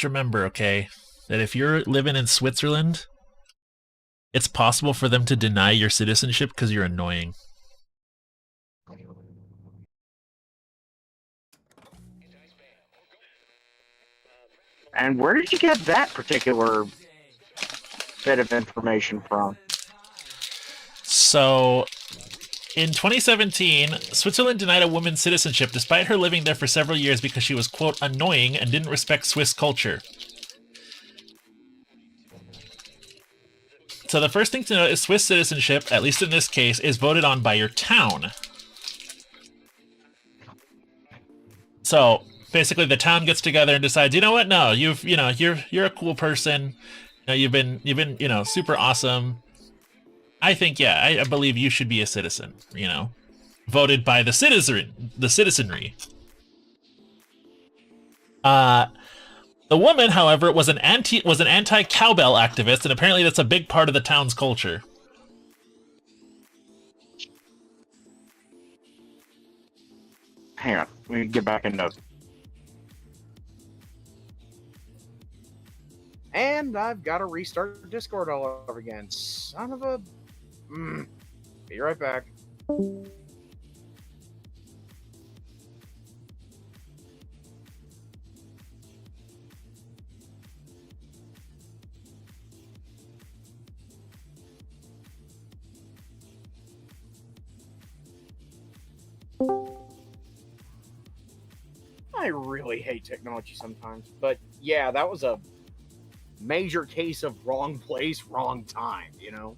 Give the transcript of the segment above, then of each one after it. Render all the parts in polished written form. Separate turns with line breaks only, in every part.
just remember, okay, that if you're living in Switzerland, it's possible for them to deny your citizenship because you're annoying.
And where did you get that particular bit of information from?
So, in 2017, Switzerland denied a woman citizenship despite her living there for several years because she was, quote, annoying and didn't respect Swiss culture. So the first thing to note is Swiss citizenship, at least in this case, is voted on by your town. So basically, the town gets together and decides, you know what? No, you're a cool person. You've been super awesome. I think, yeah, I believe you should be a citizen. Voted by the citizenry. The woman, however, was an anti-cowbell activist, and apparently that's a big part of the town's culture.
Hang on, let me get back in notes.
And I've got to restart Discord all over again. Son of a... Be right back. I really hate technology sometimes, but yeah, that was a major case of wrong place, wrong time, you know?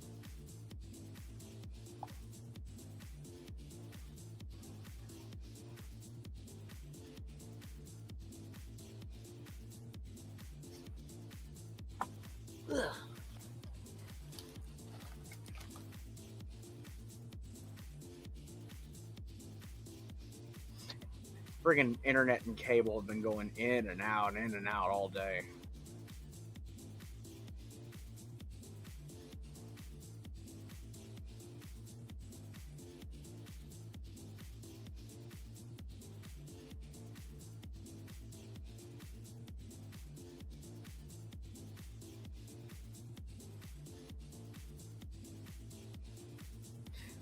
Ugh. Friggin' internet and cable have been going in and out all day.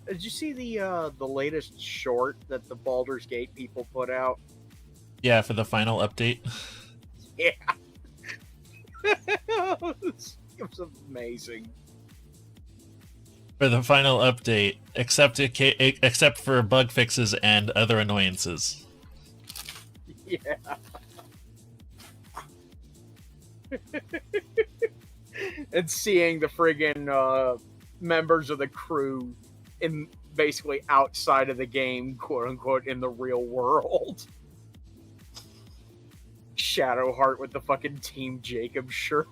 Did you see the latest short that the Baldur's Gate people put out?
Yeah, for the final update.
Yeah. It was amazing.
For the final update, except for bug fixes and other annoyances.
Yeah. And seeing the friggin' members of the crew in basically outside of the game, quote unquote, in the real world. Shadowheart with the fucking Team Jacob shirt.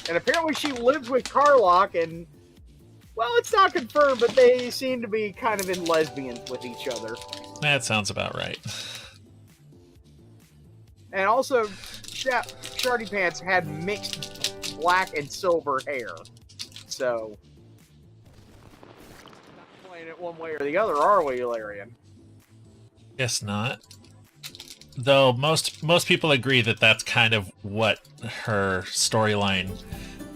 And apparently she lives with Karlach, and, well, it's not confirmed, but they seem to be kind of in lesbians with each other.
That sounds about right.
And also, Shardy Pants had mixed black and silver hair. So, not playing it one way or the other, are we, Ilarian?
Guess not. Though most people agree that that's kind of what her storyline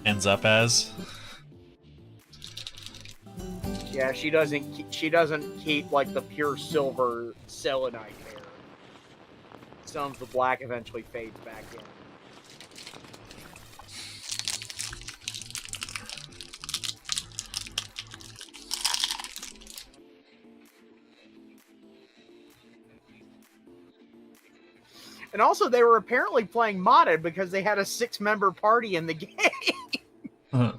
ends up as.
Yeah, she doesn't keep like the pure silver selenite hair. Some of the black eventually fades back in. And also, they were apparently playing modded because they had a 6-member party in the game.
Uh-huh.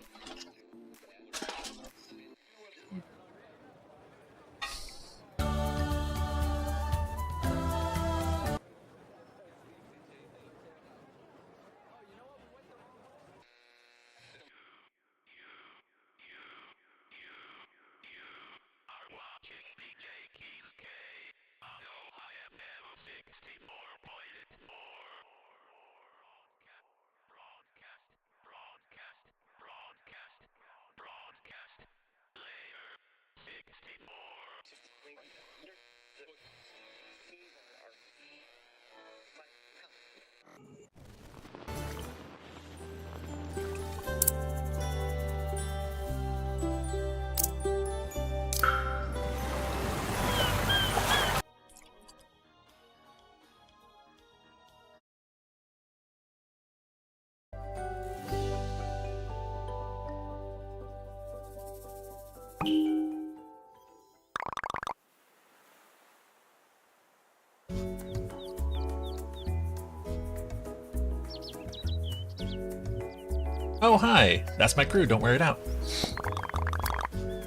Oh, hi. That's my crew. Don't wear it out.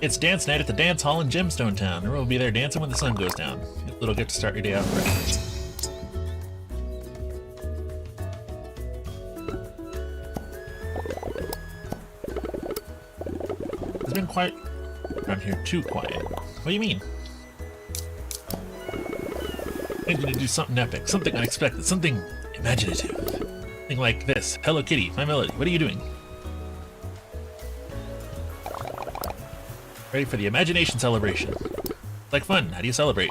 It's dance night at the dance hall in Gemstone Town. Everyone will be there dancing when the sun goes down. A little gift to start your day out right. It's been quiet around here. Too quiet. What do you mean? I need you to do something epic, something unexpected, something imaginative. Something like this. Hello Kitty, my melody. What are you doing? Ready for the imagination celebration. It's like fun. How do you celebrate?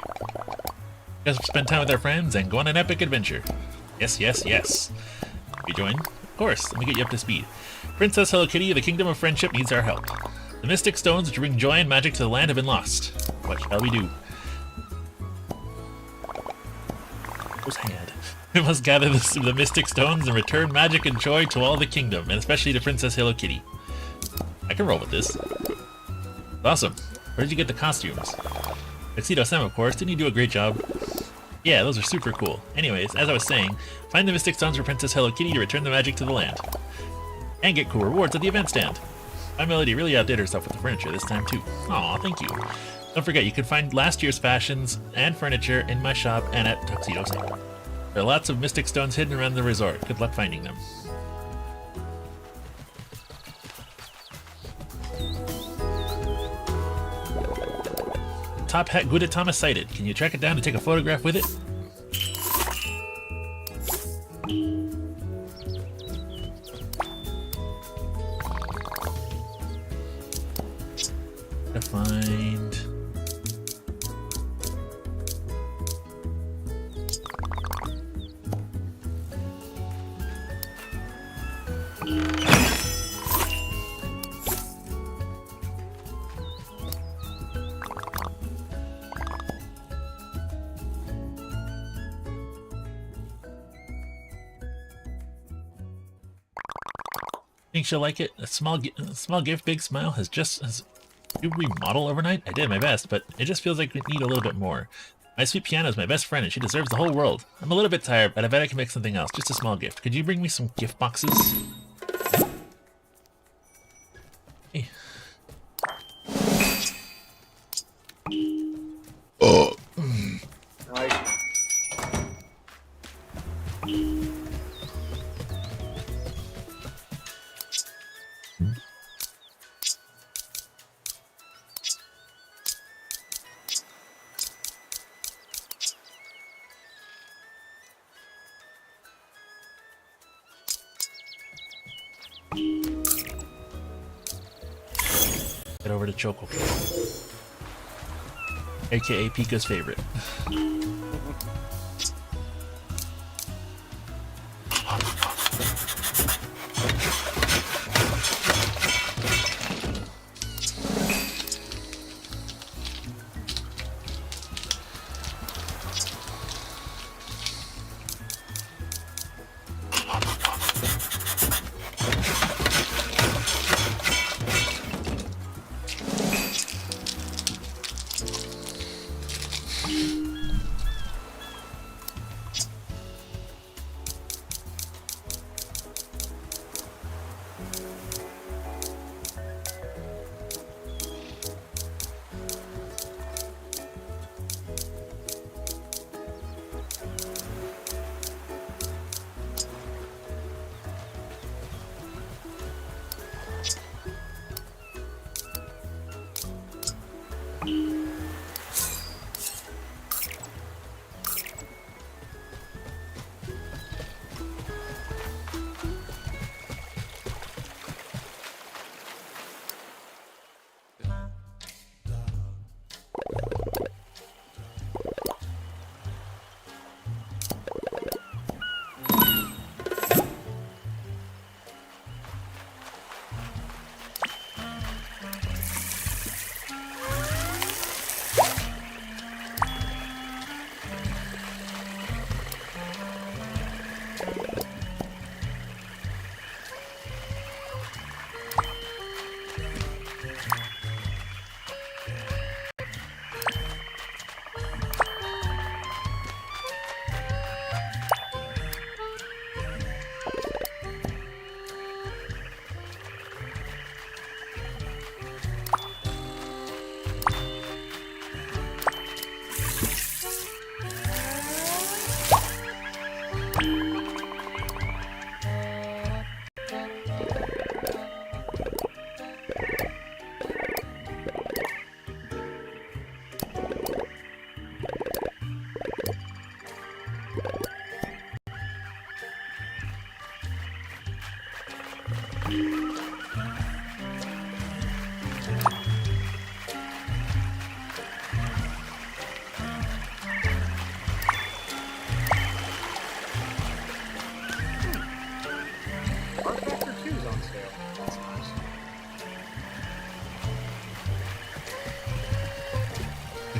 Just spend time with our friends and go on an epic adventure. Yes, yes, yes. You join? Of course. Let me get you up to speed. Princess Hello Kitty, the kingdom of friendship needs our help. The mystic stones which bring joy and magic to the land have been lost. What shall we do? Hand. We must gather the mystic stones and return magic and joy to all the kingdom, and especially to Princess Hello Kitty. I can roll with this. Awesome. Where did you get the costumes? Tuxedo Sam, of course. Didn't you do a great job? Yeah, those are super cool. Anyways, as I was saying, find the mystic stones for Princess Hello Kitty to return the magic to the land. And get cool rewards at the event stand. My Melody really outdid herself with the furniture this time too. Aw, thank you. Don't forget, you can find last year's fashions and furniture in my shop and at Tuxedo Sam. There are lots of mystic stones hidden around the resort. Good luck finding them. Top hat Gudetama sighted. Can you track it down and take a photograph with it? To find... Think she'll like it? A small gift, big smile. Has you remodel overnight? I did my best, but it just feels like we need a little bit more. My sweet piano is my best friend, and she deserves the whole world. I'm a little bit tired, but I bet I can make something else. Just a small gift. Could you bring me some gift boxes? Hey. Oh.
Nice.
Get over to Choco, aka Pika's favorite.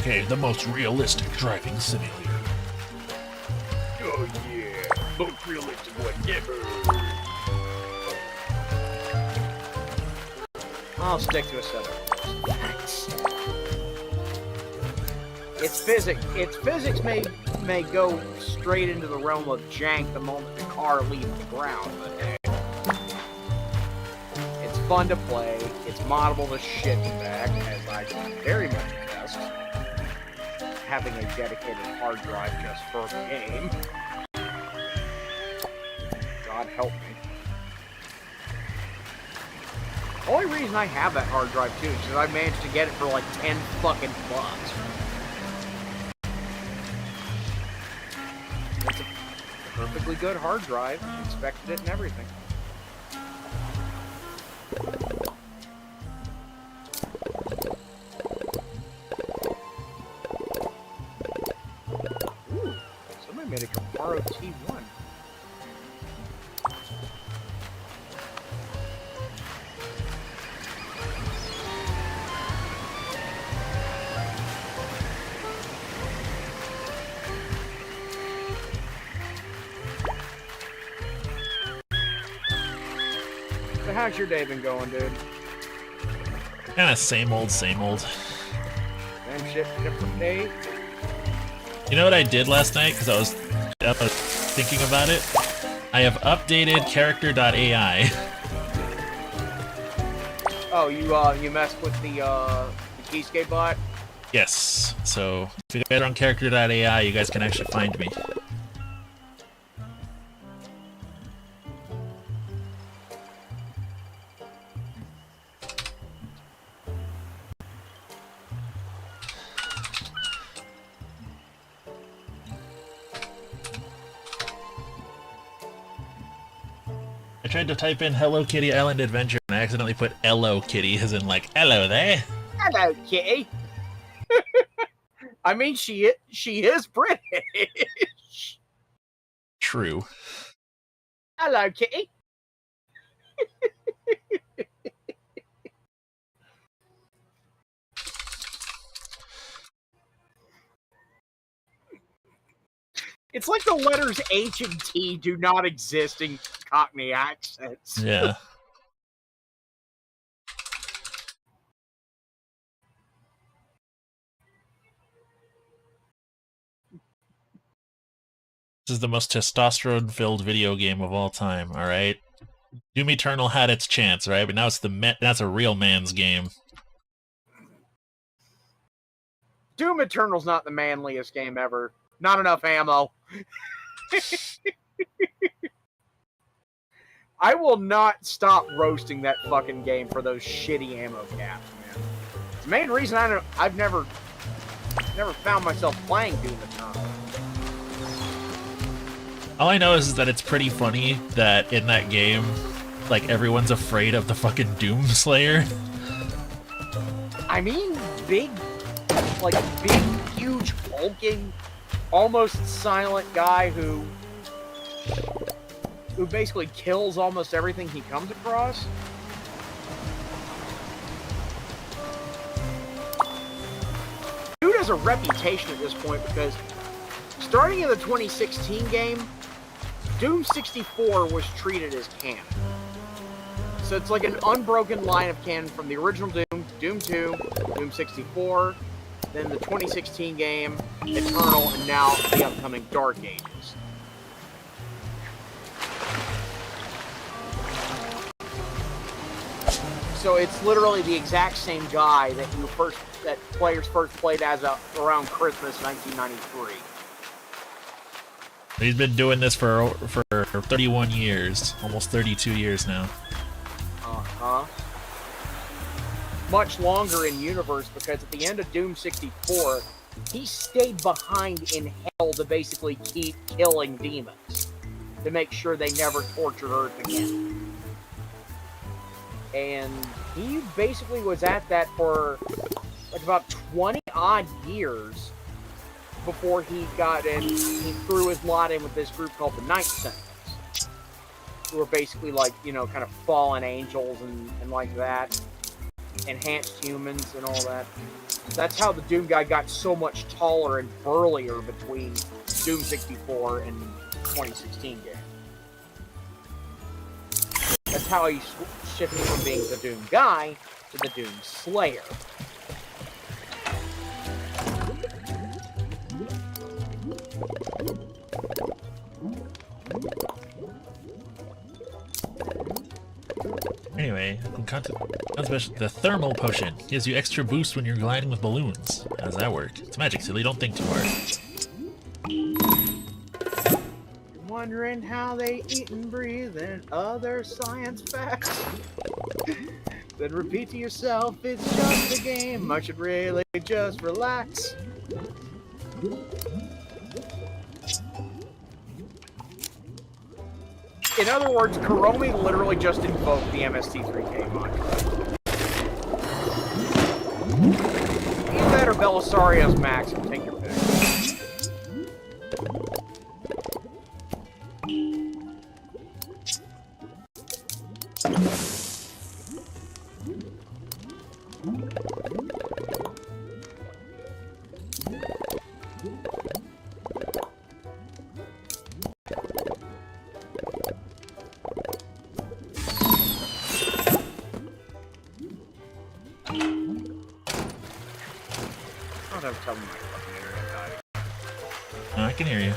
Kiske, the most realistic driving simulator.
Oh yeah, most realistic one ever. I'll stick to a set of facts. Its physics may go straight into the realm of jank the moment the car leaves the ground, but hey, it's fun to play. It's moddable to shit back, as I very much attest. Having a dedicated hard drive just for the game. God help me. The only reason I have that hard drive too is because I managed to get it for like 10 fucking bucks. It's a perfectly good hard drive. Inspected it and everything. Ooh, somebody made a Camaro T1. So how's your day been going, dude?
Kind of same old, same old.
Same shit, different day?
You know what I did last night? Because I was thinking about it. I have updated character.ai.
Oh, you messed with the Kiske bot?
Yes. So if you guys are on character.ai, you guys can actually find me. I tried to type in Hello Kitty Island Adventure and I accidentally put Hello Kitty, as in like, hello there.
Hello, Kitty. I mean, she is British.
True.
Hello, Kitty. It's like the letters H and T do not exist in Cockney accents.
Yeah. This is the most testosterone-filled video game of all time, alright? Doom Eternal had its chance, right? But now it's that's a real man's game.
Doom Eternal's not the manliest game ever. Not enough ammo. I will not stop roasting that fucking game for those shitty ammo caps, man. It's the main reason I've never found myself playing Doom Eternal.
All I know is that it's pretty funny that in that game, like, everyone's afraid of the fucking Doom Slayer.
I mean, big, huge, hulking, almost silent guy who basically kills almost everything he comes across. Dude has a reputation at this point because starting in the 2016 game, Doom 64 was treated as canon. So it's like an unbroken line of canon from the original Doom, Doom 2, Doom 64, then the 2016 game, Eternal, and now the upcoming Dark Ages. So it's literally the exact same guy that players first played as around Christmas 1993.
He's been doing this for 31 years, almost 32 years now.
Uh-huh. Much longer in universe, because at the end of Doom 64, he stayed behind in hell to basically keep killing demons, to make sure they never tortured Earth again. And he basically was at that for like about 20 odd years before he got in. He threw his lot in with this group called the Night Sentinels, who were basically like, you know, kind of fallen angels and like that. enhanced humans and all that. That's how the Doom guy got so much taller and burlier between Doom 64 and 2016 game. That's how he shifted from being the Doom guy to the Doom Slayer.
Anyway, the thermal potion gives you extra boost when you're gliding with balloons. How does that work? It's magic, silly. Don't think too hard.
Wondering how they eat and breathe and other science facts. Then repeat to yourself, it's just a game. I should really just relax. In other words, Kuromi literally just invoked the MST3K module. Either that or Belisario's Max, and take your pick. Tell me my fucking internet died.
No, I can hear you.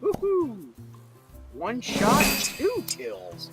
Woohoo! One shot, 2 kills.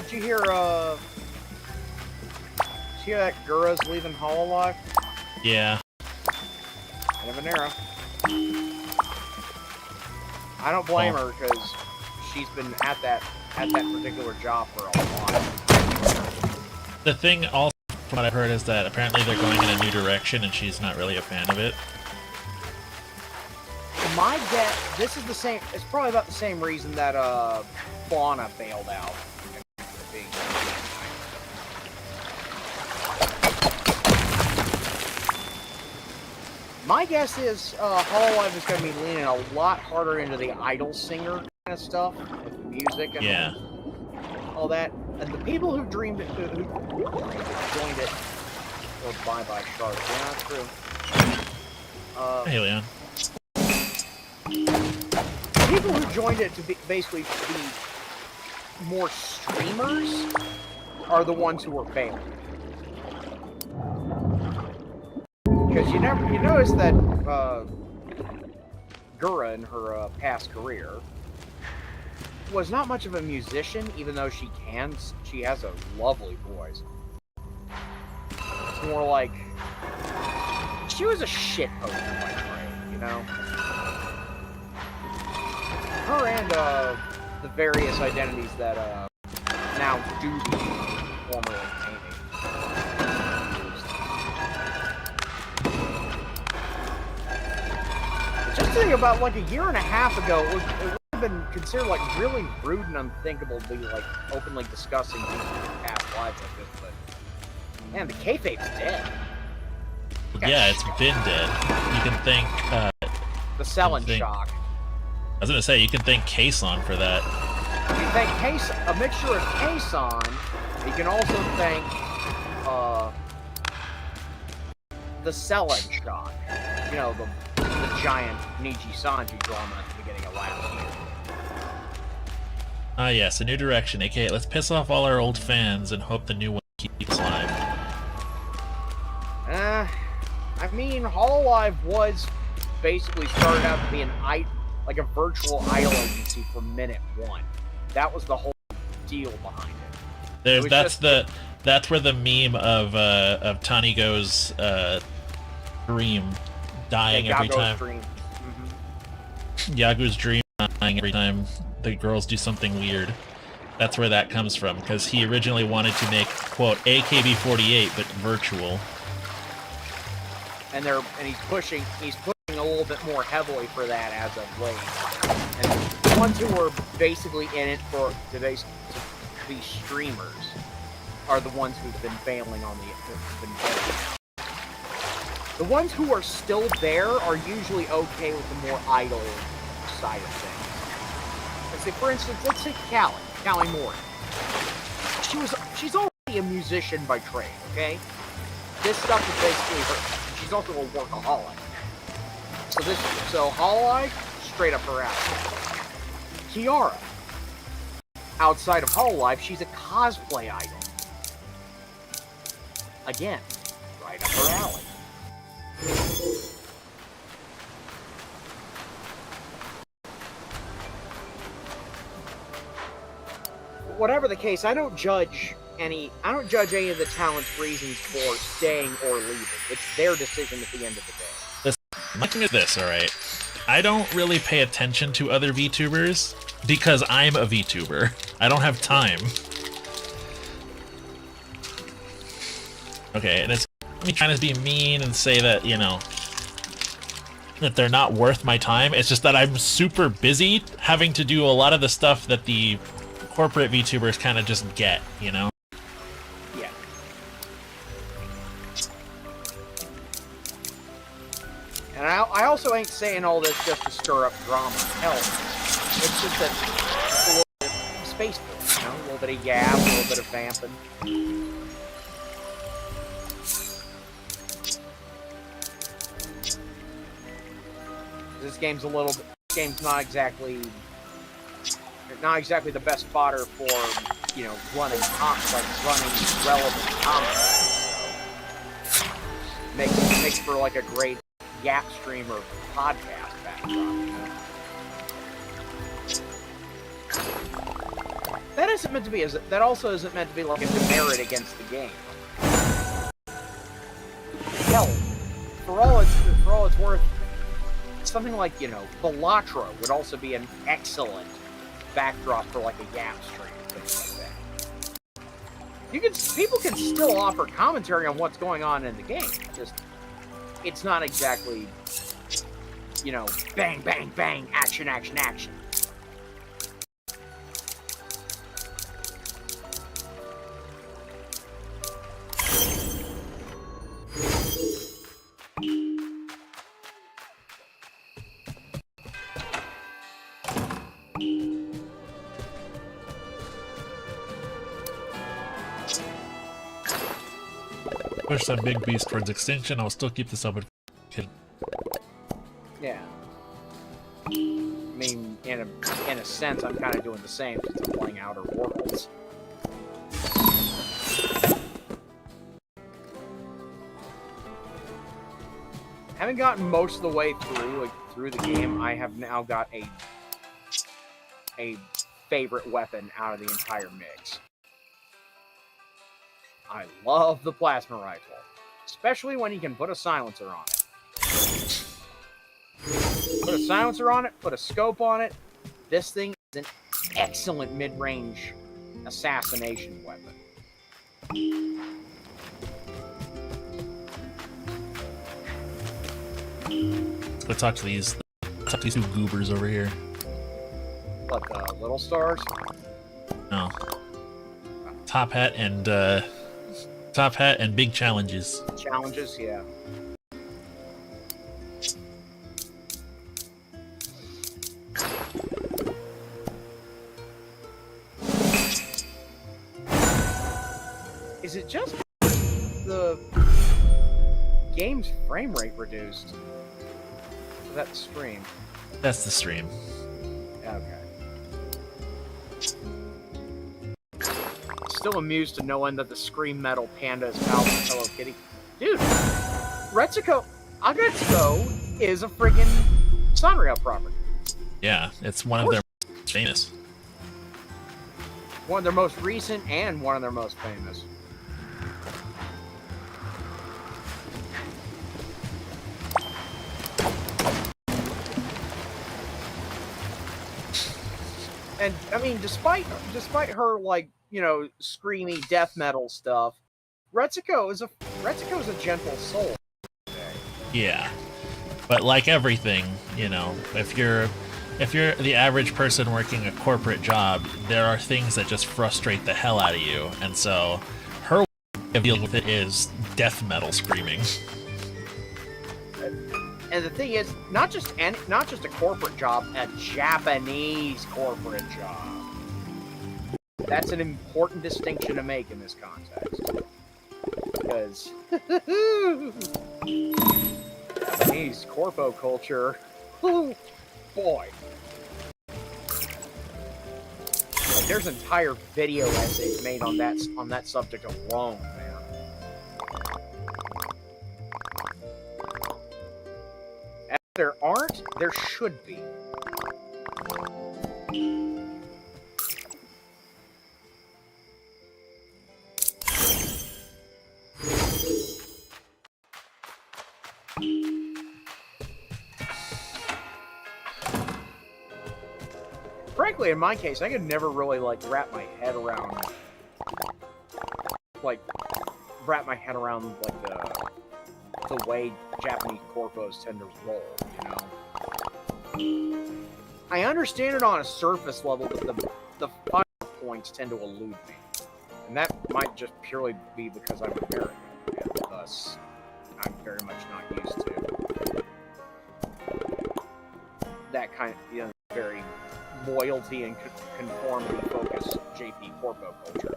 Did you hear, that Gura's leaving Hololive?
Yeah.
End of an era. I don't blame her, because she's been at that particular job for a while.
The thing also, from what I've heard, is that apparently they're going in a new direction and she's not really a fan of it.
My guess, this is the same, it's probably about the same reason that, Fauna bailed out. My guess is Hololive is going to be leaning a lot harder into the idol singer kind of stuff with the music and all that. And the people who dreamed it, who joined it, or bye-bye Shark. Yeah, that's true.
Hey, Leon.
The people who joined it to basically be more streamers are the ones who were failing. Because you notice that Gura in her past career was not much of a musician, even though she has a lovely voice. It's more like she was a shit poster by trade, you know? Her and the various identities that now do be formerly Amy. Just think about like a year and a half ago, it would have been considered like really rude and unthinkable to be like openly discussing people's past lives like this, but man, the kayfabe's dead.
Yeah, it's been dead. You can thank
The Selling Shock.
I was gonna say, you can thank Kason for that.
You thank a mixture of Kason. You can also thank the Selling Shock. You know, the giant Niji Sanji drama at the beginning of last year.
Ah yes, a new direction, aka let's piss off all our old fans and hope the new one keeps alive.
I mean, Hololive was basically started out to be like a virtual idol agency from minute one. That was the whole deal behind it.
That's where the meme of Tanigo's dream dying every time. Yagu's dream dying every time the girls do something weird. That's where that comes from, because he originally wanted to make, quote, AKB48, but virtual.
And he's pushing a little bit more heavily for that as of late. And the ones who are basically in it to be streamers are the ones who've been bailing on the ones who are still there are usually okay with the more idle side of things. Let's say, for instance, let's take Callie Moore. She's already a musician by trade, okay? This stuff is basically her. She's also a workaholic. So Hololive, straight up her alley. Kiara, outside of Hololive, she's a cosplay idol. Again, right up her alley. Whatever the case, I don't judge any of the talent's reasons for staying or leaving. It's their decision at the end of the day.
My thing is this, alright? I don't really pay attention to other VTubers because I'm a VTuber. I don't have time. Okay, and it's me trying to be mean and say that, you know, that they're not worth my time. It's just that I'm super busy having to do a lot of the stuff that the corporate VTubers kind of just get, you know?
Yeah. And I also ain't saying all this just to stir up drama. Hell, it's just that it's a little bit spaceful, you know? A little bit of yap, a little bit of vamping. This game's not exactly the best fodder for, you know, running relevant comments. So makes for like a great yap stream or podcast backdrop, you know? That also isn't meant to be like a demerit against the game. Hell, for all it's worth, something like, you know, Balatro would also be an excellent backdrop for like a yap stream, things like that. People can still offer commentary on what's going on in the game. It's not exactly, you know, bang, bang, bang, action, action, action.
Push that big beast towards extinction, I'll still keep this open.
Yeah. I mean, in a sense, I'm kind of doing the same since I'm playing Outer Worlds. Having gotten most of the way through the game, I have now got a favorite weapon out of the entire mix. I love the plasma rifle, especially when you can put a silencer on it. Put a silencer on it, put a scope on it. This thing is an excellent mid-range assassination weapon.
Let's go talk to these two goobers over here.
What, the little stars?
No. Top hat and big challenges.
Challenges, yeah. Is it just the game's frame rate reduced? Is that the stream?
That's the stream.
Okay. Still amused to knowing that the Scream Metal Panda is Pal's Hello Kitty. Dude, Retsuko is a friggin' Sanrio property.
Yeah, it's one of their most famous.
One of their most recent and one of their most famous. And I mean, despite her, like, you know, screamy death metal stuff, Retsuko is a gentle soul.
Yeah, but like everything, you know, if you're the average person working a corporate job, there are things that just frustrate the hell out of you, and so her way of dealing with it is death metal screaming.
And the thing is, not just a corporate job, a Japanese corporate job. That's an important distinction to make in this context. Because Japanese corpo culture, oh boy. Like, there's entire video essays made on that subject alone, man. There aren't, there should be. Frankly, in my case, I could never really, like, wrap my head around, like, the way Japanese corpos tend to roll, you know? I understand it on a surface level, but the fine points tend to elude me. And that might just purely be because I'm American, and thus I'm very much not used to that kind of, you know, very loyalty and conformity-focused JP corpo culture.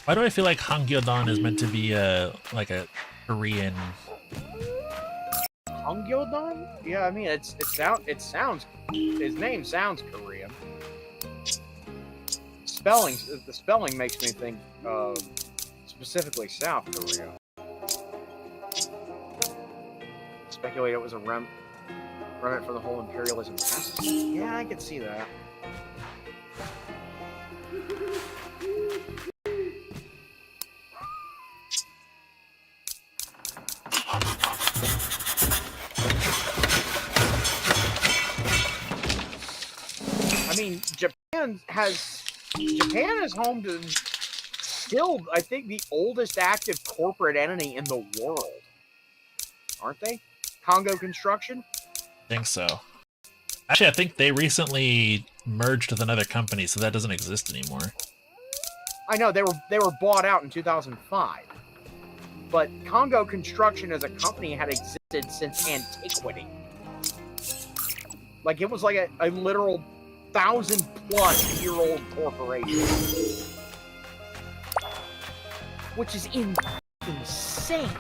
Why do I feel like Hangyodan is meant to be like a Korean?
Hangyodan? Yeah, I mean it sounds his name sounds Korean. The spelling makes me think specifically South Korea. Speculate it was a remnant for the whole imperialism test. Yeah, I could see that. I mean, Japan is home to still, I think, the oldest active corporate entity in the world. Aren't they? Congo Construction?
I think so. Actually, I think they recently merged with another company, so that doesn't exist anymore.
I know, they were bought out in 2005. But Congo Construction as a company had existed since antiquity. Like, it was like a literal 1,000-plus-year-old corporation. Which is insane.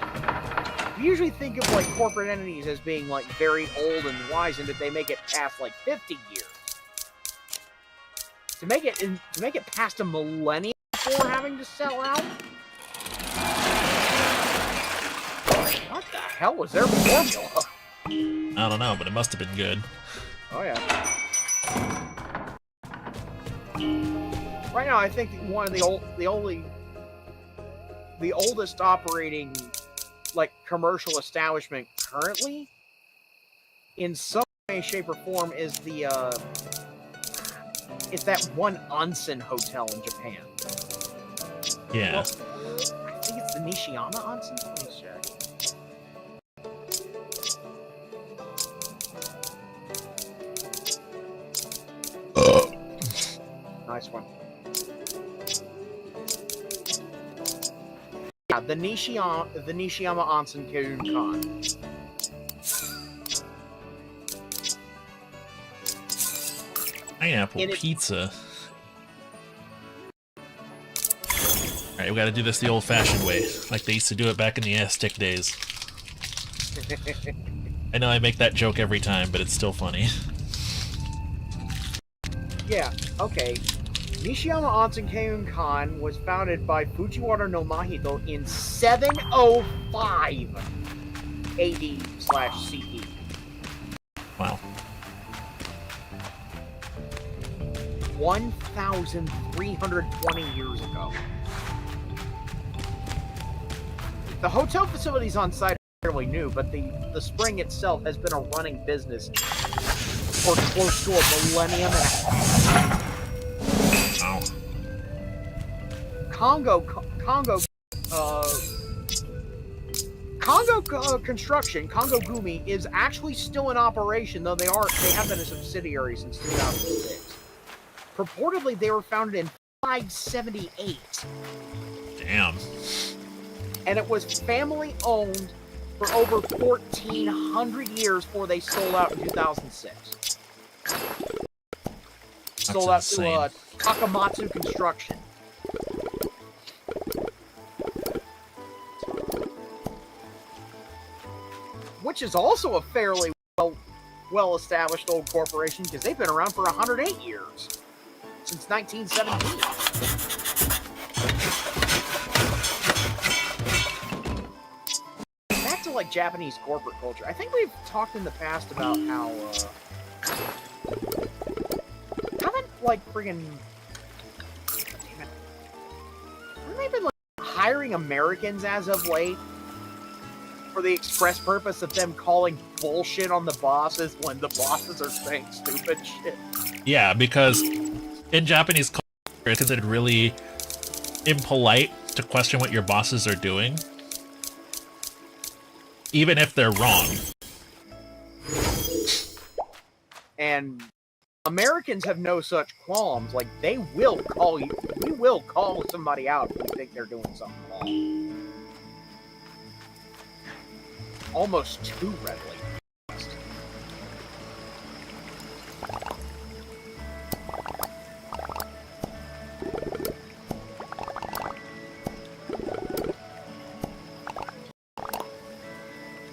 we usually think of like corporate entities as being like very old and wise, and that they make it past like 50 years. To make it past a millennium before having to sell out. What the hell was their formula?
I don't know, but it must have been good.
Oh yeah. Right now, I think one of the oldest operating like commercial establishment currently, in some way, shape, or form, is it's that one onsen hotel in Japan.
Yeah.
Well, I think it's the Nishiyama onsen. Let me check. Nice one. Yeah, the Nishiyama onsen Kyunkan.
Pineapple pizza. Alright, we gotta do this the old-fashioned way, like they used to do it back in the Aztec days. I know I make that joke every time, but it's still funny.
Yeah, okay. Nishiyama Onsen Kyunkan was founded by Fujiwara no Mahito in 705 AD/CE.
Wow.
1,320 years ago. The hotel facilities on site are fairly new, but the spring itself has been a running business for close to a millennium and a half.
Wow.
Congo Construction, Congo Gumi, is actually still in operation, though they have been a subsidiary since 2006. Purportedly, they were founded in 578.
Damn.
And it was family owned for over 1,400 years before they sold out in 2006. Sold out to Takamatsu Construction. Which is also a fairly well-established old corporation, because they've been around for 108 years. Since 1917. Back to like Japanese corporate culture. I think we've talked in the past about how haven't like friggin' damn it. Haven't they been like hiring Americans as of late? For the express purpose of them calling bullshit on the bosses when the bosses are saying stupid shit.
Yeah, because in Japanese culture, it's considered really impolite to question what your bosses are doing, even if they're wrong.
And Americans have no such qualms. Like, they will call you. We will call somebody out if we think they're doing something wrong. Almost too readily.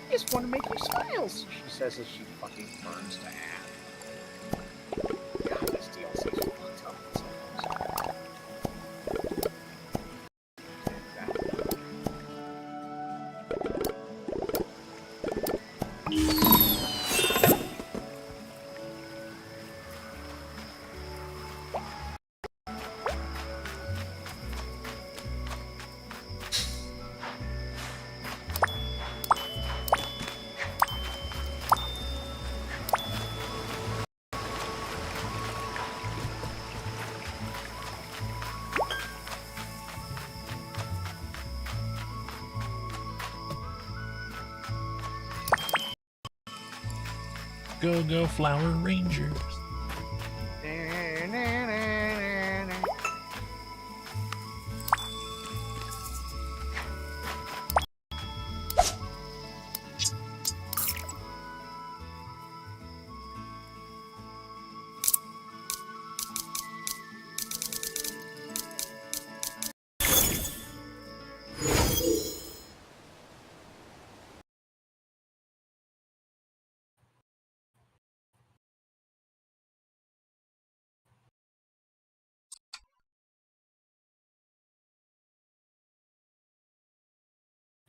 I just want to make you smile, she says as she fucking burns to ash. God, this DLC is fucked up.
Go Flower Rangers.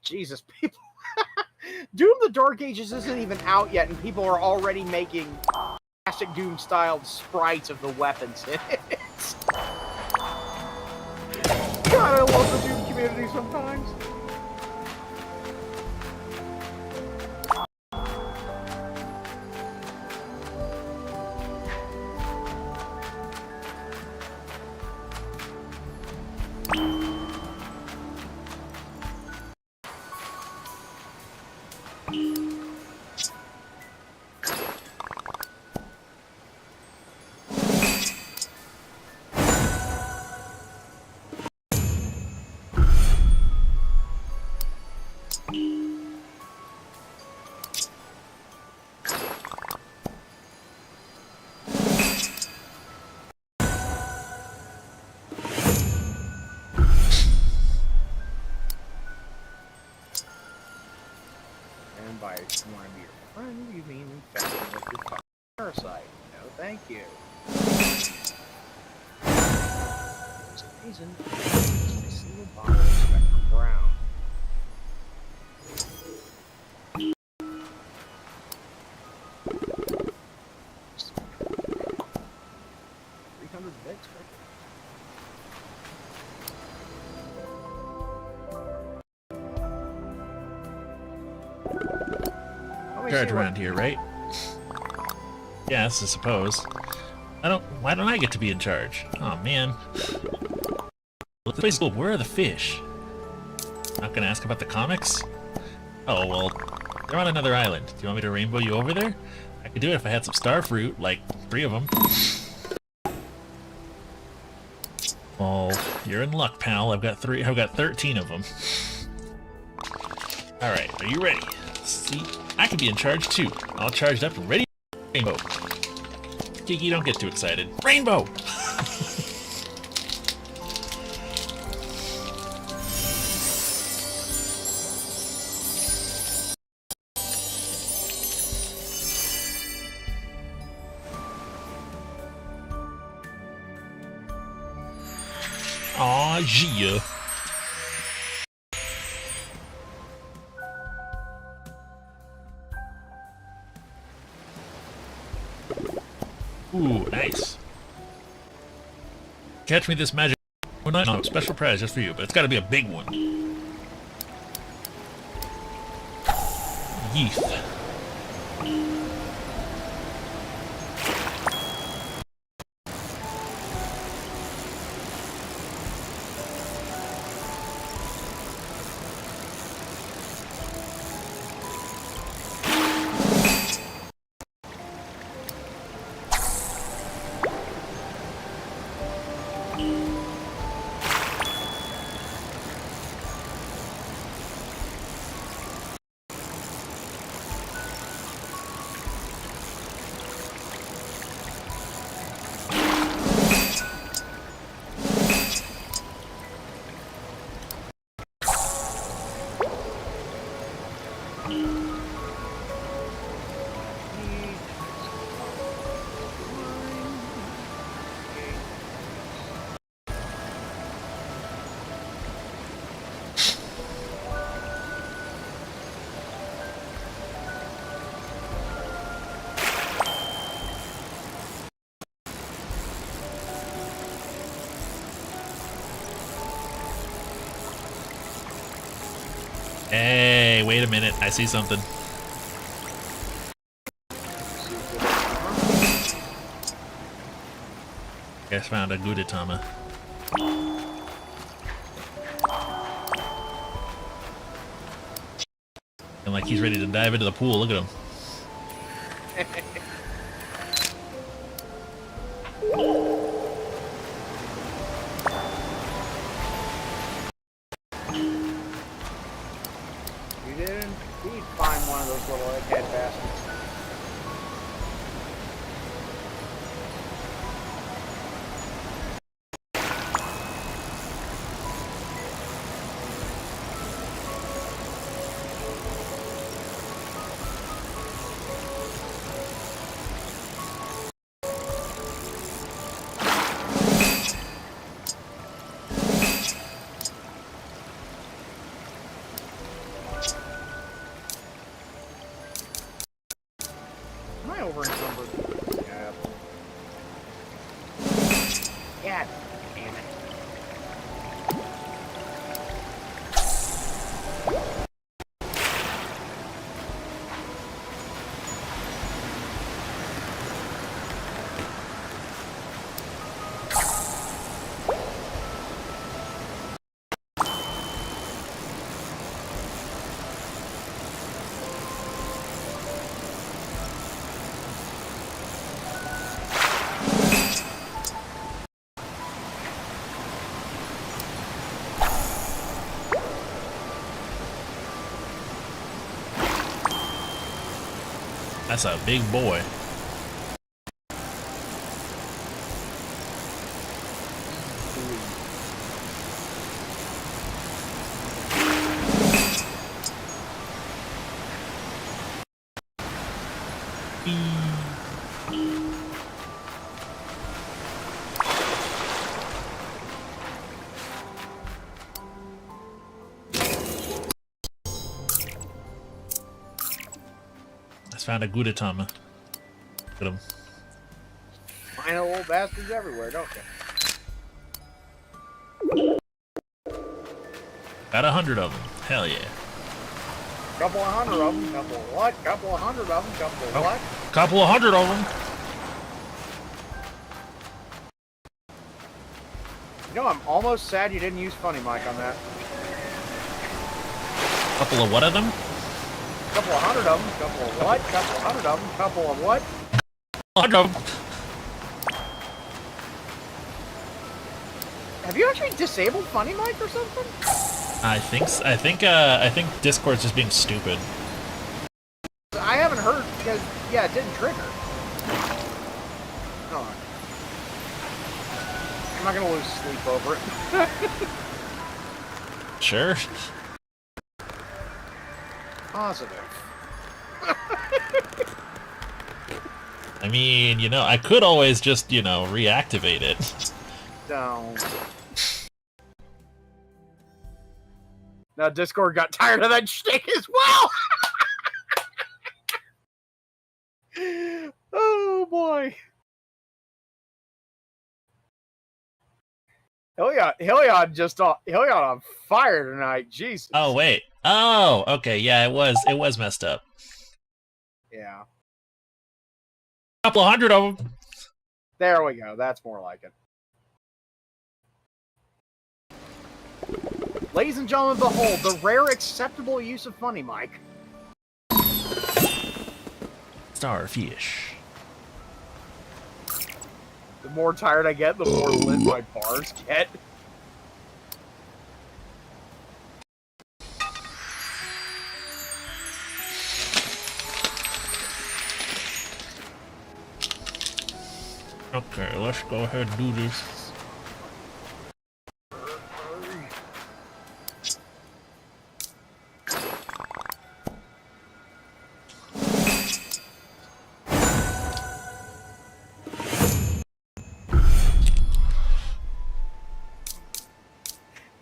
Jesus, people. Doom the Dark Ages isn't even out yet, and people are already making classic Doom-styled sprites of the weapons in it. God, I love the Doom community sometimes. And by want to be your friend, you mean infecting with your fucking parasite. No, thank you. There's a reason. A single bottle of Spectrum Brown. $300
Charge around here, right? Yes, I suppose. Why don't I get to be in charge? Oh man. Look, this cool. Where are the fish? Not gonna ask about the comics? Oh well, they're on another island. Do you want me to rainbow you over there? I could do it if I had some star fruit, like 3 of them. Well, you're in luck, pal. I've got 13 of them. Alright, are you ready? See, I could be in charge too. All charged up and ready. Rainbow. Kiki, don't get too excited. Rainbow! Aw, yeah. Ooh, nice. Catch me this magic. Oh, no, special prize just for you, but it's gotta be a big one. Yeeth. Hey, wait a minute. I see something. Guess found a Gudetama. And like he's ready to dive into the pool. Look at him.
You did indeed find one of those little egghead bastards.
That's a big boy. I found a Gudetama. Look at him.
Find little bastards everywhere, don't you?
Got 100 of them. Hell yeah.
Couple of hundred of them. Couple of what? Couple of hundred of them. Couple of what?
Couple of 100 of them.
You know, I'm almost sad you didn't use Funny Mike on that.
Couple of what of them?
Couple of hundred of them. Couple of what? Couple of hundred of them. Couple of what?
100 of them.
Have you actually disabled Funny Mike or something?
I think Discord's just being stupid.
I haven't heard because yeah, it didn't trigger. Oh. I'm not gonna lose sleep over it.
Sure.
Positive.
I mean, you know, I could always just, you know, reactivate it.
Don't. Now Discord got tired of that shtick as well. Oh boy. Hilliard on fire tonight. Jesus.
Oh wait. Oh, okay. Yeah, it was messed up.
Yeah.
Couple of 100 of them.
There we go. That's more like it. Ladies and gentlemen, behold the rare acceptable use of Funny Mike.
Starfish.
The more tired I get, the more lit my bars get.
Okay, let's go ahead and do this.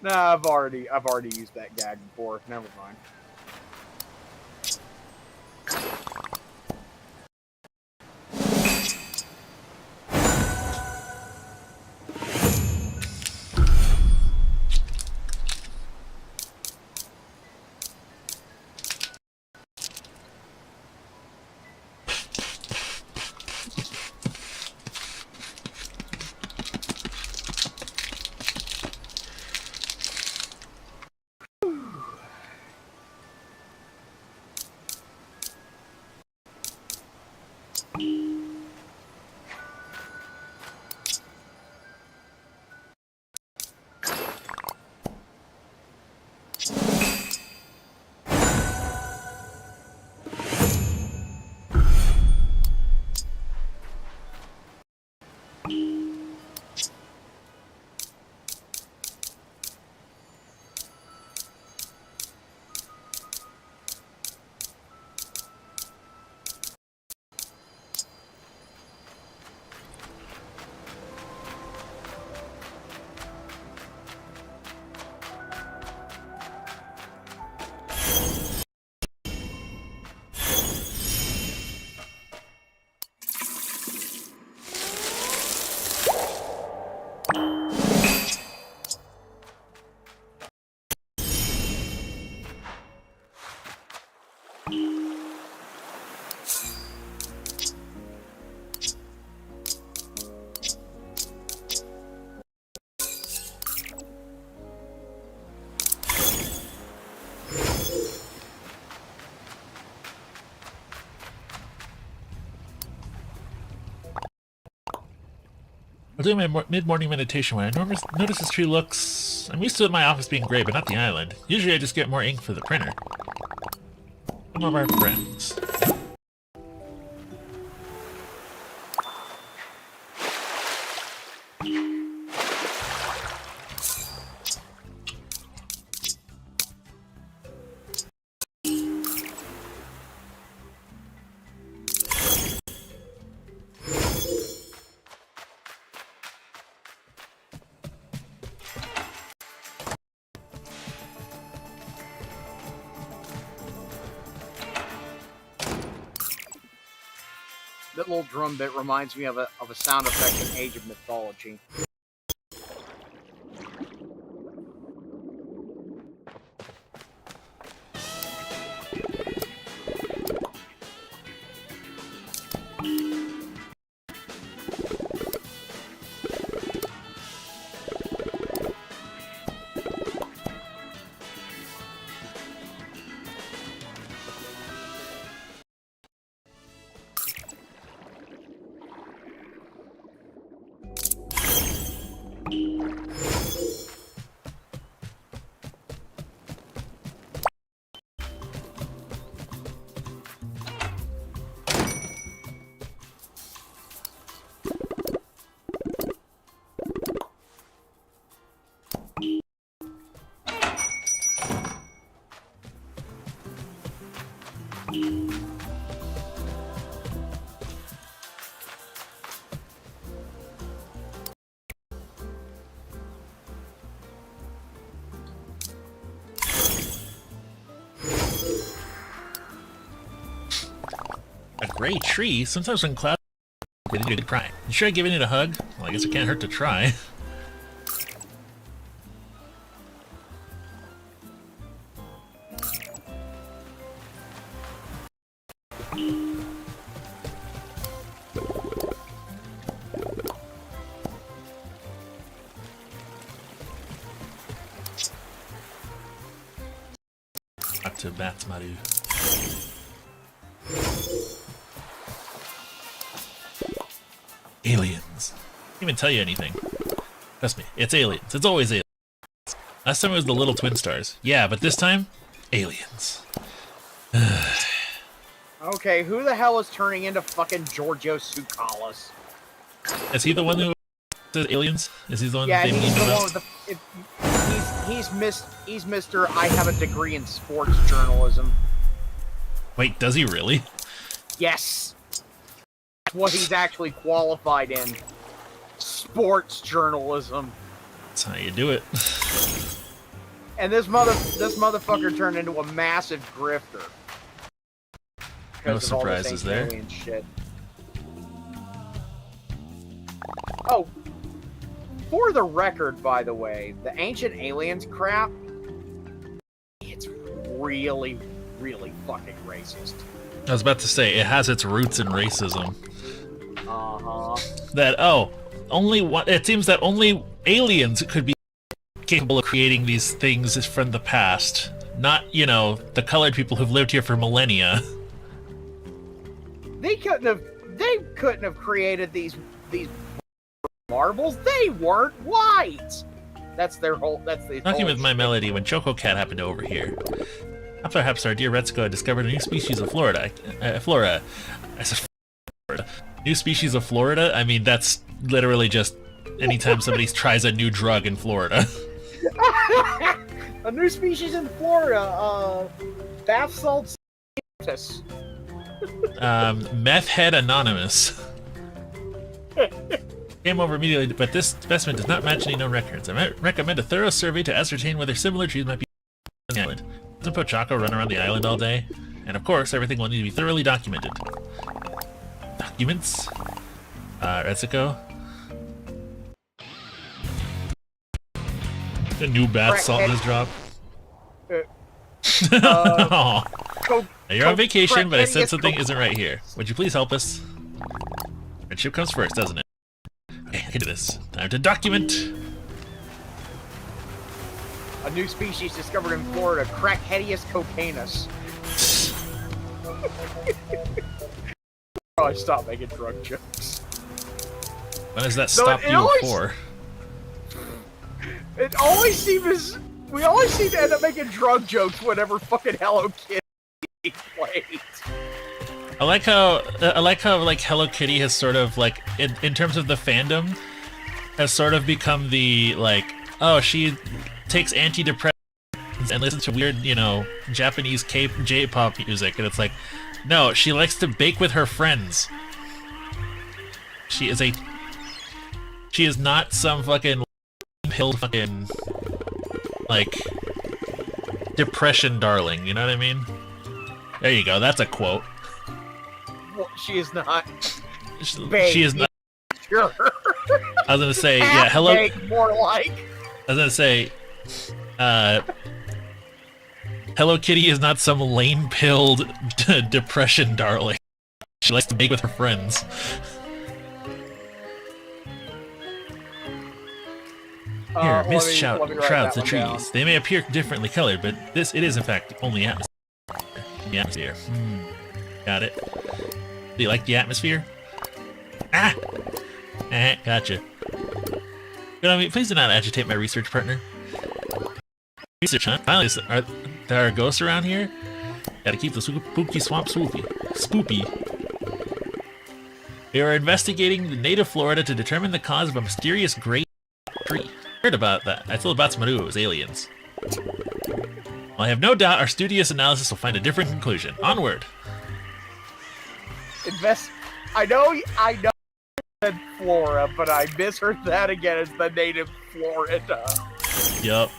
Nah, I've already used that gag before. Never mind.
I'll do my mid-morning meditation when I notice this tree looks... I'm used to my office being gray, but not the island. Usually I just get more ink for the printer. Some of our friends.
That little drum bit reminds me of a sound effect in Age of Mythology.
A gray tree? Sometimes when clouds they do good cry. You sure giving it a hug? Well, I guess it can't hurt to try. Back to Batsmaru. Aliens. Can't even tell you anything. Trust me, it's aliens. It's always aliens. Last time it was the little twin stars. Yeah, but this time, aliens.
Okay, who the hell is turning into fucking Giorgio Tsoukalos?
Is he the one who says aliens? Is he the one
Yeah,
that they
he's
mean
the
about?
one with he's Mr. I have a degree in sports journalism.
Wait, does he really?
Yes. That's what he's actually qualified in. Sports journalism.
That's how you do it.
And this motherfucker turned into a massive grifter.
No
Because of all this
surprises there.
alien shit. Oh, for the record, by the way, the Ancient Aliens crap, it's really, really fucking racist.
I was about to say, it has its roots in racism.
Uh-huh.
That, it seems that only aliens could be capable of creating these things from the past. Not, the colored people who've lived here for millennia.
They couldn't have created these marbles. They weren't white. That's the
Talking with my melody when Choco Cat happened over here. Perhaps our dear Retsuko had discovered a new species of flora. I said Florida. New species of Florida? I mean, that's literally just anytime somebody tries a new drug in Florida.
A new species in Florida, bath salts.
Meth Head Anonymous. Came over immediately, but this specimen does not match any known records. I might recommend a thorough survey to ascertain whether similar trees might be on the island. Doesn't Pochako run around the island all day? And of course, everything will need to be thoroughly documented. Documents? Retsuko? A new bath salt has dropped. Aw. Now you're on vacation, but I said something isn't right here. Would you please help us? Friendship comes first, doesn't it? Okay, I can do this. Time to document!
A new species discovered in Florida, Crackhedius cocanus. Oh, I stopped making drug jokes.
When does that stop you for?
It always seems we always seem to end up making drug jokes whenever fucking Hello Kitty plays.
I like how like Hello Kitty has sort of like in terms of the fandom has sort of become the like, oh, she takes antidepressants and listens to weird, you know, Japanese J-pop music, and it's like, no, she likes to bake with her friends. She is not some fucking pill fucking like depression darling, you know what I mean? There you go, that's a quote.
Well, she is not.
She is not.
Sure.
I was gonna say, yeah, hello.
More like.
I was gonna say, Hello Kitty is not some lame-pilled depression darling. She likes to bake with her friends. Here, mist shrouds the trees. Down. They may appear differently colored, but it is in fact only atmosphere. The atmosphere. Got it. Do you like the atmosphere? Ah! Gotcha. You know, I mean, please do not agitate my research partner. Research, huh? Finally, there are ghosts around here? Gotta keep the spooky swamp spoopy. We are investigating the native Florida to determine the cause of a mysterious great tree. I heard about that. I told Batsuma it was aliens. Well, I have no doubt our studious analysis will find a different conclusion. Onward!
I know said Flora, but I misheard that again as the native Florida.
Yup.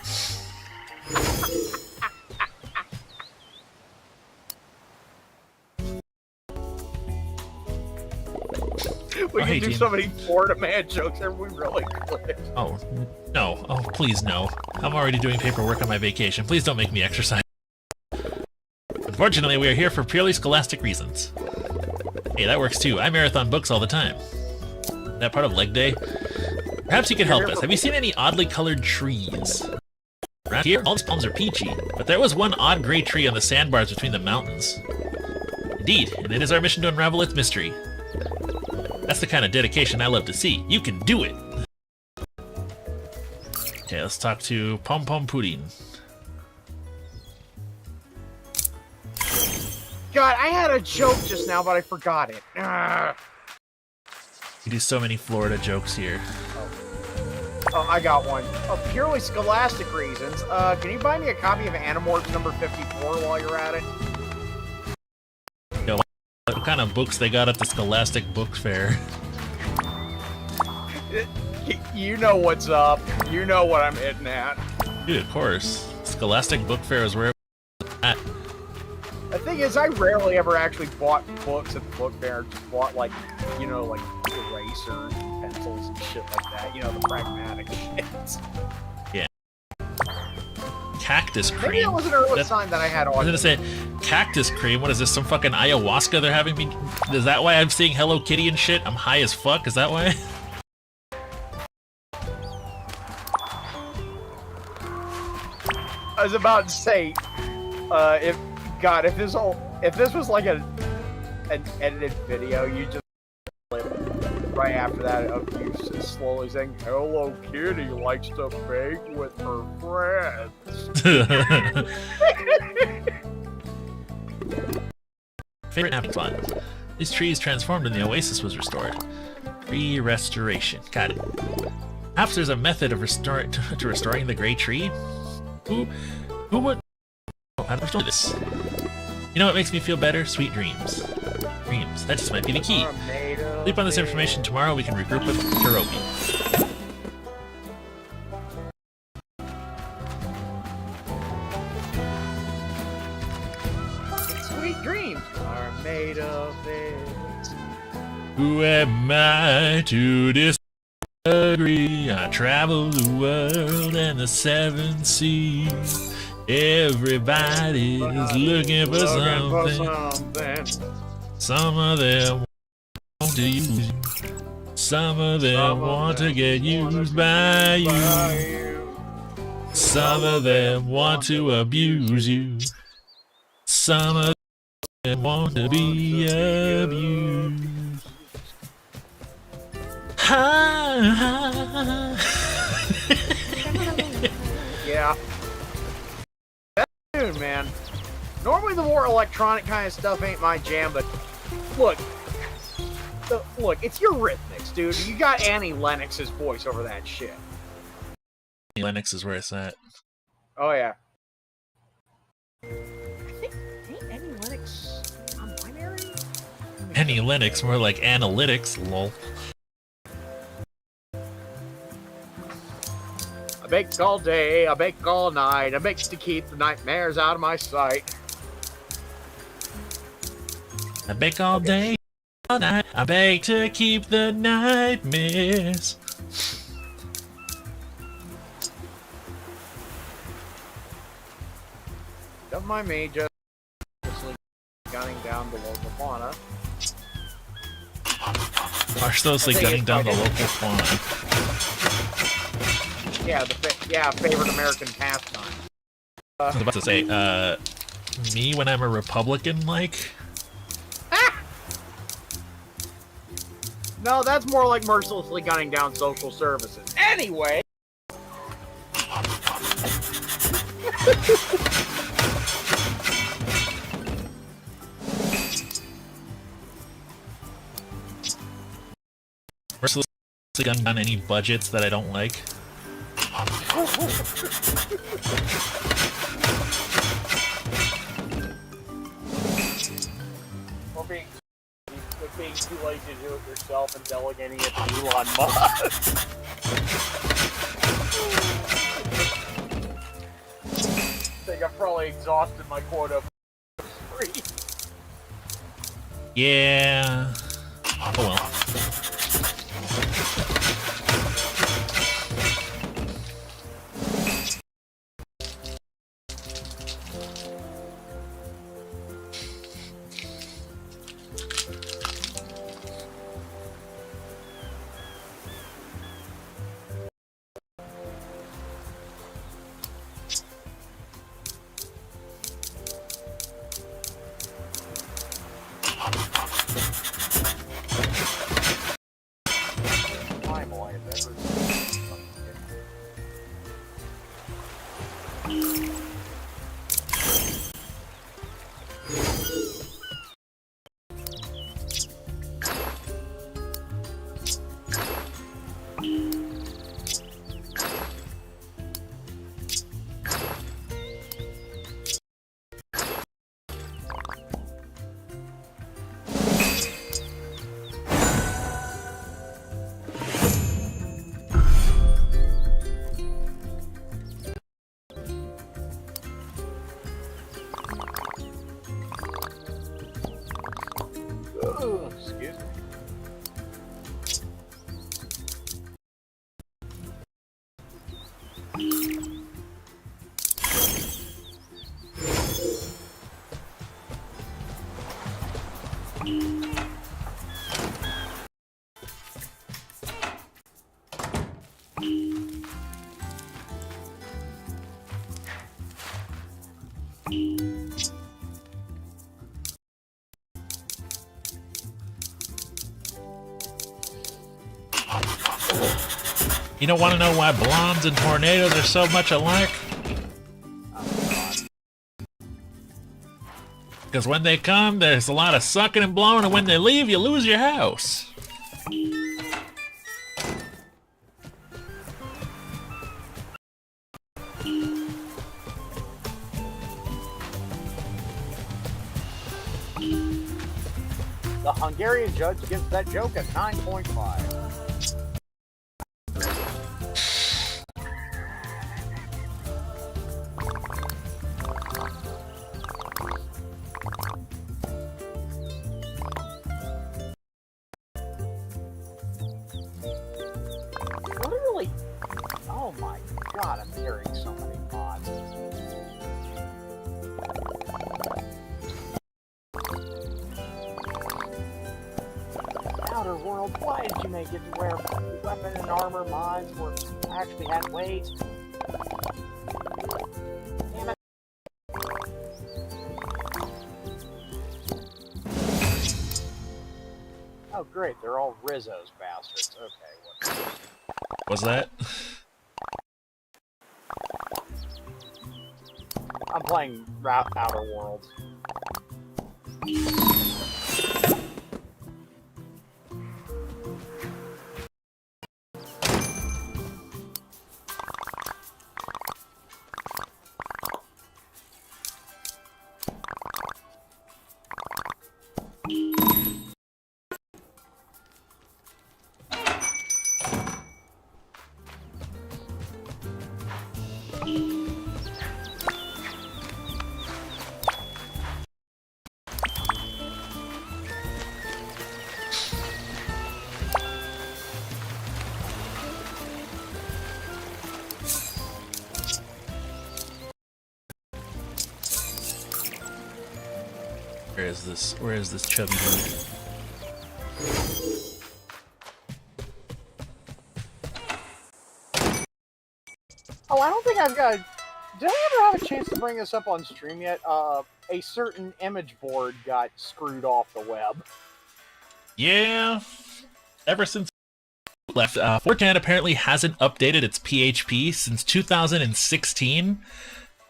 We can do so many Florida man jokes and we really could.
Oh, no. Oh, please no. I'm already doing paperwork on my vacation. Please don't make me exercise. Unfortunately, we are here for purely scholastic reasons. Hey, that works too. I marathon books all the time. That part of leg day? Perhaps you can help us. Have you seen any oddly colored trees? Around here, all the palms are peachy, but there was one odd gray tree on the sandbars between the mountains. Indeed, and it is our mission to unravel its mystery. That's the kind of dedication I love to see. You can do it! Okay, let's talk to Pom Pom Pudding.
God, I had a joke just now, but I forgot it.
You do so many Florida jokes here.
Oh, I got one. Oh, purely scholastic reasons. Can you buy me a copy of Animorphs number 54 while you're at it?
Yo, what kind of books they got at the Scholastic Book Fair?
You know what's up. You know what I'm hitting at.
Dude, of course. Scholastic Book Fair is where it was at.
The thing is, I rarely ever actually bought books at the book fair. Just bought, like, you know, like erasers, pencils, and shit like that. You know, the pragmatic shit.
Yeah. Cactus cream.
Maybe that was an early sign that I had on.
I was gonna say, cactus cream? What is this, some fucking ayahuasca they're having me? Is that why I'm seeing Hello Kitty and shit? I'm high as fuck? Is that why?
I was about to say, if this was like an edited video, you just right after that of you just slowly saying, "Hello Kitty likes to bake with her friends."
Favorite napping spot. These trees transformed and the oasis was restored. Restoration. Got it. Perhaps there's a method of restoring the gray tree? Who would... Oh, how do I restore this? You know what makes me feel better? Sweet dreams. Dreams. That just might be the key. Sleep on this information tomorrow. We can regroup with Hiroki.
Sweet dreams are made of it.
Who am I to disagree? I travel the world and the seven seas. Everybody's looking for something. Some of them want to use you. Some of them want to get used by you. Some of them want to abuse you. Some of them want to be abused.
Yeah. That's good, man. Normally the more electronic kind of stuff ain't my jam, but look, it's your rhythmics, dude. You got Annie Lennox's voice over that shit.
Linux is where it's at.
Oh yeah. I think ain't Annie Lennox non-binary?
Any Linux, more like analytics, lol.
I bake all day, I bake all night, I bake to keep the nightmares out of my sight.
I bake all day, all night. I bake to keep the nightmares.
Don't mind me, just gunning down the local fauna.
Mercilessly gunning down the local fauna.
Yeah, favorite American pastime.
I was about to say, me when I'm a Republican, like?
No, that's more like mercilessly gunning down social services. Anyway.
Mercilessly gunning down any budgets that I don't like.
Or being too lazy to do it yourself and delegating it to Elon Musk. I think I've probably exhausted my quota of free.
Yeah. Oh well.
Excuse me.
You don't want to know why blondes and tornadoes are so much alike? Because when they come, there's a lot of sucking and blowing, and when they leave, you lose your house.
The Hungarian judge gives that joke a 9.5. Literally, oh my god, I'm hearing so many mods. Outer World, why did you make it to where weapon and armor mods were actually had weight? Damn it. Oh great, they're all Rizzo's bastards. Okay.
Was that?
I'm playing Outer Worlds.
Where is this chubby boy?
Oh, I don't think I've got... Did I ever have a chance to bring this up on stream yet? A certain image board got screwed off the web.
Yeah. Ever since left, 4chan apparently hasn't updated its PHP since 2016.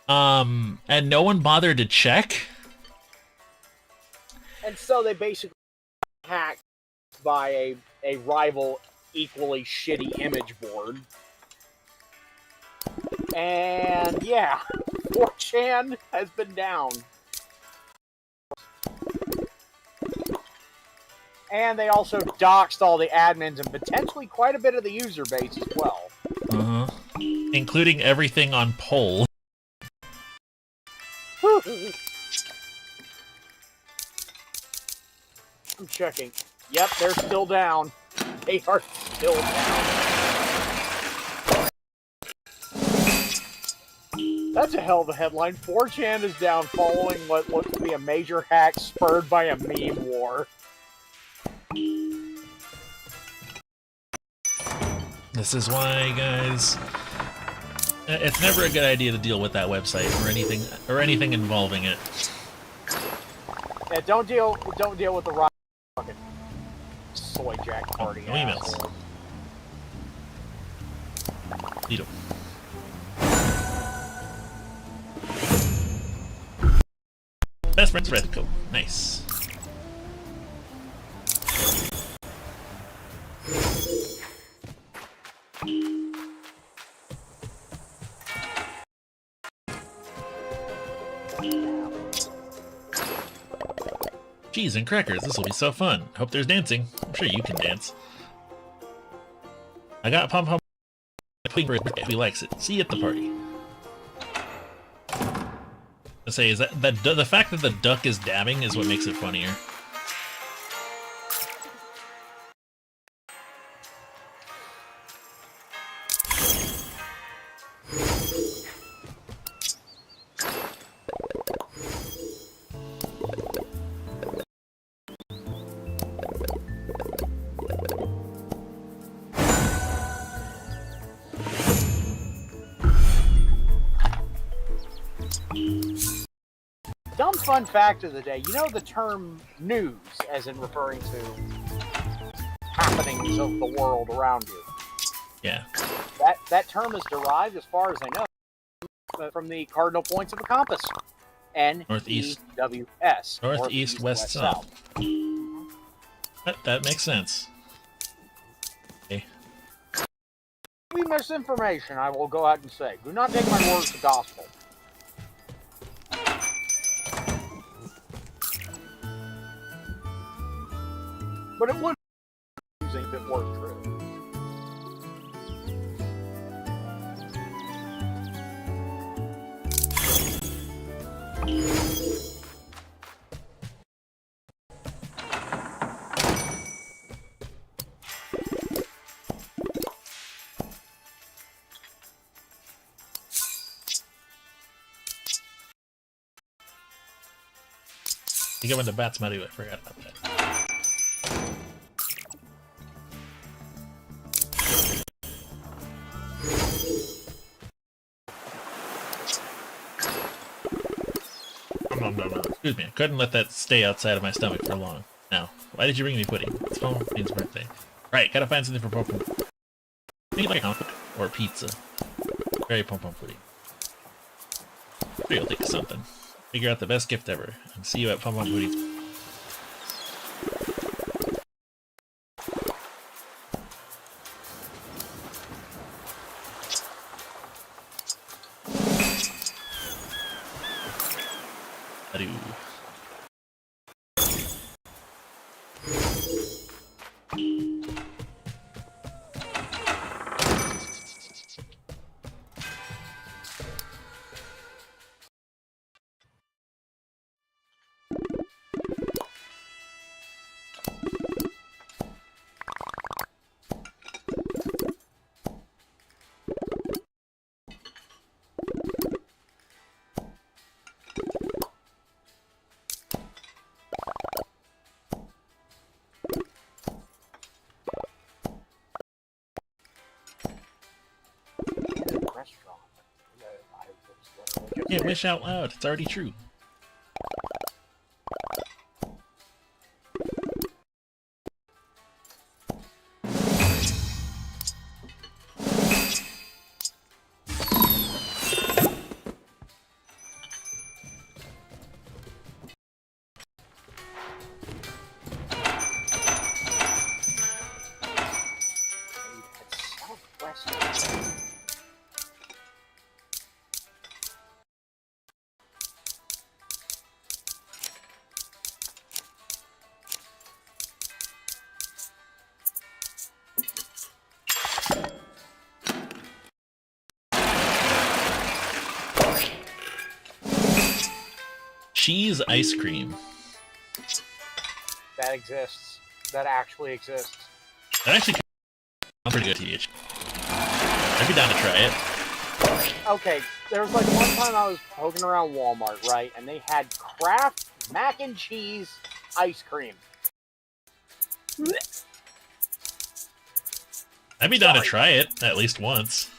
And no one bothered to check.
And so they basically hacked by a rival equally shitty image board. And yeah, 4chan has been down. And they also doxed all the admins and potentially quite a bit of the user base as well.
Uh-huh. Including everything on poll.
I'm checking. Yep, they're still down. They are still down. That's a hell of a headline. 4chan is down following what looks to be a major hack spurred by a meme war.
This is why, guys, it's never a good idea to deal with that website or anything involving it.
Yeah, don't deal with the rock fucking soy jack party.
No emails.
Asshole.
Needle. Best friend's red coat. Nice. Cheese and crackers, this will be so fun. Hope there's dancing. I'm sure you can dance. I got Pom Pom waiting for his birthday. He likes it. See you at the party. I say, is that the fact that the duck is dabbing is what makes it funnier.
Dumb fun fact of the day. You know the term news, as in referring to happenings of the world around you.
Yeah.
That term is derived, as far as I know, from the cardinal points of a compass.
Northeast.
N-E-W-S.
Northeast, west, south. That makes sense. Okay.
Maybe misinformation, I will go ahead and say. Do not take my word for gospel. But it would be confusing if it were true.
You go into Bats Madu, I forgot about that. No. Excuse me, I couldn't let that stay outside of my stomach for long. Now, why did you bring me pudding? It's Home Queen's birthday. Right, gotta find something for Pom Pom. Maybe like a or pizza. Very Pom Pom Pudding. Maybe I'll think of something. Figure out the best gift ever. And see you at Pom Pom Pudding. Adieu.
Restaurant.
Yeah, wish out loud. It's already true.
Southwest.
Cheese ice cream.
That exists. That actually exists.
That actually sounds pretty good, TH. I'd be down to try it.
Okay, there was like one time I was poking around Walmart, right, and they had Kraft mac and cheese ice cream.
I'd be down to try it at least once.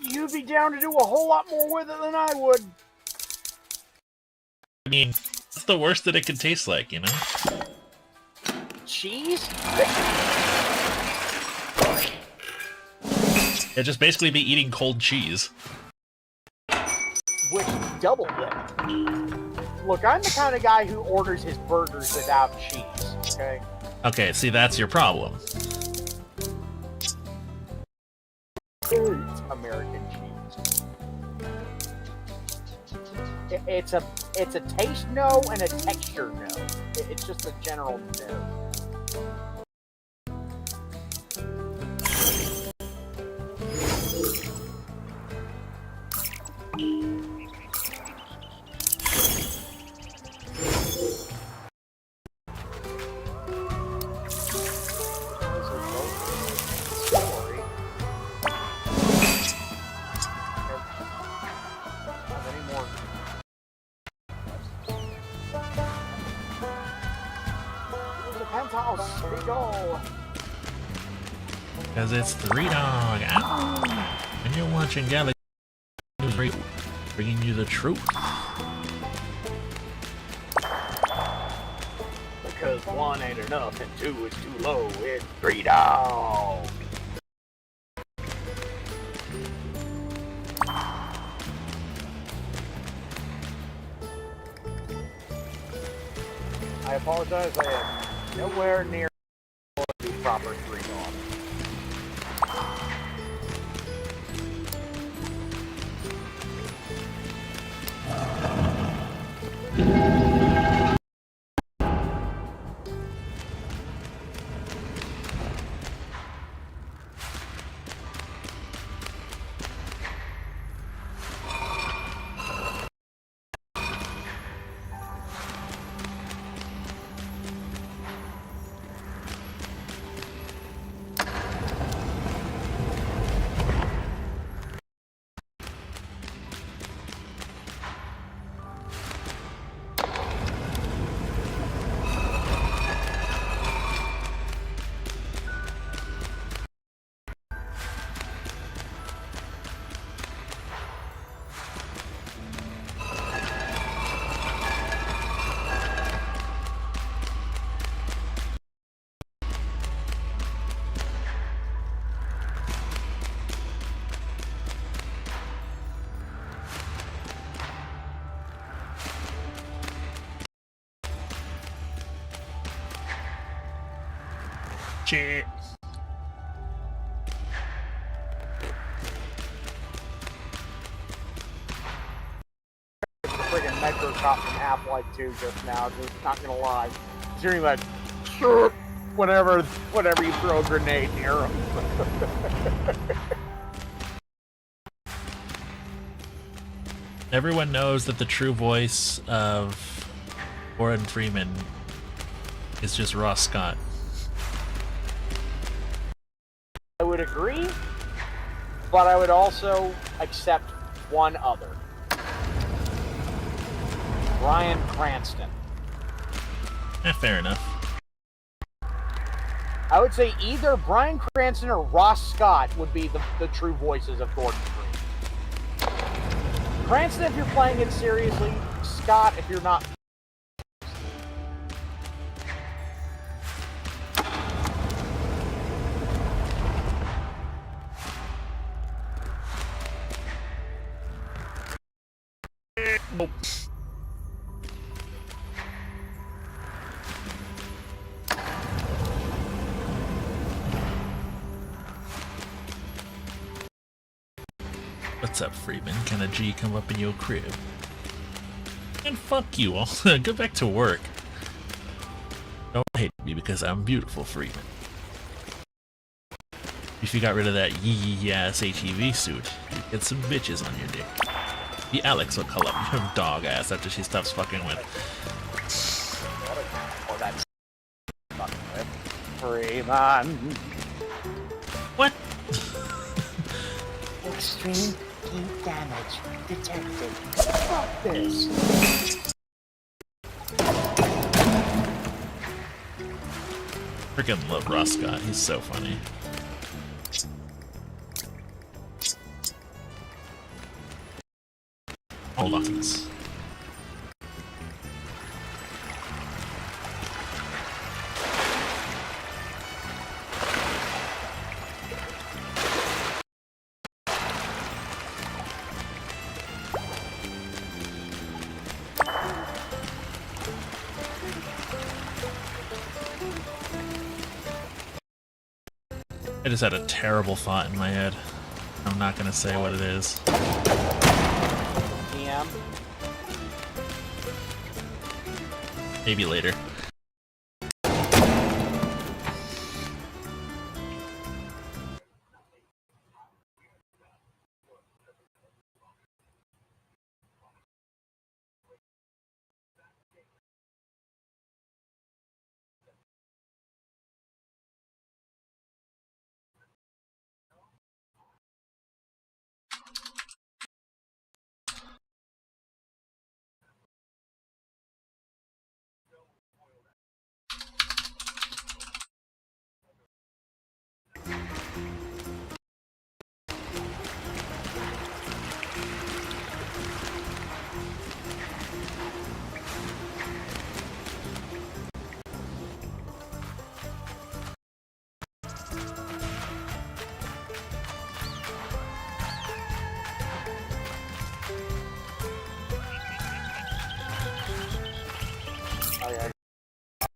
You'd be down to do a whole lot more with it than I would.
I mean, what's the worst that it could taste like, you know?
Cheese?
Yeah, just basically be eating cold cheese.
Which double dip. Look, I'm the kind of guy who orders his burgers without cheese, okay?
Okay, see, that's your problem.
It's American cheese. It's a taste no and a texture no. It's just a general no.
Because it's 3 Dog. Ow. And you're watching Galaxy News Radio, bringing you the truth.
Because 1 ain't enough and 2 is too low. It's 3 Dog. I apologize. I am nowhere near the proper 3 Dog.
Chee.
The friggin' Metro Cop from Half-Life 2 just now, just not gonna lie. Hearing that whenever you throw a grenade near him.
Everyone knows that the true voice of Warren Freeman is just Ross Scott.
I would agree, but I would also accept one other. Bryan Cranston.
Fair enough.
I would say either Bryan Cranston or Ross Scott would be the true voices of Gordon Freeman. Cranston if you're playing it seriously, Scott if you're not.
Nope. What's up, Freeman? Can a G come up in your crib? And fuck you all. Go back to work. Don't hate me because I'm beautiful, Freeman. If you got rid of that yee-ass HEV suit, you'd get some bitches on your dick. The Alex will call up your dog ass after she stops fucking with.
Oh, that's fucking with Freeman.
What?
Extreme heat damage detected. Fuck this.
Freaking love Ross Scott. He's so funny. Hold on to this. I just had a terrible thought in my head. I'm not gonna say what it is.
DM.
Maybe later.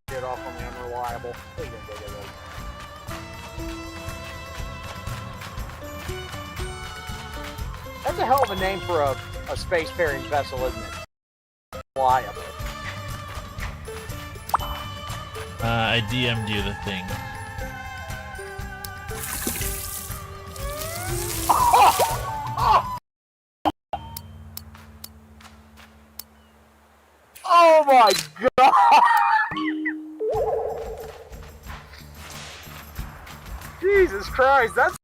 Get off on the unreliable. That's a hell of a name for a spacefaring vessel, isn't it? Reliable.
I DM'd you the thing.
Oh my god! Jesus Christ, that's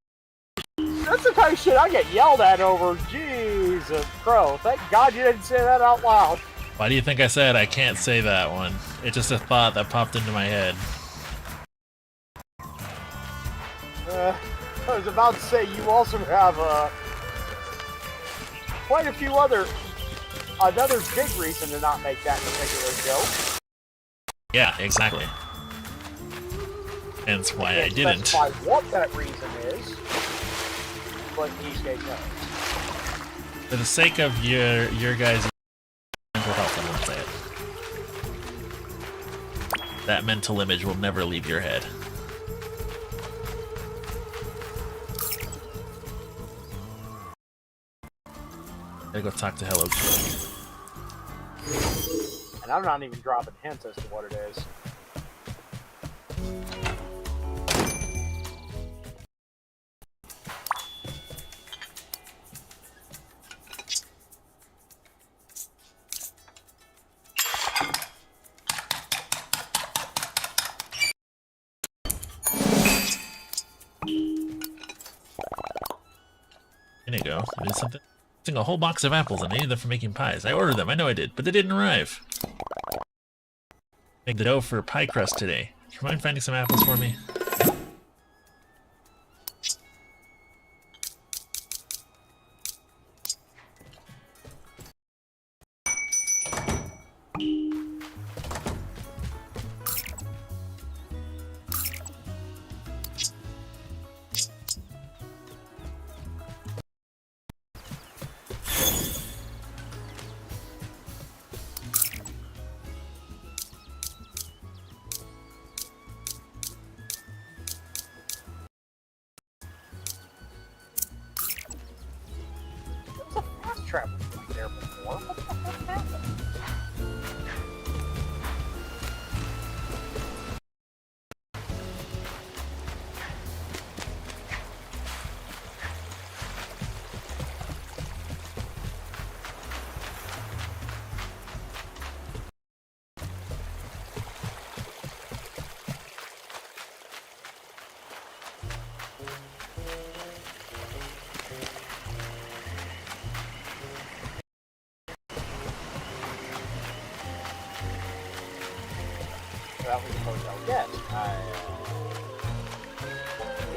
the kind of shit I get yelled at over. Jesus Christ. Thank God you didn't say that out loud.
Why do you think I said I can't say that one? It's just a thought that popped into my head.
I was about to say, you also have quite a few another big reason to not make that particular joke.
Yeah, exactly. Hence why I didn't.
Specify what that reason is, but Kiske knows.
For the sake of your guys' mental health, I'm gonna say it. That mental image will never leave your head. Gotta go talk to Hello Kitty.
And I'm not even dropping hints as to what it is.
There you go. I did something. A whole box of apples and I needed them for making pies. I ordered them, I know I did, but they didn't arrive. Make the dough for pie crust today. Do you mind finding some apples for me?
Travel point there before. What the heck happened? That was the hotel. Yes,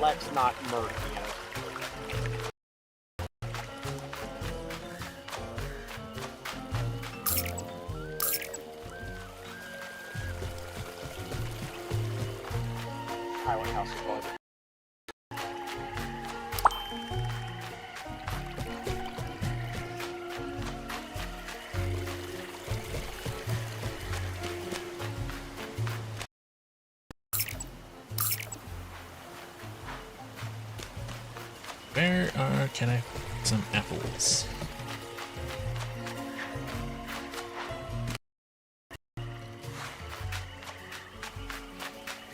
let's not murder you. Highway House of Blood.
Where can I find some apples?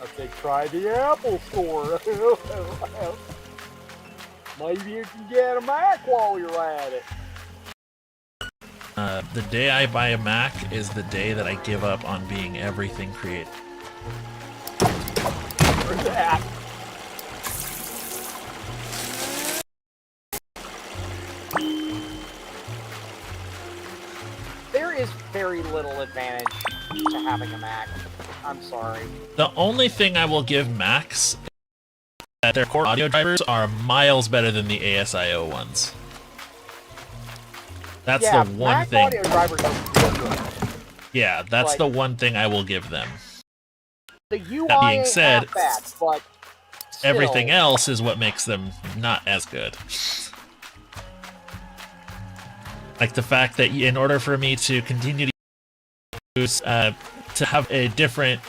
Okay, try the Apple Store. Maybe you can get a Mac while you're at it.
The day I buy a Mac is the day that I give up on being everything creative.
For that. There is very little advantage to having a Mac. I'm sorry.
The only thing I will give Macs is that their core audio drivers are miles better than the ASIO ones. That's the one
Mac
thing.
audio drivers are really good.
Yeah, that's
Like,
the one thing I will give them.
The UI
That being
ain't
said,
half bad, but still,
everything else is what makes them not as good. Like the fact that in order for me to continue to use, to have a different,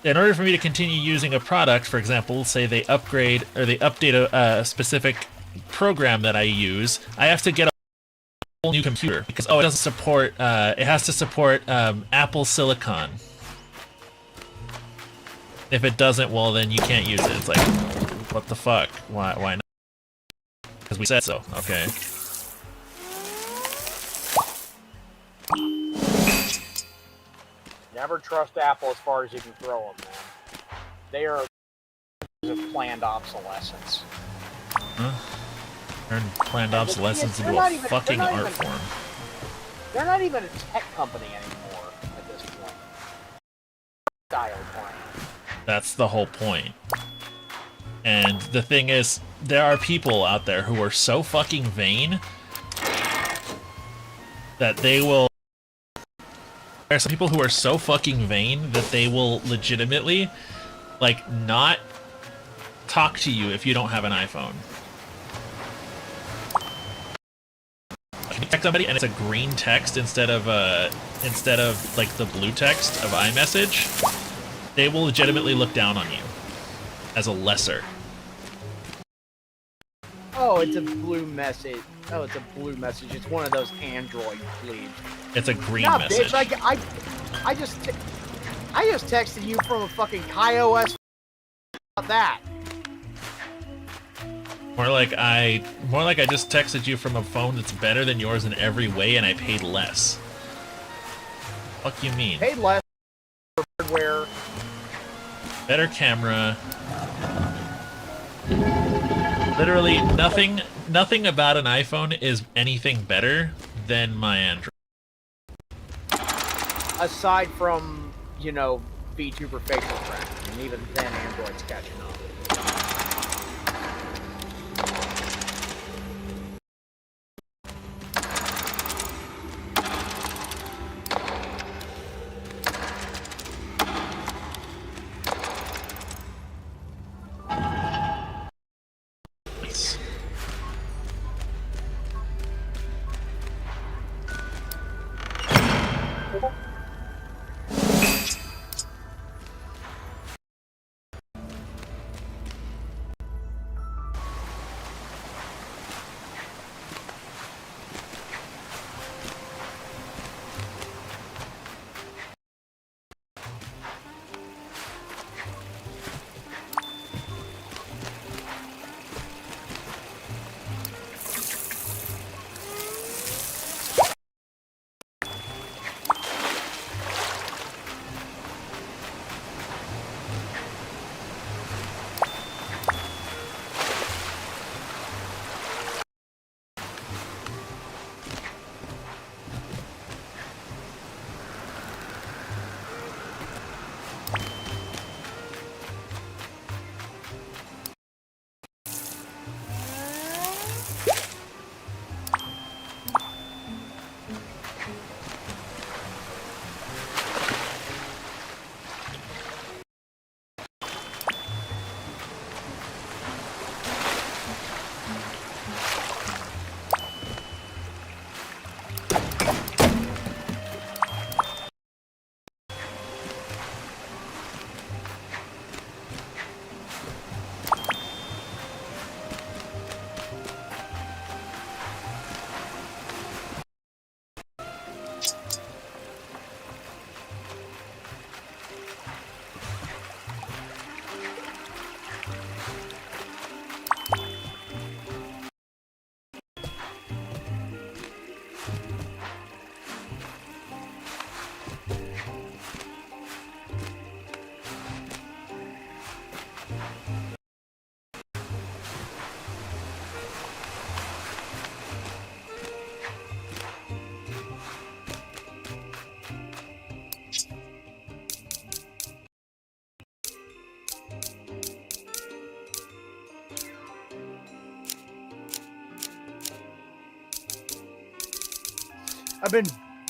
in order for me to continue using a product, for example, say they upgrade or they update a specific program that I use, I have to get a whole new computer because it doesn't support, it has to support Apple Silicon. If it doesn't, well then you can't use it. It's like, what the fuck? Why not? Because we said so. Okay.
Never trust Apple as far as you can throw them, man. They are a planned obsolescence.
Huh? Turn planned obsolescence into a fucking art form.
They're not even a tech company anymore at this point. Style point.
That's the whole point. And the thing is, there are people out there who are so fucking vain that they will... There are some people who are so fucking vain that they will legitimately, like, not talk to you if you don't have an iPhone. Can you text somebody and it's a green text instead of like the blue text of iMessage? They will legitimately look down on you as a lesser.
Oh Oh, it's a blue message. Oh, it's a blue message. It's one of those Android bleeds.
It's a green
Nah,
message.
bitch, I just texted you from a fucking iOS. About that.
More like I just texted you from a phone that's better than yours in every way, and I paid less. Fuck you mean?
Paid less for hardware.
Better camera. Literally nothing about an iPhone is anything better than my Android.
Aside from, you know, VTuber facial tracking, and even then Android's catching up.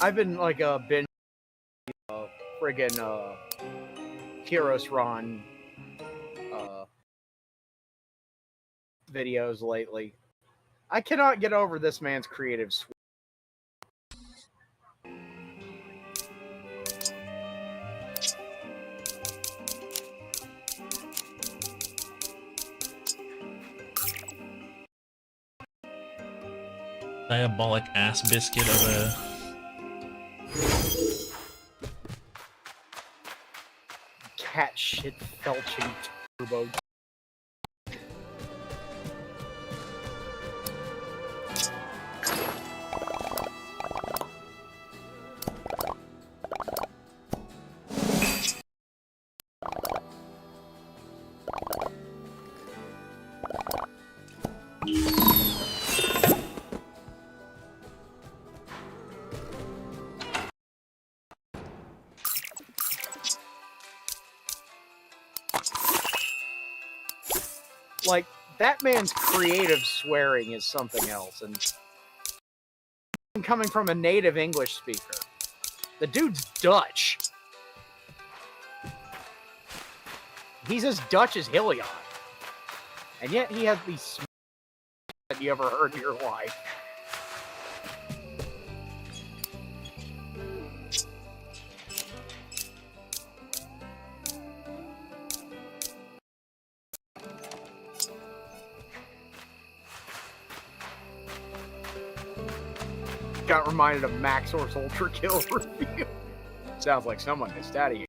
I've been like a binge friggin' Kiros Ron videos lately. I cannot get over this man's creative switch.
Diabolic ass biscuit of a...
Cat shit felching turbo. Like, that man's creative swearing is something else, and coming from a native English speaker. The dude's Dutch. He's as Dutch as Hillion. And yet he has these sm- that you ever heard in your life. got reminded of Maxor's Ultra Kill review. Sounds like someone has daddy.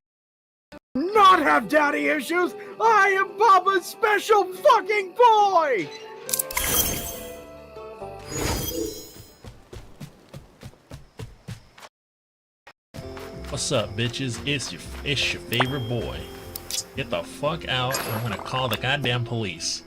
Not have daddy issues. I am Papa's special fucking boy.
What's up, bitches? It's your favorite boy. Get the fuck out, or I'm gonna call the goddamn police.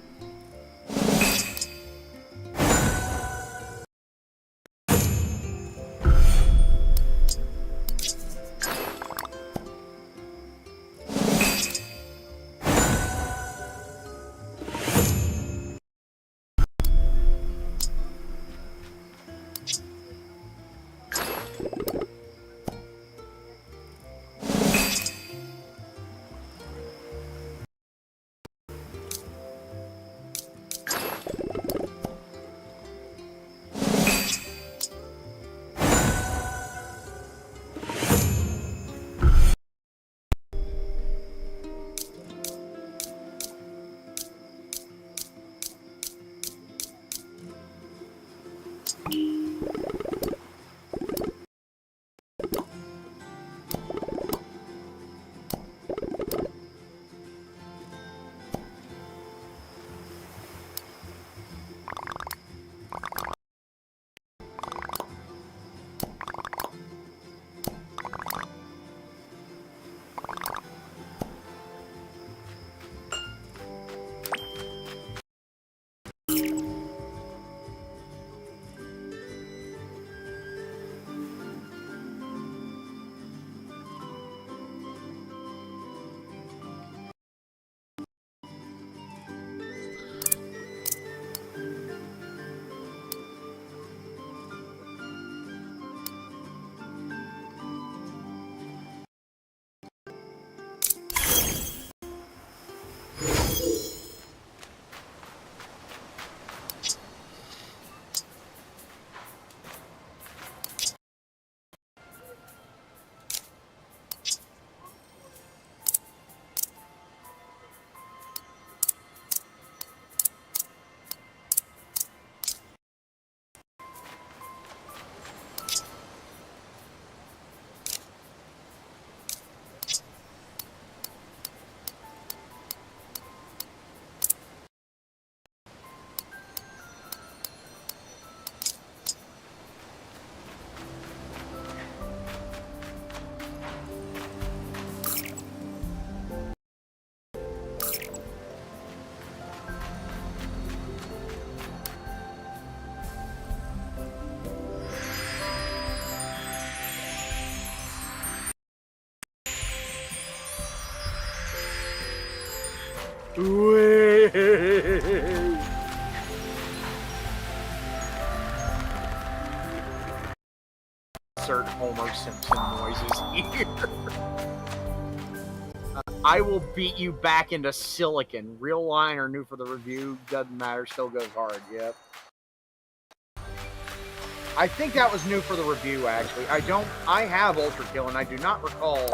Insert Homer Simpson noises here. I will beat you back into silicon. Real line or new for the review, doesn't matter, still goes hard, yep. I think that was new for the review, actually. I have Ultra Kill, and I do not recall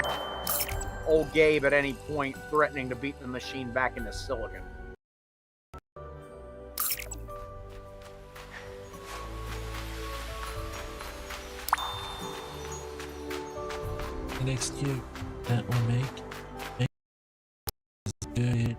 old Gabe at any point threatening to beat the machine back into silicon.
Next cube that will make is good.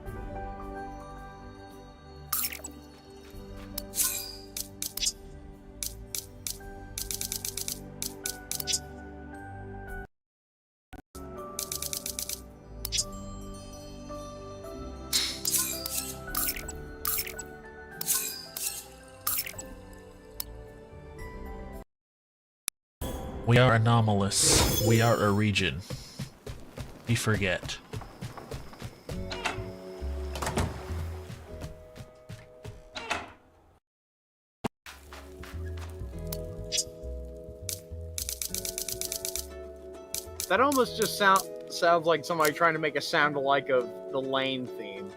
We are anomalous. We are a region. We forget.
That almost just sounds like somebody trying to make a sound alike of the Lane theme.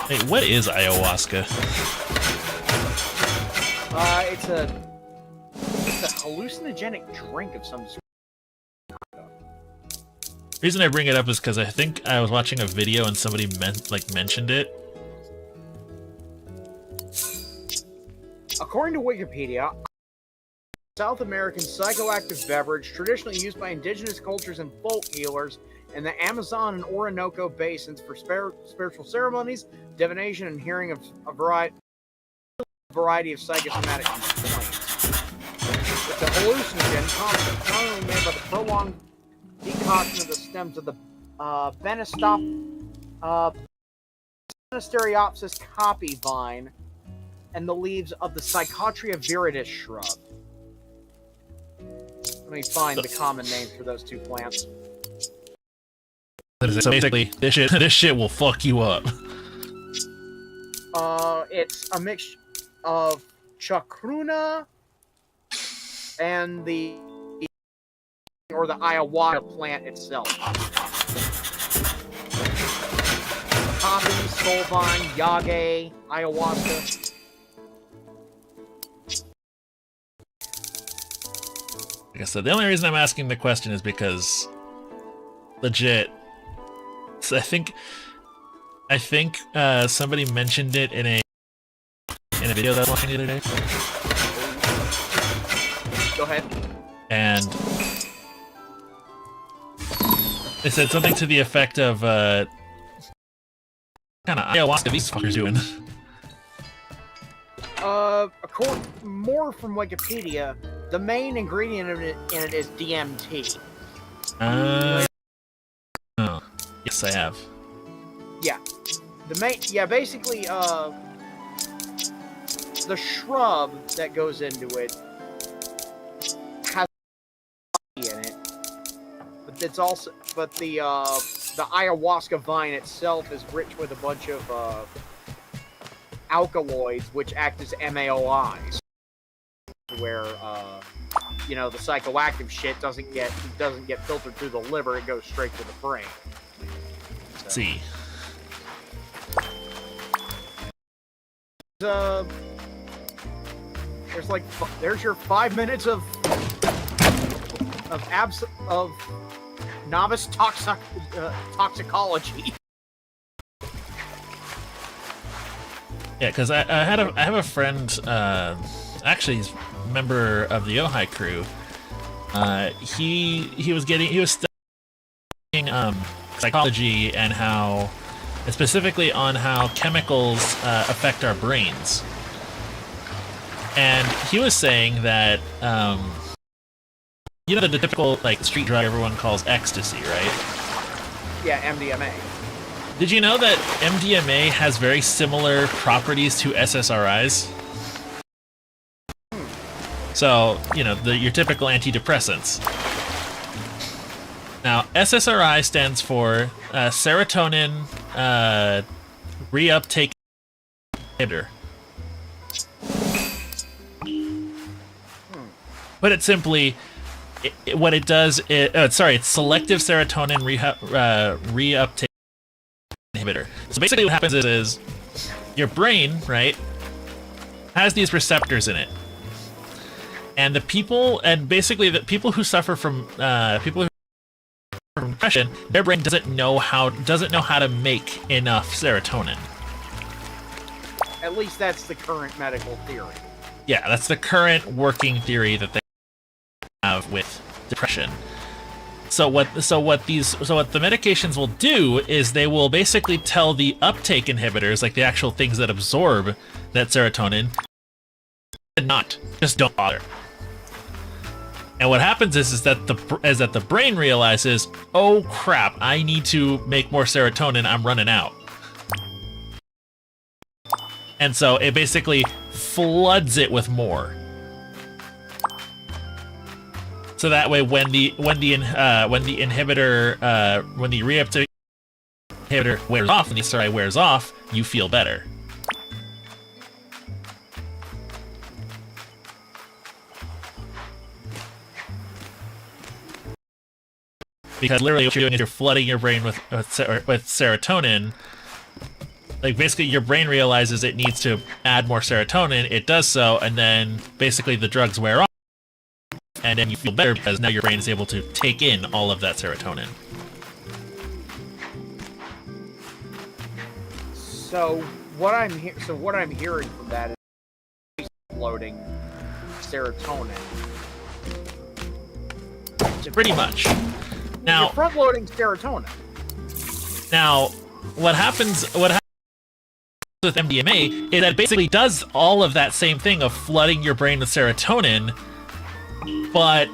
Hey, what is ayahuasca?
It's a hallucinogenic drink of some sort.
The reason I bring it up is because I think I was watching a video and somebody mentioned it.
According to Wikipedia, South American psychoactive beverage traditionally used by indigenous cultures and folk healers in the Amazon and Orinoco basins for spiritual ceremonies, divination, and hearing of a variety of psychosomatic complaints. It's a hallucinogen commonly made by the prolonged decoction of the stems of the Banisteriopsis copy vine and the leaves of the Psychotria viridis shrub. Let me find the common names for those two plants.
So basically, this shit will fuck you up.
It's a mix of chacruna and the ayahuasca plant itself. Poppy, soulvine, yage, ayahuasca.
Like I said, the only reason I'm asking the question is because, legit, so I think somebody mentioned it in a video that I was watching the other day.
Go ahead.
And they said something to the effect of, kind of ayahuasca these fuckers doing.
More from Wikipedia, the main ingredient in it is DMT.
Oh, yes, I have.
Yeah, basically, the shrub that goes into it has in it, but the ayahuasca vine itself is rich with a bunch of alkaloids, which act as MAOIs, where the psychoactive shit doesn't get filtered through the liver; it goes straight to the brain. So,
See.
There's your 5 minutes of novice toxicology.
Yeah, because I have a friend, actually he's a member of the Ojai crew. He was studying psychology and specifically on how chemicals affect our brains. And he was saying that the typical street drug everyone calls ecstasy, right?
Yeah, MDMA.
Did you know that MDMA has very similar properties to SSRIs? So, your typical antidepressants. Now, SSRI stands for serotonin reuptake inhibitor. Put it simply, what it does is... it's selective serotonin reuptake inhibitor. So basically what happens is your brain, right, has these receptors in it. And the people who suffer from depression, their brain doesn't know how to make enough serotonin.
At least that's the current medical theory.
Yeah, that's the current working theory that they have with depression. So what the medications will do is they will basically tell the uptake inhibitors, like the actual things that absorb that serotonin, just don't bother. And what happens is that the brain realizes, oh crap, I need to make more serotonin, I'm running out. And so it basically floods it with more. So that way, when the reuptake inhibitor wears off, and the SSRI wears off, you feel better. Because literally what you're doing is you're flooding your brain with serotonin, like basically your brain realizes it needs to add more serotonin, it does so, and then basically the drugs wear off, and then you feel better because now your brain is able to take in all of that serotonin.
So what I'm hearing from that is loading serotonin.
Pretty much. Now,
you're front loading serotonin.
Now, what happens with MDMA is that it basically does all of that same thing of flooding your brain with serotonin, but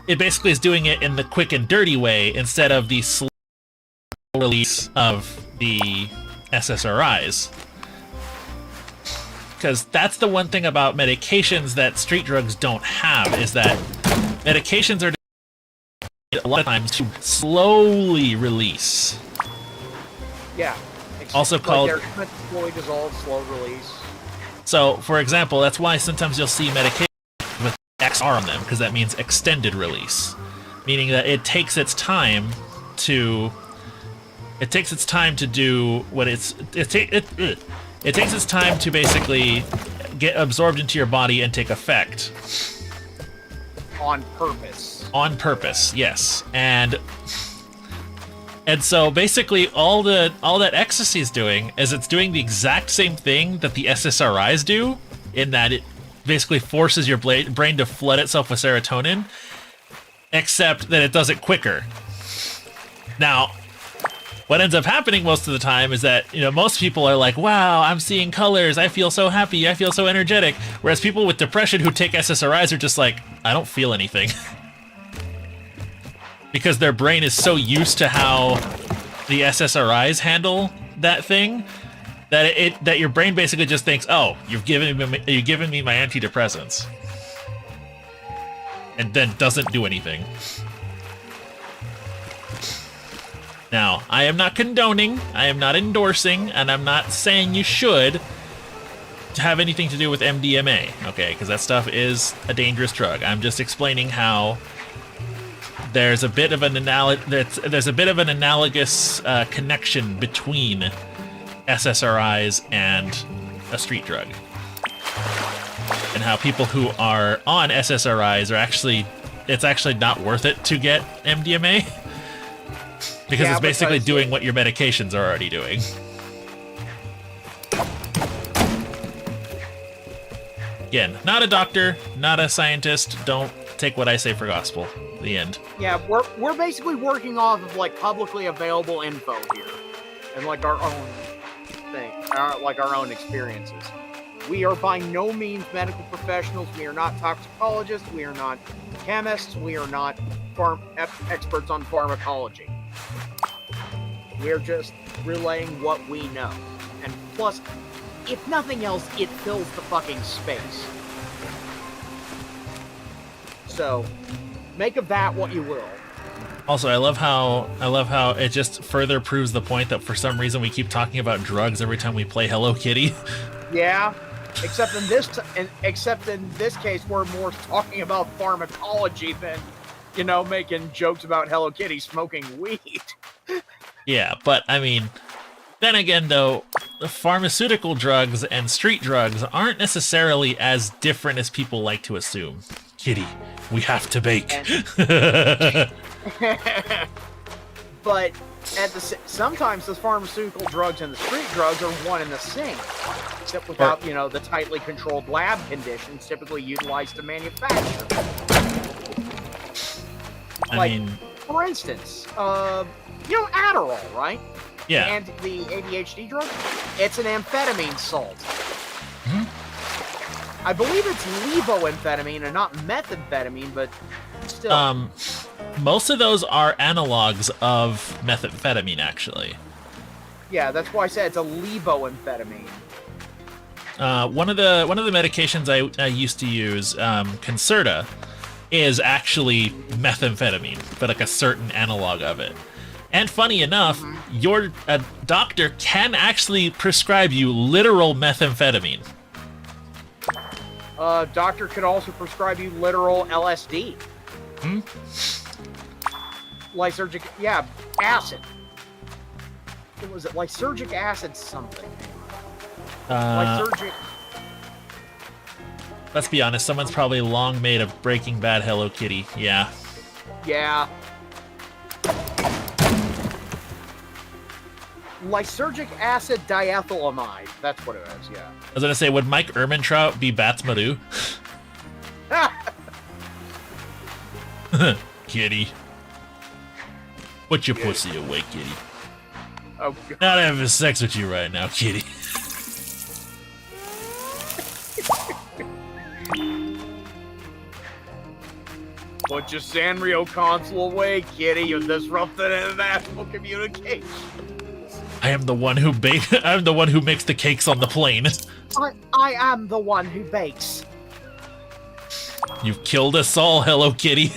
it basically is doing it in the quick and dirty way instead of the slow release of the SSRIs. Because that's the one thing about medications that street drugs don't have, is that medications are a lot of times to slowly release.
Yeah.
Also called
dissolved slow release.
So, for example, that's why sometimes you'll see medications with XR on them, because that means extended release, meaning that it takes its time to do what it takes its time to basically get absorbed into your body and take effect.
On purpose.
On purpose, yes. And so basically all that ecstasy is doing is it's doing the exact same thing that the SSRIs do, in that it basically forces your brain to flood itself with serotonin, except that it does it quicker. Now, what ends up happening most of the time is that, most people are like, wow, I'm seeing colors, I feel so happy, I feel so energetic. Whereas people with depression who take SSRIs are just like, I don't feel anything. Because their brain is so used to how the SSRIs handle that thing that your brain basically just thinks, oh, you've given me my antidepressants, and then doesn't do anything. Now, I am not condoning, I am not endorsing, and I'm not saying you should have anything to do with MDMA, okay? Because that stuff is a dangerous drug. I'm just explaining how there's a bit of an analogous connection between SSRIs and a street drug, and how people who are on SSRIs it's actually not worth it to get MDMA, because it's basically doing what your medications are already doing. Again, not a doctor, not a scientist. Don't take what I say for gospel. The end.
Yeah, we're basically working off of publicly available info here, and our own thing, our own experiences. We are by no means medical professionals. We are not toxicologists. We are not chemists. We are not experts on pharmacology. We are just relaying what we know, and plus, if nothing else, it fills the fucking space. So, make of that what you will.
Also, I love how it just further proves the point that for some reason we keep talking about drugs every time we play Hello Kitty.
Yeah, except in this case, we're more talking about pharmacology than, making jokes about Hello Kitty smoking weed.
Yeah, but I mean, then again, though, the pharmaceutical drugs and street drugs aren't necessarily as different as people like to assume. Kitty, we have to bake.
But sometimes the pharmaceutical drugs and the street drugs are one and the same, except without the tightly controlled lab conditions typically utilized to manufacture. For instance, Adderall, right?
Yeah.
And the ADHD drug, it's an amphetamine salt.
Mm-hmm.
I believe it's levoamphetamine and not methamphetamine, but still.
Most of those are analogs of methamphetamine, actually.
Yeah, that's why I said it's a levoamphetamine.
One of the medications I used to use, Concerta, is actually methamphetamine, but a certain analog of it. And funny enough, your doctor can actually prescribe you literal methamphetamine.
Doctor could also prescribe you literal LSD. Lysergic, acid. was it lysergic acid something?
Uh,
Lysergic.
let's be honest, someone's probably long made a Breaking Bad Hello Kitty. Yeah.
Yeah. Lysergic acid diethylamide. That's what it is, yeah.
I was gonna say, would Mike Ehrmantraut be Batsmadu? Kitty. Put your pussy away, kitty.
Oh, God.
Not having sex with you right now, kitty.
Put your Sanrio console away, kitty. You're disrupting international communication.
I am the one who I'm the one who makes the cakes on the plane.
I am the one who bakes.
You've killed us all, Hello Kitty.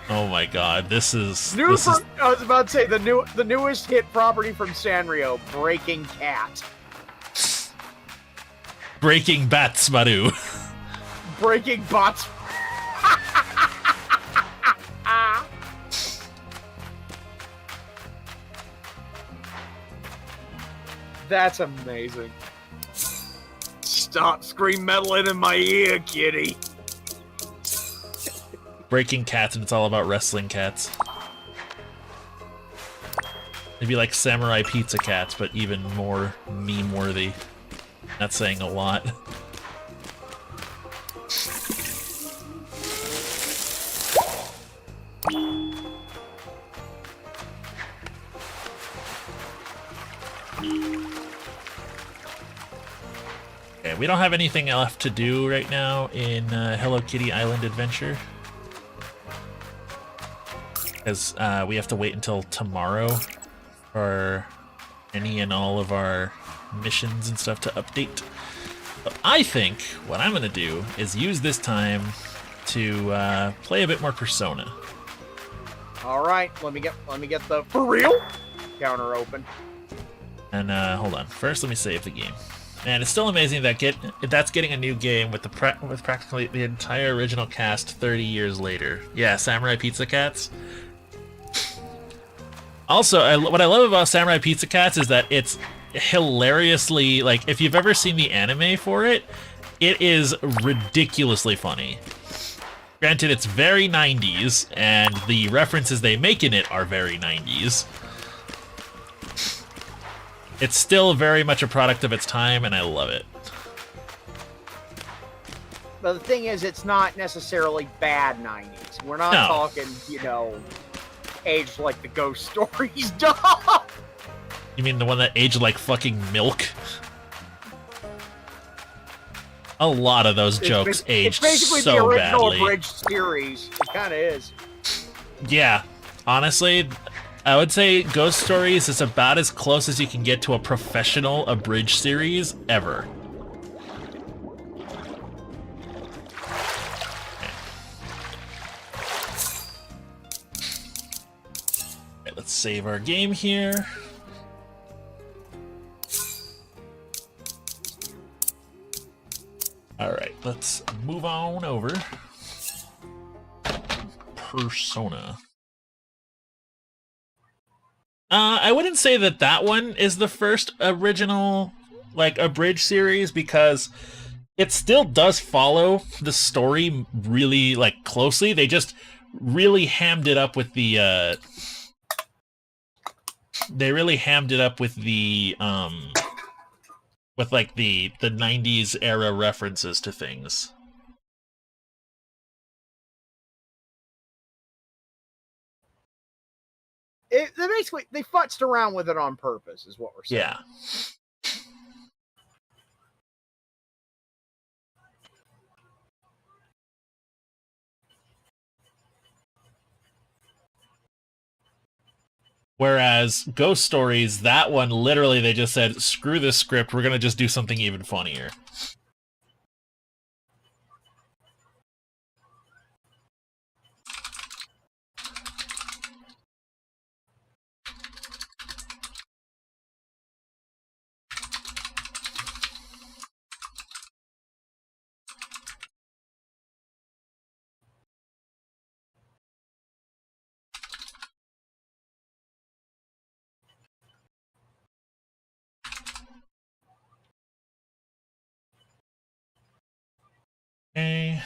Oh my God, this is.
I was about to say the newest hit property from Sanrio, Breaking Cat.
Breaking Batsmadu.
Breaking Bots. That's amazing. Stop scream meddling in my ear, kitty.
Breaking Cats, and it's all about wrestling cats. It'd be like Samurai Pizza Cats, but even more meme-worthy. That's saying a lot. Okay, we don't have anything left to do right now in Hello Kitty Island Adventure. Because we have to wait until tomorrow for any and all of our missions and stuff to update. But I think what I'm going to do is use this time to play a bit more Persona.
All right, let me get the for real counter open.
And hold on, first let me save the game. And it's still amazing that that's getting a new game with with practically the entire original cast 30 years later. Yeah, Samurai Pizza Cats. Also, what I love about Samurai Pizza Cats is that it's hilariously, like, if you've ever seen the anime for it, it is ridiculously funny. Granted, it's very 90s, and the references they make in it are very 90s. It's still very much a product of its time, and I love it.
But the thing is, it's not necessarily bad 90s. We're not talking, aged like the Ghost Stories doll.
You mean the one that aged like fucking milk? A lot of those jokes aged so badly. It's basically the original
abridged series. It kind of is.
Yeah, honestly, I would say Ghost Stories is about as close as you can get to a professional abridged series ever. Okay, let's save our game here. Alright, let's move on over. Persona. I wouldn't say that one is the first original, like, abridged series, because it still does follow the story really, like, closely. They just really hammed it up with the, they really hammed it up with the, with, like, the 90s era references to things.
They futzed around with it on purpose, is what we're saying.
Yeah. Whereas Ghost Stories, that one, literally, they just said, screw this script, we're gonna just do something even funnier. Okay.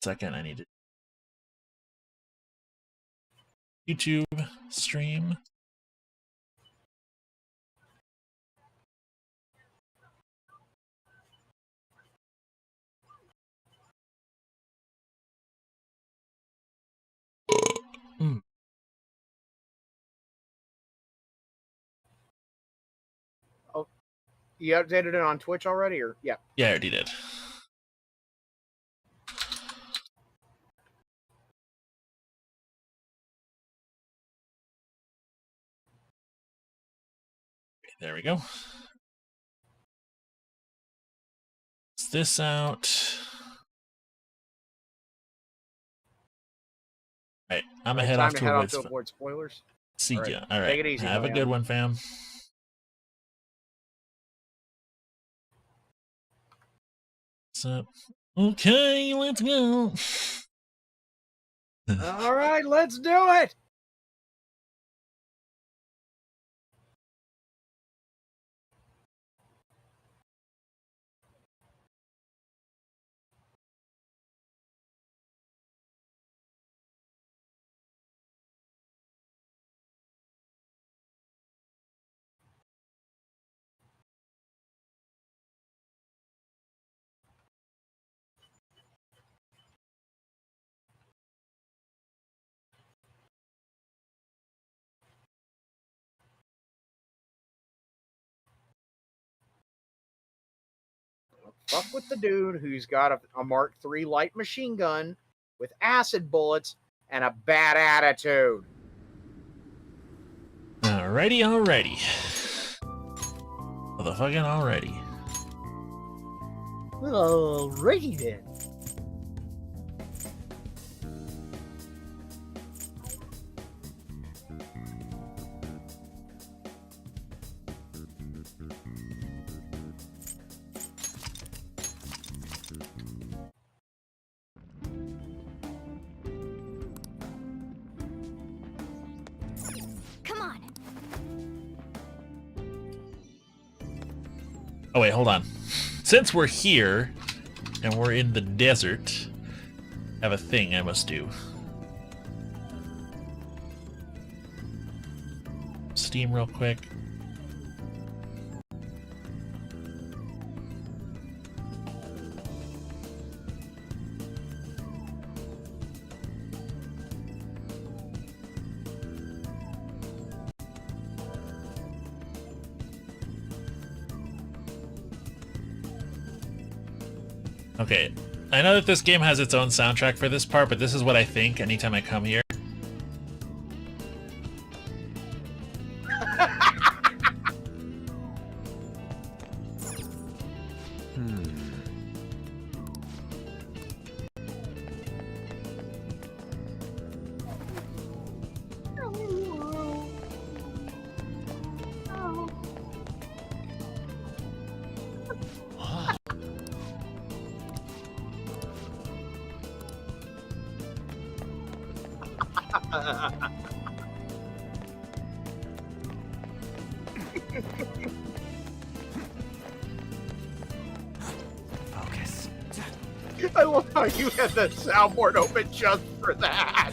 Second, I need to YouTube stream.
Oh, you updated it on Twitch already, or yeah?
Yeah, I already did. There we go. Is this out? All right, I'm gonna head off to avoid
avoid spoilers.
See
All right.
ya. All right,
Take it easy,
have a
Leon.
good one, fam. What's up? Okay, let's go.
All right, let's do it. Fuck with the dude who's got a Mark III light machine gun with acid bullets and a bad attitude.
Alrighty. Motherfucking already.
Alrighty then.
Come on.
Oh wait, hold on. Since we're here and we're in the desert, I have a thing I must do. Steam real quick. Okay, I know that this game has its own soundtrack for this part, but this is what I think anytime I come here.
Focus.
I love how you had the soundboard open just for that.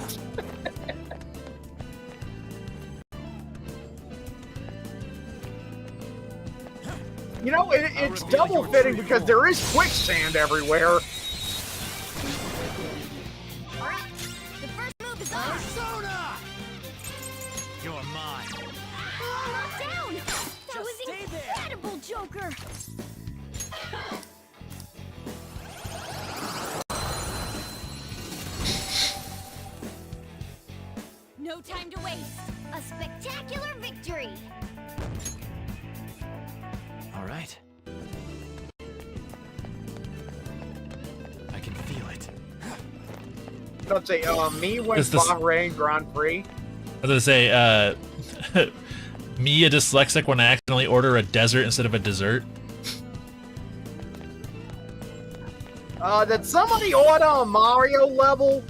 You know, it's double fitting because there is quicksand everywhere.
Alright, the first move is on.
Persona! You're mine.
Locked down! That was
stay there.
incredible, Joker! No time to waste. A spectacular victory!
All right. I can feel it.
Don't say, me when
Is this-
Bahrain Grand Prix.
I was gonna say, me a dyslexic when I accidentally order a desert instead of a dessert.
Did somebody order a Mario level?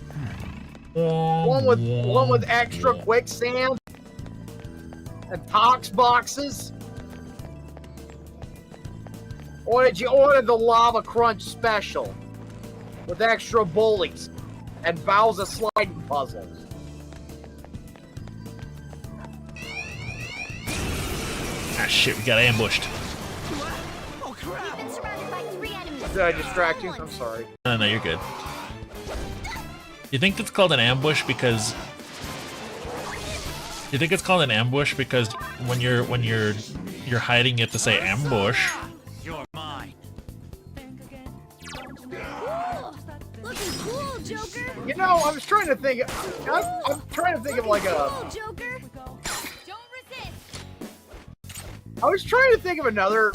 One with extra quicksand and tox boxes. Or did you order the Lava Crunch special with extra bullies and Bowser sliding puzzles?
Ah, shit, we got ambushed.
Oh crap!
Been surrounded by 3 enemies.
Did I distract you? I'm sorry.
No, no, you're good. You think it's called an ambush because... You think it's called an ambush because when you're hiding, you have to say ambush.
You're mine.
Cool. Looking cool, Joker.
You know, I was trying to think. I'm trying to think of like a.
Cool, Joker. Don't resist.
I was trying to think of another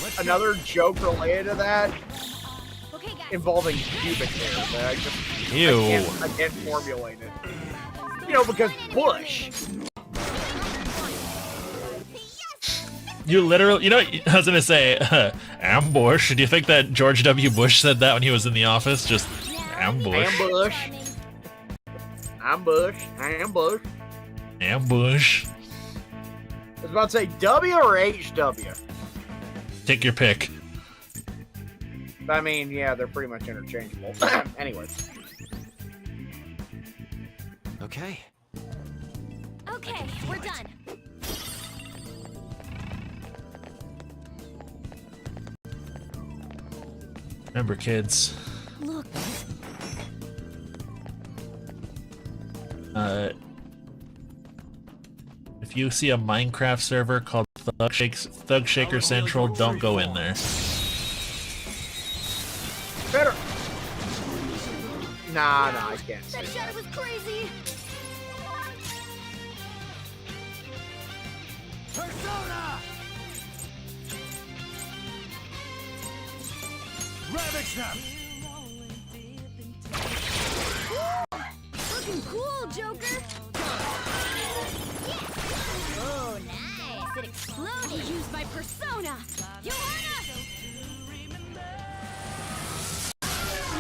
joke related to that
Okay, guys.
involving pubic hair, but I just
Ew.
I can't formulate it. You know, because Bush.
You literally, you know, I was gonna say, ambush. Do you think that George W. Bush said that when he was in the office? Just ambush.
Ambush. Ambush. Ambush.
Ambush.
I was about to say W or HW.
Take your pick.
I mean, yeah, they're pretty much interchangeable. Anyways.
Okay.
Okay, we're done.
Remember, kids.
Look.
If you see a Minecraft server called Thug Shaker Central, don't go in there.
Better. Nah, I can't say
That
that.
shadow was crazy.
Persona! Ravage them!
Looking cool, Joker. Oh, nice. It exploded. Use my persona. Joanna!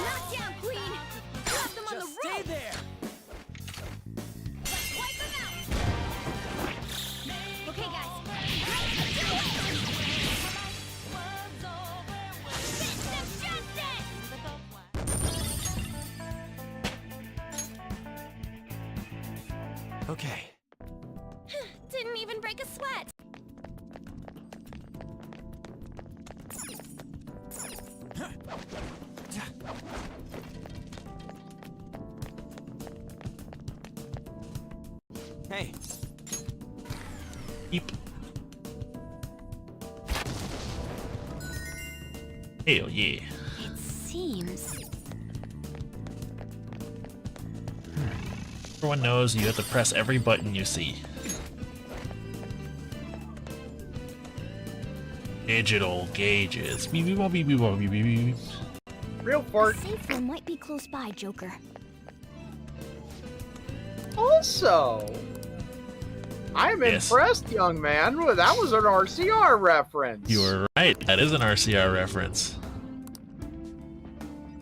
Knockdown, Queen. Drop them on the
Just stay
roof.
there!
Let's wipe them out. Okay, guys. Fist of justice!
Okay.
Didn't even break a sweat.
Hey,
Eep. Hell yeah.
It seems.
Everyone knows you have to press every button you see. Digital gauges. Beep, beep, beep, beep, beep, beep, beep, beep.
Real fart.
Safe one might be close by, Joker.
Also, I'm
Yes.
impressed, young man. That was an RCR reference.
You were right. That is an RCR reference.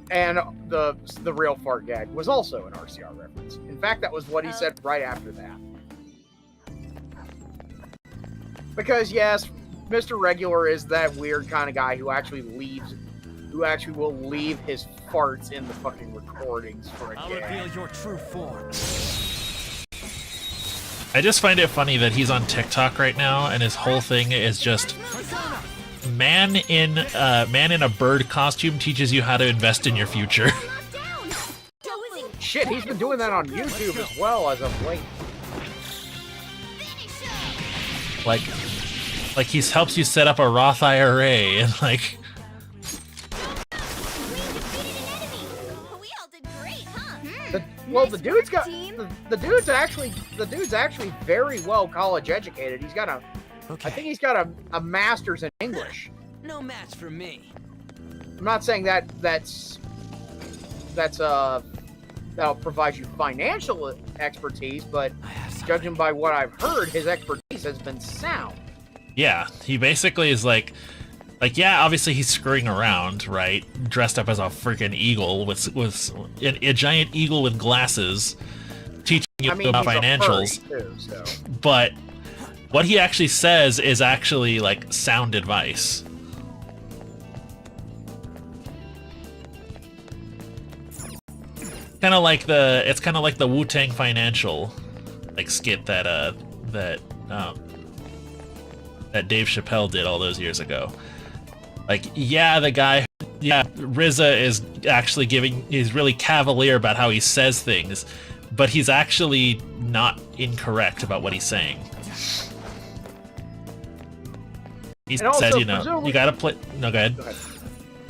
And the real fart gag was also an RCR reference. In fact, that was what he said right after that. Because yes, Mr. Regular is that weird kind of guy who actually will leave his farts in the fucking recordings for a
I'll
gag.
reveal your true form.
I just find it funny that he's on TikTok right now, and his whole thing is just
Persona!
man in a bird costume teaches you how to invest in your future.
Locked down. Don't
Shit, he's been doing that on YouTube as well as of late.
finish him.
like he helps you set up a Roth IRA and like
We defeated an enemy. We all did great, huh?
The dude's got the dude's actually very well college educated. He's got
Okay.
I think he's got a master's in English.
No match for me.
I'm not saying that'll provide you financial expertise, but
I have something.
judging by what I've heard, his expertise has been sound.
yeah, he basically is like yeah, obviously he's screwing around, right? Dressed up as a freaking eagle with a giant eagle with glasses, teaching you
I mean,
about
he's
financials.
a furry too, so.
But what he actually says is actually like sound advice. kind of like the Wu-Tang Financial like skit that that Dave Chappelle did all those years ago. Like, yeah, RZA is actually he's really cavalier about how he says things, but he's actually not incorrect about what he's saying. He
And also,
says, you know,
presumably-
you gotta play. No, go ahead.
Go ahead.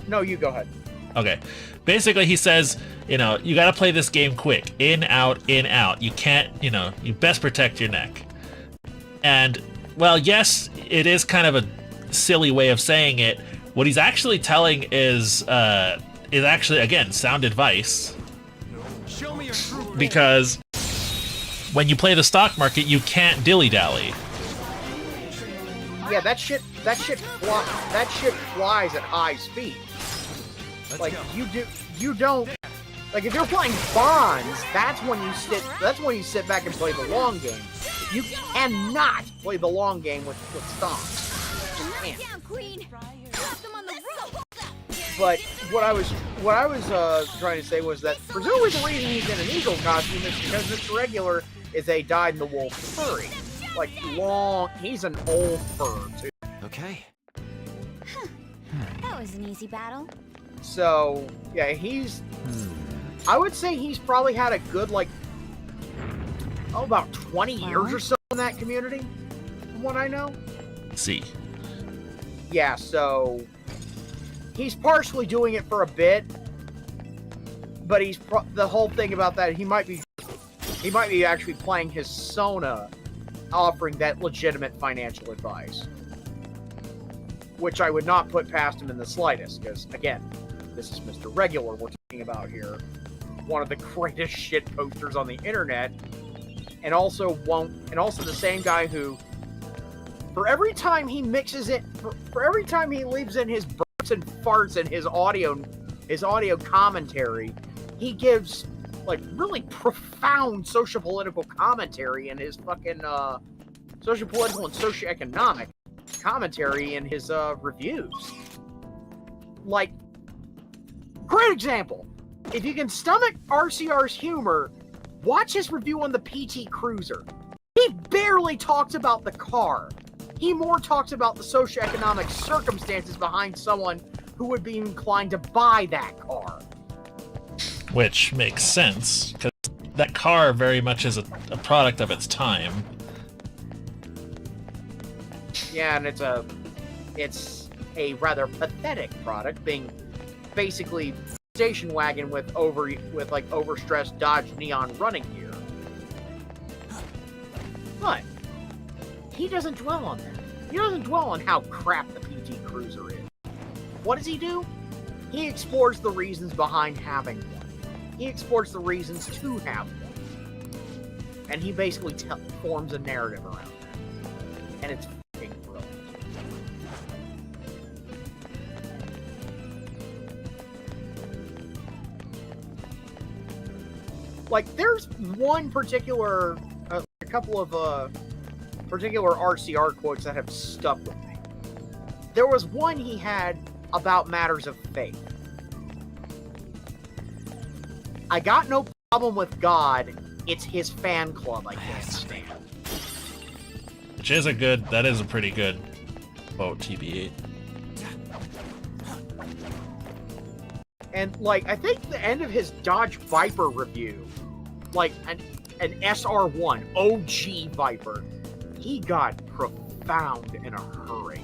No, you go ahead.
Okay. Basically, he says, you know, you gotta play this game quick. In, out, in, out. You can't, you know, you best protect your neck. And, well, yes, it is kind of a silly way of saying it. What he's actually telling is actually, again, sound advice.
Show me your true
Because when you play the stock market, you can't dilly-dally.
Yeah, that shit flies at high speed. Like
go.
you don't like if you're playing bonds, that's when you sit back and play the long game. You cannot play the long game with stocks. You can't.
Down, queen. Drop them on the roof.
But what I was trying to say was that presumably the reason he's in an eagle costume is because Mr. Regular is a dyed-in-the-wool furry. Like long, he's an old fur too.
Okay.
That was an easy battle.
So yeah, I would say he's probably had a good about 20 years or so in that community, from what I know.
See.
Yeah, so he's partially doing it for a bit, but the whole thing about that he might be actually playing his Sona, offering that legitimate financial advice, which I would not put past him in the slightest, because again, this is Mr. Regular we're talking about here, one of the greatest shit posters on the internet, and also the same guy who, for every time he mixes it, for every time he leaves in his burps and farts and his audio commentary, he gives like really profound sociopolitical commentary in his fucking sociopolitical and socioeconomic commentary in his reviews. Like, great example. If you can stomach RCR's humor, watch his review on the PT Cruiser. He barely talks about the car. He more talks about the socioeconomic circumstances behind someone who would be inclined to buy that car.
Which makes sense, because that car very much is a product of its time.
Yeah, and it's a rather pathetic product, being basically station wagon with overstressed Dodge Neon running gear. But he doesn't dwell on that. He doesn't dwell on how crap the PT Cruiser is. What does he do? He explores the reasons behind having one. He explores the reasons to have one. And he basically forms a narrative around that. And it's fucking brilliant. Like, there's one particular, a couple of particular RCR quotes that have stuck with me. There was one he had about matters of faith. I got no problem with God. It's his fan club I can't stand.
Which is that is a pretty good quote, TB8.
And like, I think the end of his Dodge Viper review, like an SR1 OG Viper, he got profound in a hurry.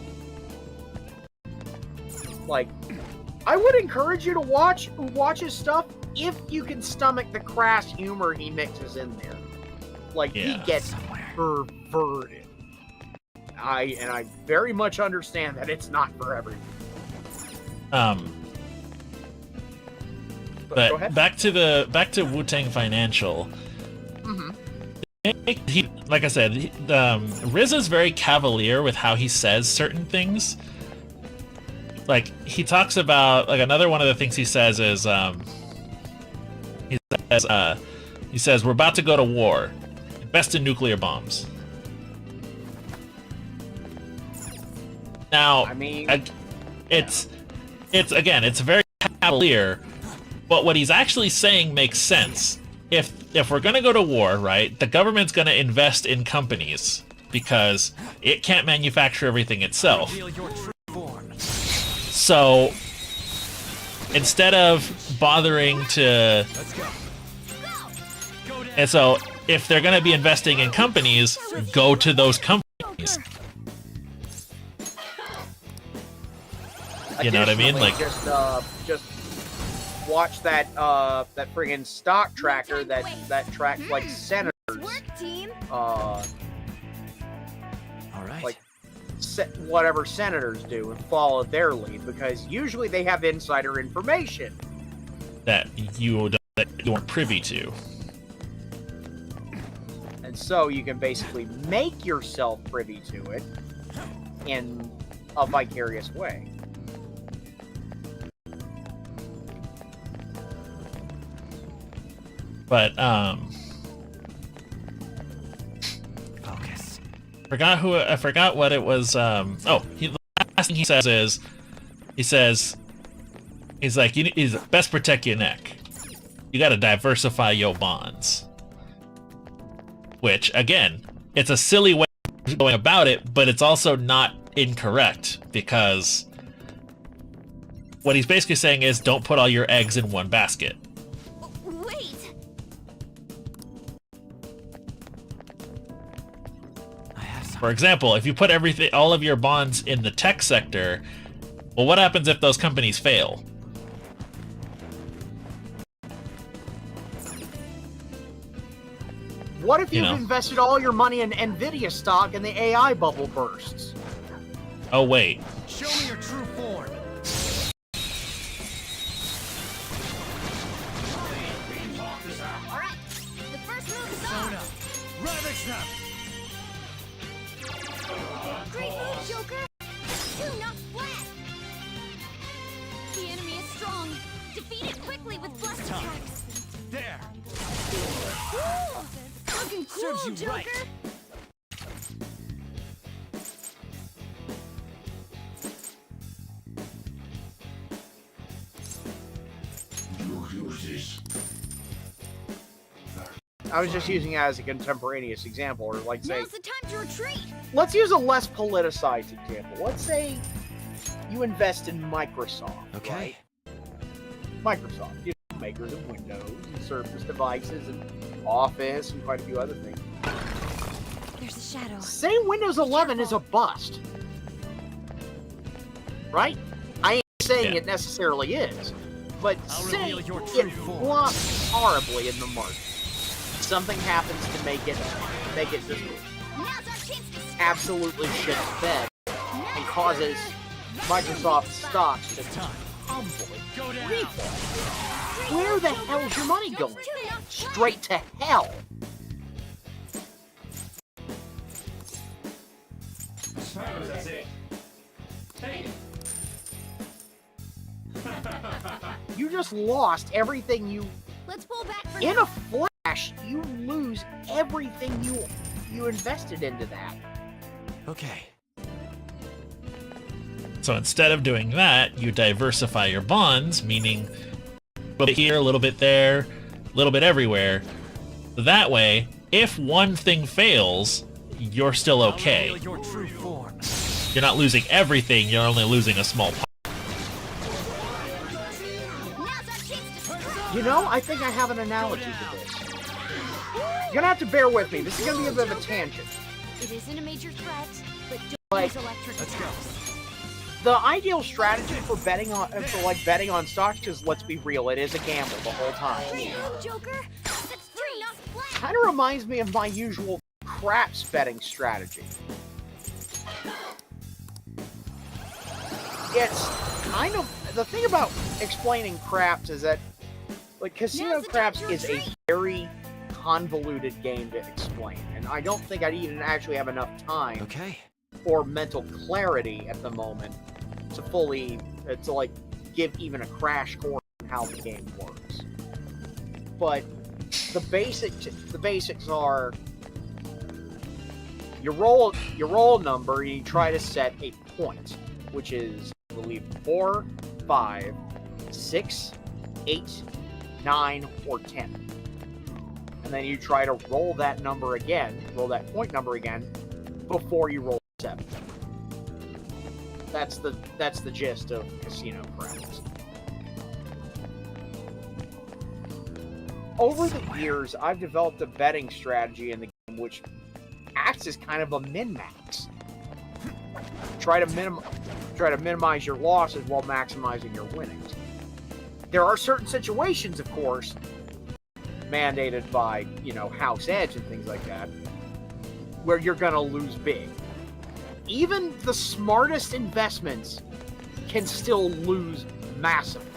Like, I would encourage you to watch his stuff if you can stomach the crass humor he mixes in there. Like, he gets perverted. I very much understand that it's not for everyone. But go ahead.
back to Wu-Tang Financial. He, like I said, RZA's very cavalier with how he says certain things. Like, he talks about, like, another one of the things he says is, he says, we're about to go to war. Invest in nuclear bombs. Now,
I mean,
it's very cavalier, But what he's actually saying makes sense. If we're going to go to war, right, the government's going to invest in companies because it can't manufacture everything itself.
Reveal your true form.
So instead of bothering to...
Let's go. Go down.
And so if they're going to be investing in companies, go to those companies. You know what I mean? Like,
just watch that that friggin' stock tracker that tracks like senators,
Work, team.
All right.
like whatever senators do, and follow their lead, because usually they have insider information.
that you aren't privy to.
And so you can basically make yourself privy to it in a vicarious way.
But
Focus.
I forgot what it was. The last thing he says is, he's like, he's best protect your neck. You got to diversify your bonds. Which, again, it's a silly way of going about it, but it's also not incorrect, because what he's basically saying is, don't put all your eggs in one basket.
Wait.
I have some.
For example, if you put all of your bonds in the tech sector, well, what happens if those companies fail?
What if you've
know.
invested all your money in Nvidia stock and the AI bubble bursts?
Oh, wait.
Show me your true form.
All right. The first move is
Persona.
on.
Ravage them.
Great move, Joker. Do not flat. The enemy is strong. Defeat it quickly with blast attacks.
There.
Cool. Looking cool,
Serves you
Joker.
right.
I was just using it as a contemporaneous example, or like say,
Now's the time to retreat.
let's use a less politicized example. Let's say you invest in Microsoft.
Okay.
Right? Microsoft, you know, makers of Windows and Surface devices and Office and quite a few other things.
There's a shadow.
Say Windows 11 is a bust, right? I ain't saying
Yeah.
it necessarily is, but
I'll
say
reveal your true
it
form.
flops horribly in the market. Something happens to make it just
Now's our chance to
absolutely shit bed and causes Microsoft stocks to humbly
Go down.
refall. Where the hell's your money going? Straight to hell. You just lost everything you...
Let's pull back for
In
now.
a flash, you lose everything you invested into that.
Okay.
So instead of doing that, you diversify your bonds, meaning a little bit here, a little bit there, a little bit everywhere. That way, if one thing fails, you're still
I'll
okay.
reveal your true form.
You're not losing everything, you're only losing a small part.
Now's our chance to strike.
You know, I think I have an analogy to this. You're gonna have to bear with me. This is gonna be a bit of a tangent.
It isn't a major threat, but
Like-
Joker's electric
Let's go.
attacks.
The ideal strategy for betting on stocks, because let's be real, it is a gamble the whole time.
Great move, Joker. That's three, not flat.
Kind of reminds me of my usual craps betting strategy. It's kind of the thing about explaining craps is that, like, casino
Now's the
craps
time to
is a
retreat.
very convoluted game to explain, and I don't think I'd even actually have enough time
Okay.
or mental clarity at the moment to fully like give even a crash course on how the game works. But the basics are you roll a number and you try to set a point, which is I believe 4, 5, 6, 8, 9, or 10. And then you try to roll that number again, roll that point number again, before you roll 7. That's the gist of casino craps. Over the years, I've developed a betting strategy in the game which acts as kind of a min-max. Try to minimize your losses while maximizing your winnings. There are certain situations, of course, mandated by, House Edge and things like that, where you're gonna lose big. Even the smartest investments can still lose massively.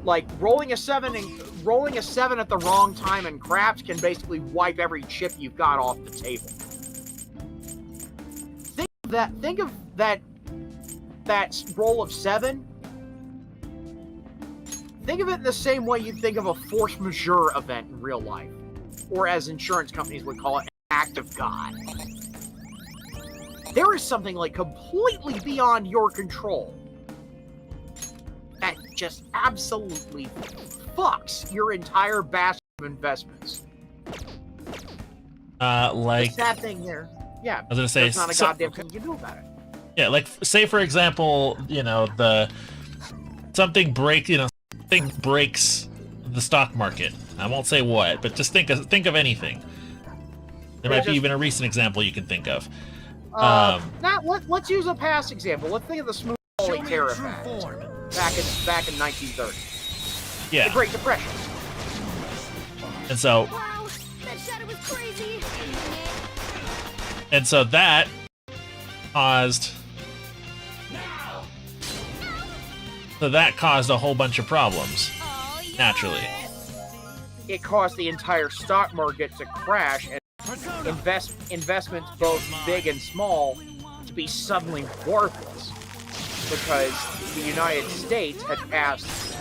Like rolling a 7 at the wrong time in craps can basically wipe every chip you've got off the table. Think of that roll of 7. Think of it in the same way you think of a force majeure event in real life, or as insurance companies would call it, an act of God. There is something like completely beyond your control that just absolutely fucks your entire basket of investments.
Like
the sad thing there. Yeah,
I was gonna say,
there's not a goddamn thing you can do about it.
Yeah, like say for example, something breaks the stock market. I won't say what, but just think of anything. There might be even a recent example you can think of.
Let's use a past example. Let's think of the Smooth Molly Tariff Act back in 1930.
Yeah.
The Great Depression.
And so.
Wow, that shadow was crazy.
And so that caused. So that caused a whole bunch of problems.
Oh, yeah.
Naturally.
It caused the entire stock market to crash and investments, both big and small, to be suddenly worthless because the United States had passed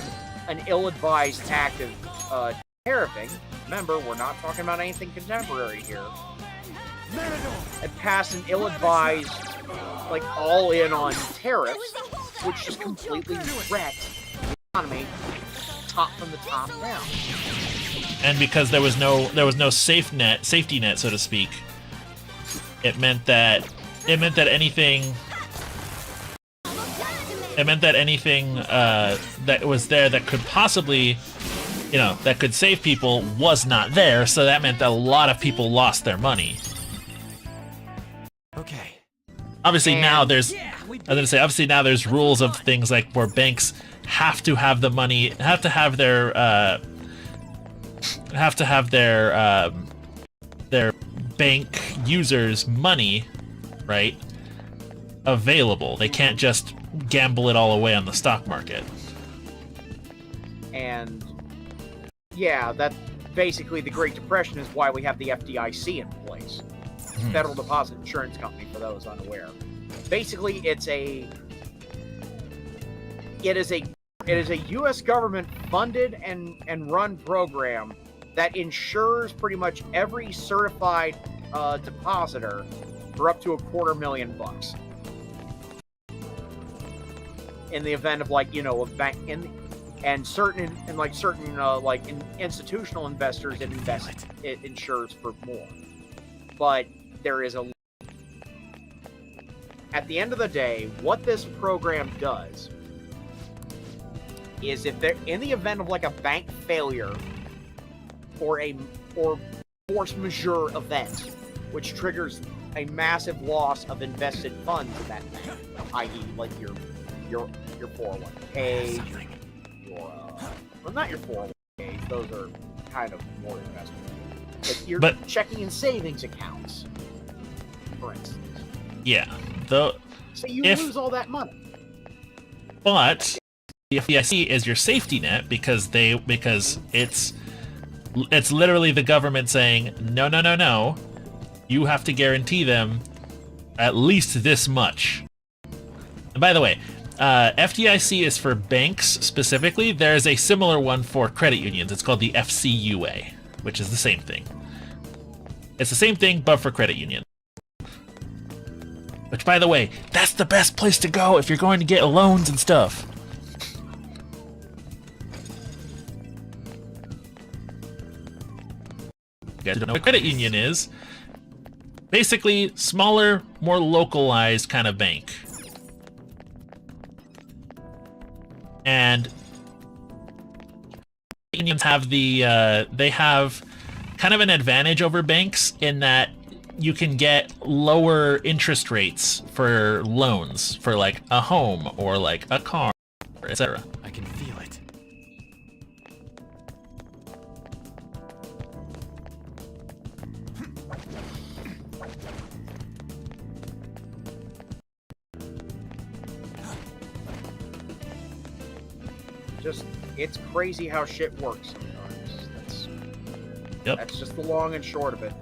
an ill-advised act of tariffing. Remember, we're not talking about anything contemporary here. Had passed an ill-advised, all-in on tariffs, which just completely wrecked the economy, from the top down.
And because there was no safety net, so to speak, it meant that anything that was there that could possibly, that could save people was not there. So that meant that a lot of people lost their money.
Okay.
Obviously now there's rules of things like where banks have to have the money, have to have their bank users' money, right, available. They can't just gamble it all away on the stock market.
And yeah, that basically the Great Depression is why we have the FDIC in place. Federal Deposit Insurance Company, for those unaware. Basically, it is a U.S. government funded and run program that insures pretty much every certified depositor for up to $250,000. In the event of a bank and certain institutional investors, it insures for more. But there is at the end of the day, what this program does is, if they're in the event of a bank failure or force majeure event, which triggers a massive loss of invested funds in that bank, i.e., your 401k, not your 401ks, those are kind of more investment, but your checking and savings accounts, for instance.
Yeah.
So you lose all that money.
But the FDIC is your safety net because it's literally the government saying, no, you have to guarantee them at least this much. And by the way, FDIC is for banks specifically. There's a similar one for credit unions. It's called the FCUA, which is the same thing. It's the same thing, but for credit unions. Which, by the way, that's the best place to go if you're going to get loans and stuff. guys who don't know what a credit union is, basically smaller, more localized kind of bank. And unions have they have kind of an advantage over banks in that you can get lower interest rates for loans for like a home or like a car, etc.
I can feel it.
Just, it's crazy how shit works sometimes. That's just the long and short of it.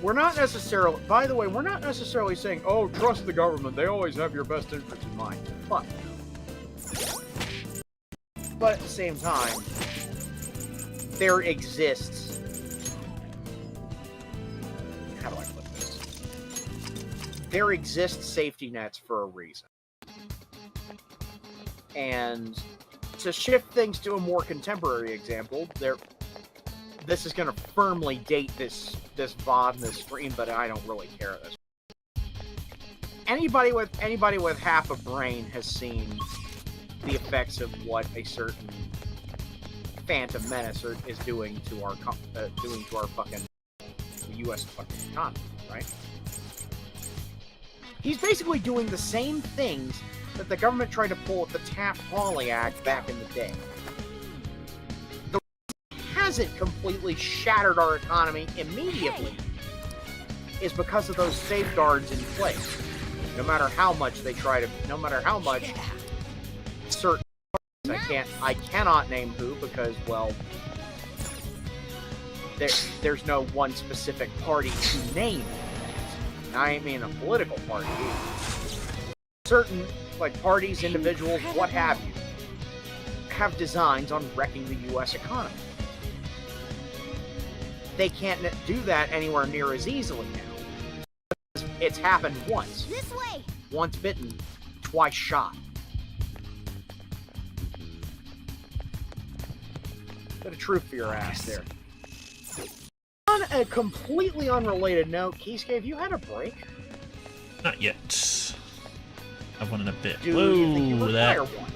We're not necessarily, by the way, we're not necessarily saying, oh, trust the government, they always have your best interest in mind. Fuck. But at the same time, there exists, how do I put this? There exist safety nets for a reason. And to shift things to a more contemporary example, this is going to firmly date this VOD and this stream, but I don't really care at this. Anybody with half a brain has seen the effects of what a certain Phantom Menace is doing to our fucking U.S. fucking economy, right? He's basically doing the same things that the government tried to pull with the Taft-Hawley Act back in the day. The hasn't completely shattered our economy immediately is because of those safeguards in place. No matter how much they try to, no matter how much certain I cannot name who because, well, there's no one specific party to name. And I mean a political party. Certain, like, parties, individuals, what have you, have designs on wrecking the U.S. economy. They can't do that anywhere near as easily now. It's happened once.
This way.
Once bitten, twice shot. Bit of truth for your ass there. On a completely unrelated note, Kiske, have you had a break?
Not yet. I've one in a bit.
Do you think you
Whoa,
require one?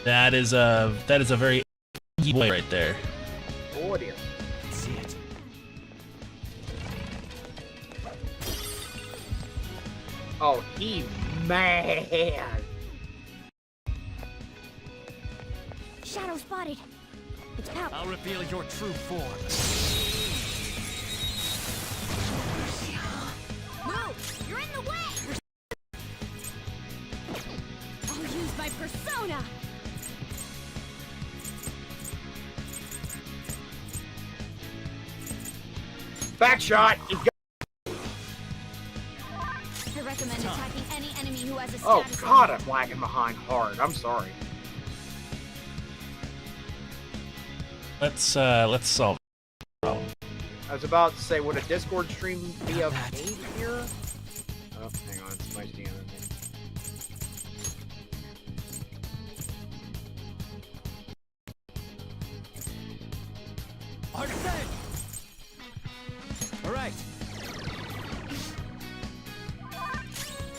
that is a very boy right there.
Oh dear.
See it.
Oh, he man.
Shadow spotted. It's power.
I'll reveal your true form.
Move! You're in the way! I'll use my persona!
Back shot. You got
I recommend attacking any enemy who has a status.
oh God, I'm lagging behind hard. I'm sorry.
Let's solve the problem.
I was about to say, would a Discord stream be of aid here? Oh, hang on, it's my DM.
Hard to say. All right.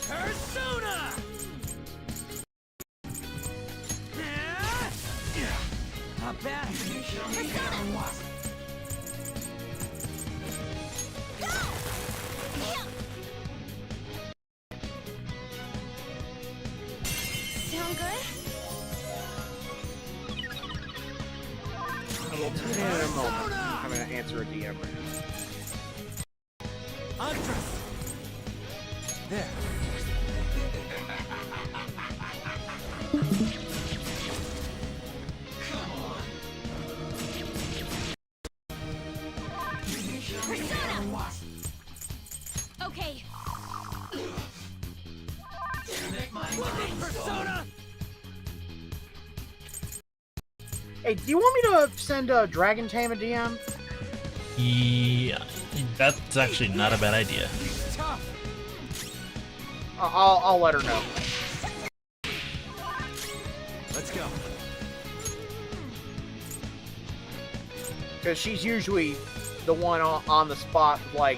Persona. Not bad.
Sound good?
I will tune in a moment. I'm gonna answer a DM right now.
Undress. There.
Persona! Okay.
Persona.
Hey, do you want me to send Dragon Tame a DM?
Yeah, that's actually not a bad idea.
Tough.
I'll let her know.
Let's go.
Because she's usually the one on the spot, like,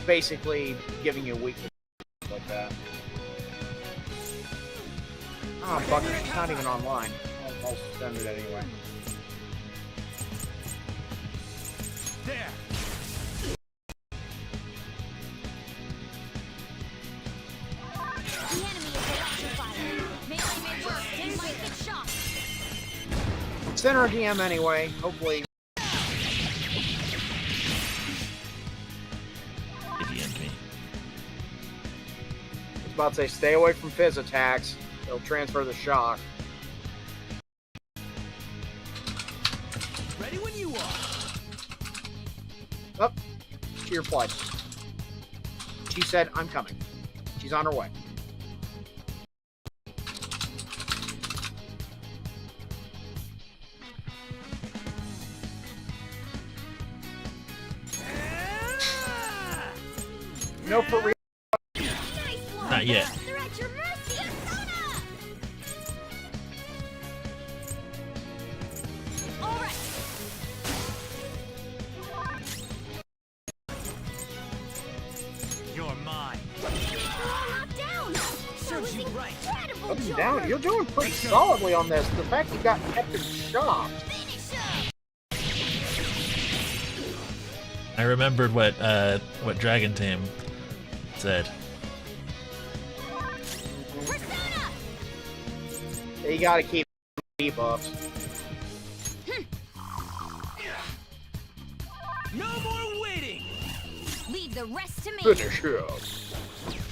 basically giving you weakness like that. Oh, bugger, she's not even online. I'll send it anyway.
There.
The enemy is electrified. Melee may work. They might get shocked.
Send her a DM anyway. Hopefully.
DM'd me.
I was about to say, stay away from fizz attacks. They'll transfer the shock.
Ready when you are.
Up. She replied. She said, I'm coming. She's on her way. No, for real.
Nice one.
Not yet.
They're at your mercy. Persona! All right.
You're mine.
Knocked down. That was
Serves you right.
incredible,
Up and
Joker.
down. You're doing pretty solidly on this. The fact you got kept in shock.
Finish him.
I remembered what Dragon Tame said.
Persona.
You gotta keep debuffs.
No more waiting.
Leave the rest to me.
Finish him.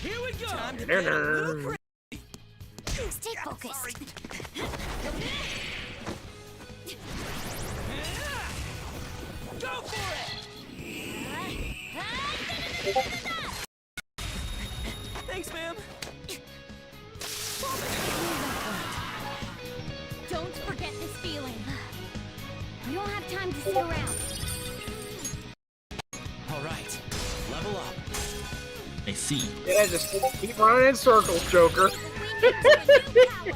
Here we go. Time to
Dinner.
get a little crazy.
Stay focused.
Go for it. Thanks, ma'am.
Don't forget this feeling. We don't have time to sit around.
All right. Level up.
I see.
Yeah, just keep running in circles, Joker.
We need to a new power.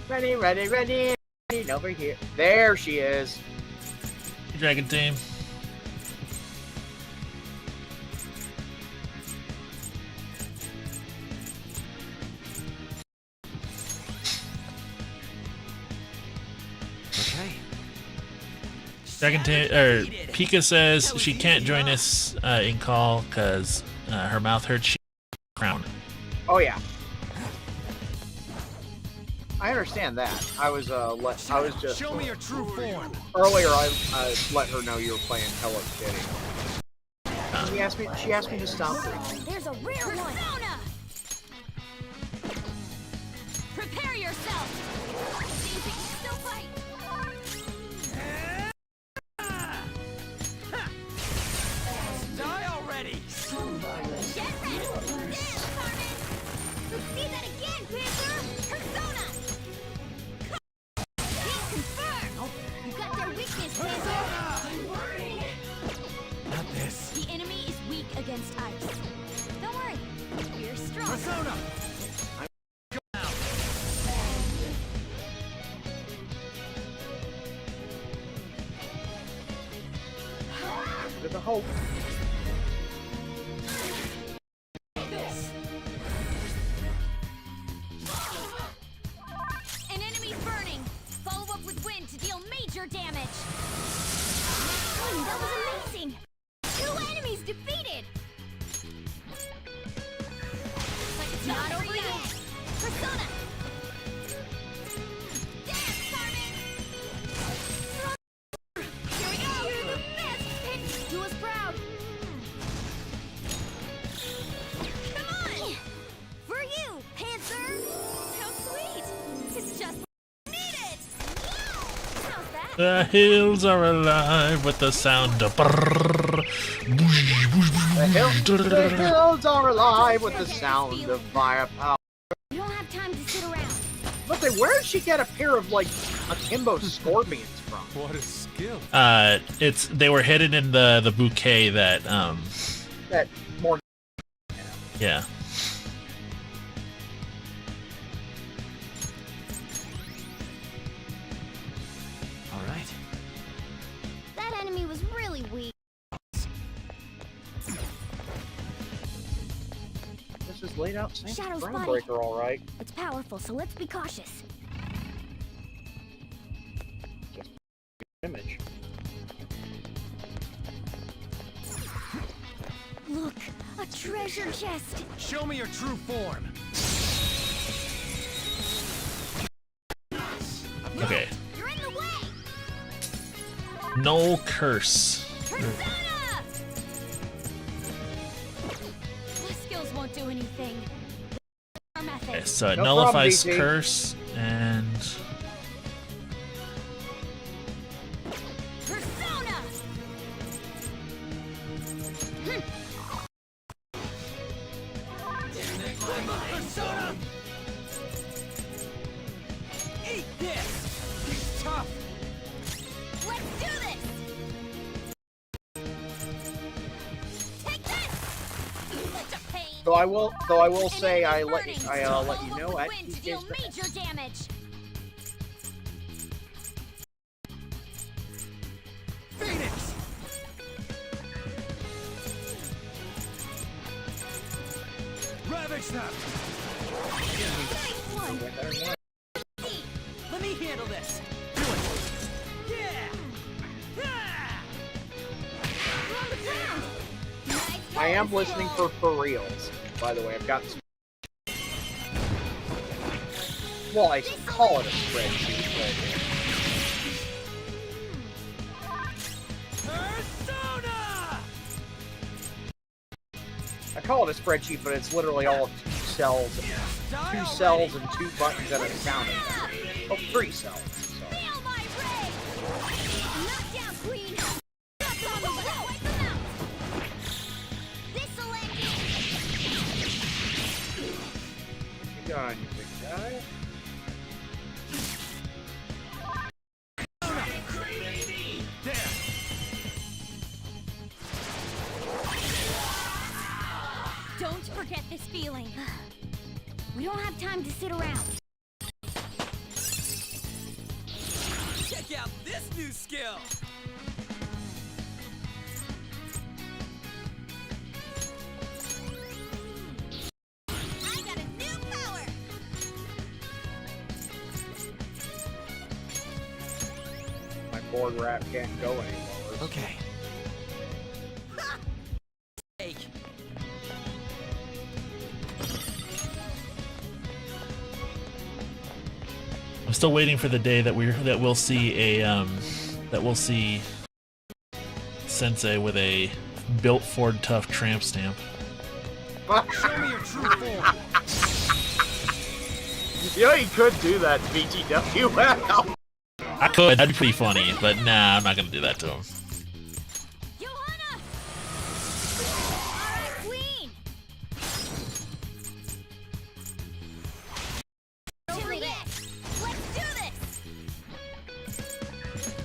Ready, ready, ready. Over here. There she is.
Dragon Tame.
Okay.
Dragon Tame, or Pika says she can't join us in call because her mouth hurts. She crown.
Oh yeah. I understand that. I was just
Show me your true form.
earlier. I let her know you were playing Hello Kitty. She asked me to stop her.
There's a rare one. Persona. Prepare yourself. Seems like you still fight.
Die already.
Get ready. Dance, Carmen. Let's see that again, Panther. Persona. Being confirmed. You got their weakness, Panther.
Not this.
The enemy is weak against ice. Don't worry. We're strong.
Persona.
With the hope.
An enemy's burning. Follow up with wind to deal major damage. That was amazing. 2 enemies defeated. But it's not over yet. Persona. Dance, Carmen. Here we go. You're the best. Do us proud. Come on. For you, Panther. How sweet. It's just needed. How's that?
The hills are alive with the sound of brrrr. Boosh, boosh, boosh,
The
boosh.
hills are alive with the sound of firepower.
We don't have time to sit around.
But then, where did she get a pair of like akimbo scorpions from?
What a skill.
They were hidden in the bouquet that
That more.
yeah.
All right.
is laid out same
Shadow's
Groundbreaker, all right.
It's powerful, so let's be cautious.
Image.
Look, a treasure chest.
Show me your true form.
Okay.
You're in the way.
No curse.
Persona! My skills won't do anything. Our method.
Okay, so it
No
nullifies
problem, BT.
curse and
Persona!
Persona! Eat this! He's tough!
Let's do this! Take this! Such a pain.
Though I will say I let
Burning.
you know at
Wind to deal
Kiske's
major damage.
Phoenix! Ravage them!
Nice one.
Let me handle this! Do it! Yeah! Ah!
You're on the ground. Nice
I am
going,
listening
Phil.
for reals. By the way, I've got. Well, I call it a spreadsheet,
Persona!
but I call it a spreadsheet, but it's literally all 2 cells, 2 cells and 2 buttons and a sound effect. Oh, 3 cells. Sorry.
Feel my rage. Knockdown, queen. That's on the way. Wipe them out. This'll end you.
What you got on you, big guy?
There!
Don't forget this feeling. We don't have time to sit around.
Check out this new skill!
I got a new power.
My board wrap can't go anymore.
Okay. Take.
I'm still waiting for the day that we'll see Sensei with a built Ford Tough tramp stamp.
Show me your true form!
You know, you could do that, BTW.
I could, that'd be pretty funny, but nah, I'm not gonna do that to him.
Johanna! Alright, queen! Over this! Let's do this!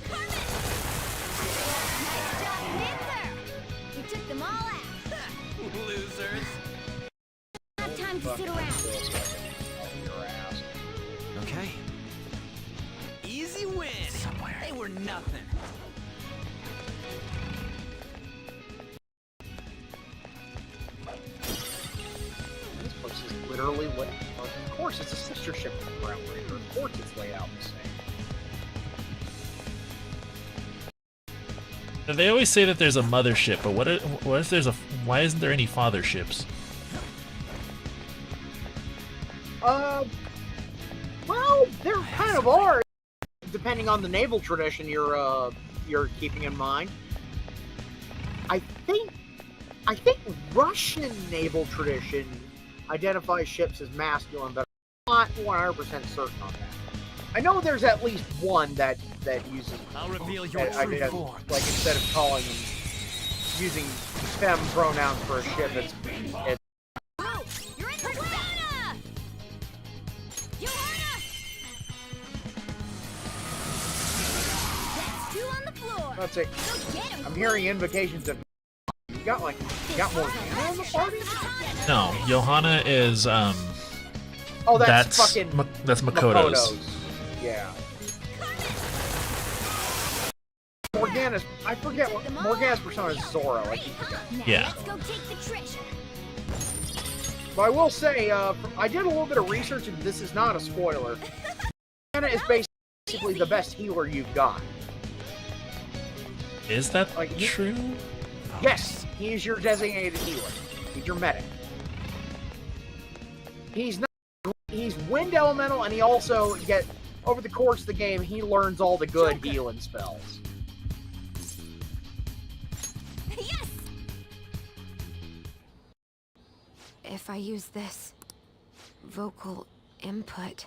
Carmen! Nice job, Panther! You took them all out.
Losers!
Have time to sit around.
Okay. Easy win! Somewhere. They were nothing.
This place is literally lit. Of course, it's a sister ship from Groundbreaker. Of course, it's laid out the same.
They always say that there's a mothership, but what if there's a? Why isn't there any father ships?
Well, there kind of are, depending on the naval tradition you're keeping in mind. I think Russian naval tradition identifies ships as masculine, but I'm not 100% certain on that. I know there's at least one that uses.
I'll reveal your
I
true
guess,
form.
like instead of calling them using fem pronouns for a ship, it's
Move! You're in the Persona! Johanna! That's 2 on the floor.
that's it.
Go get 'em,
I'm hearing
queen.
invocations of. You got more Hannah in the party?
No, Johanna is
Oh, that's fucking
that's Makoto's.
Yeah. Morgana's. I forget what Morgana's persona is. Zorro. I keep forgetting.
Now
Yeah.
let's go take the treasure.
But I will say, I did a little bit of research, and this is not a spoiler. Anna is basically the best healer you've got.
Is that
Like,
true?
Yes, he is your designated healer. He's your medic. He's wind elemental, and he also over the course of the game, he learns all the good healing spells.
Yes! If I use this vocal input,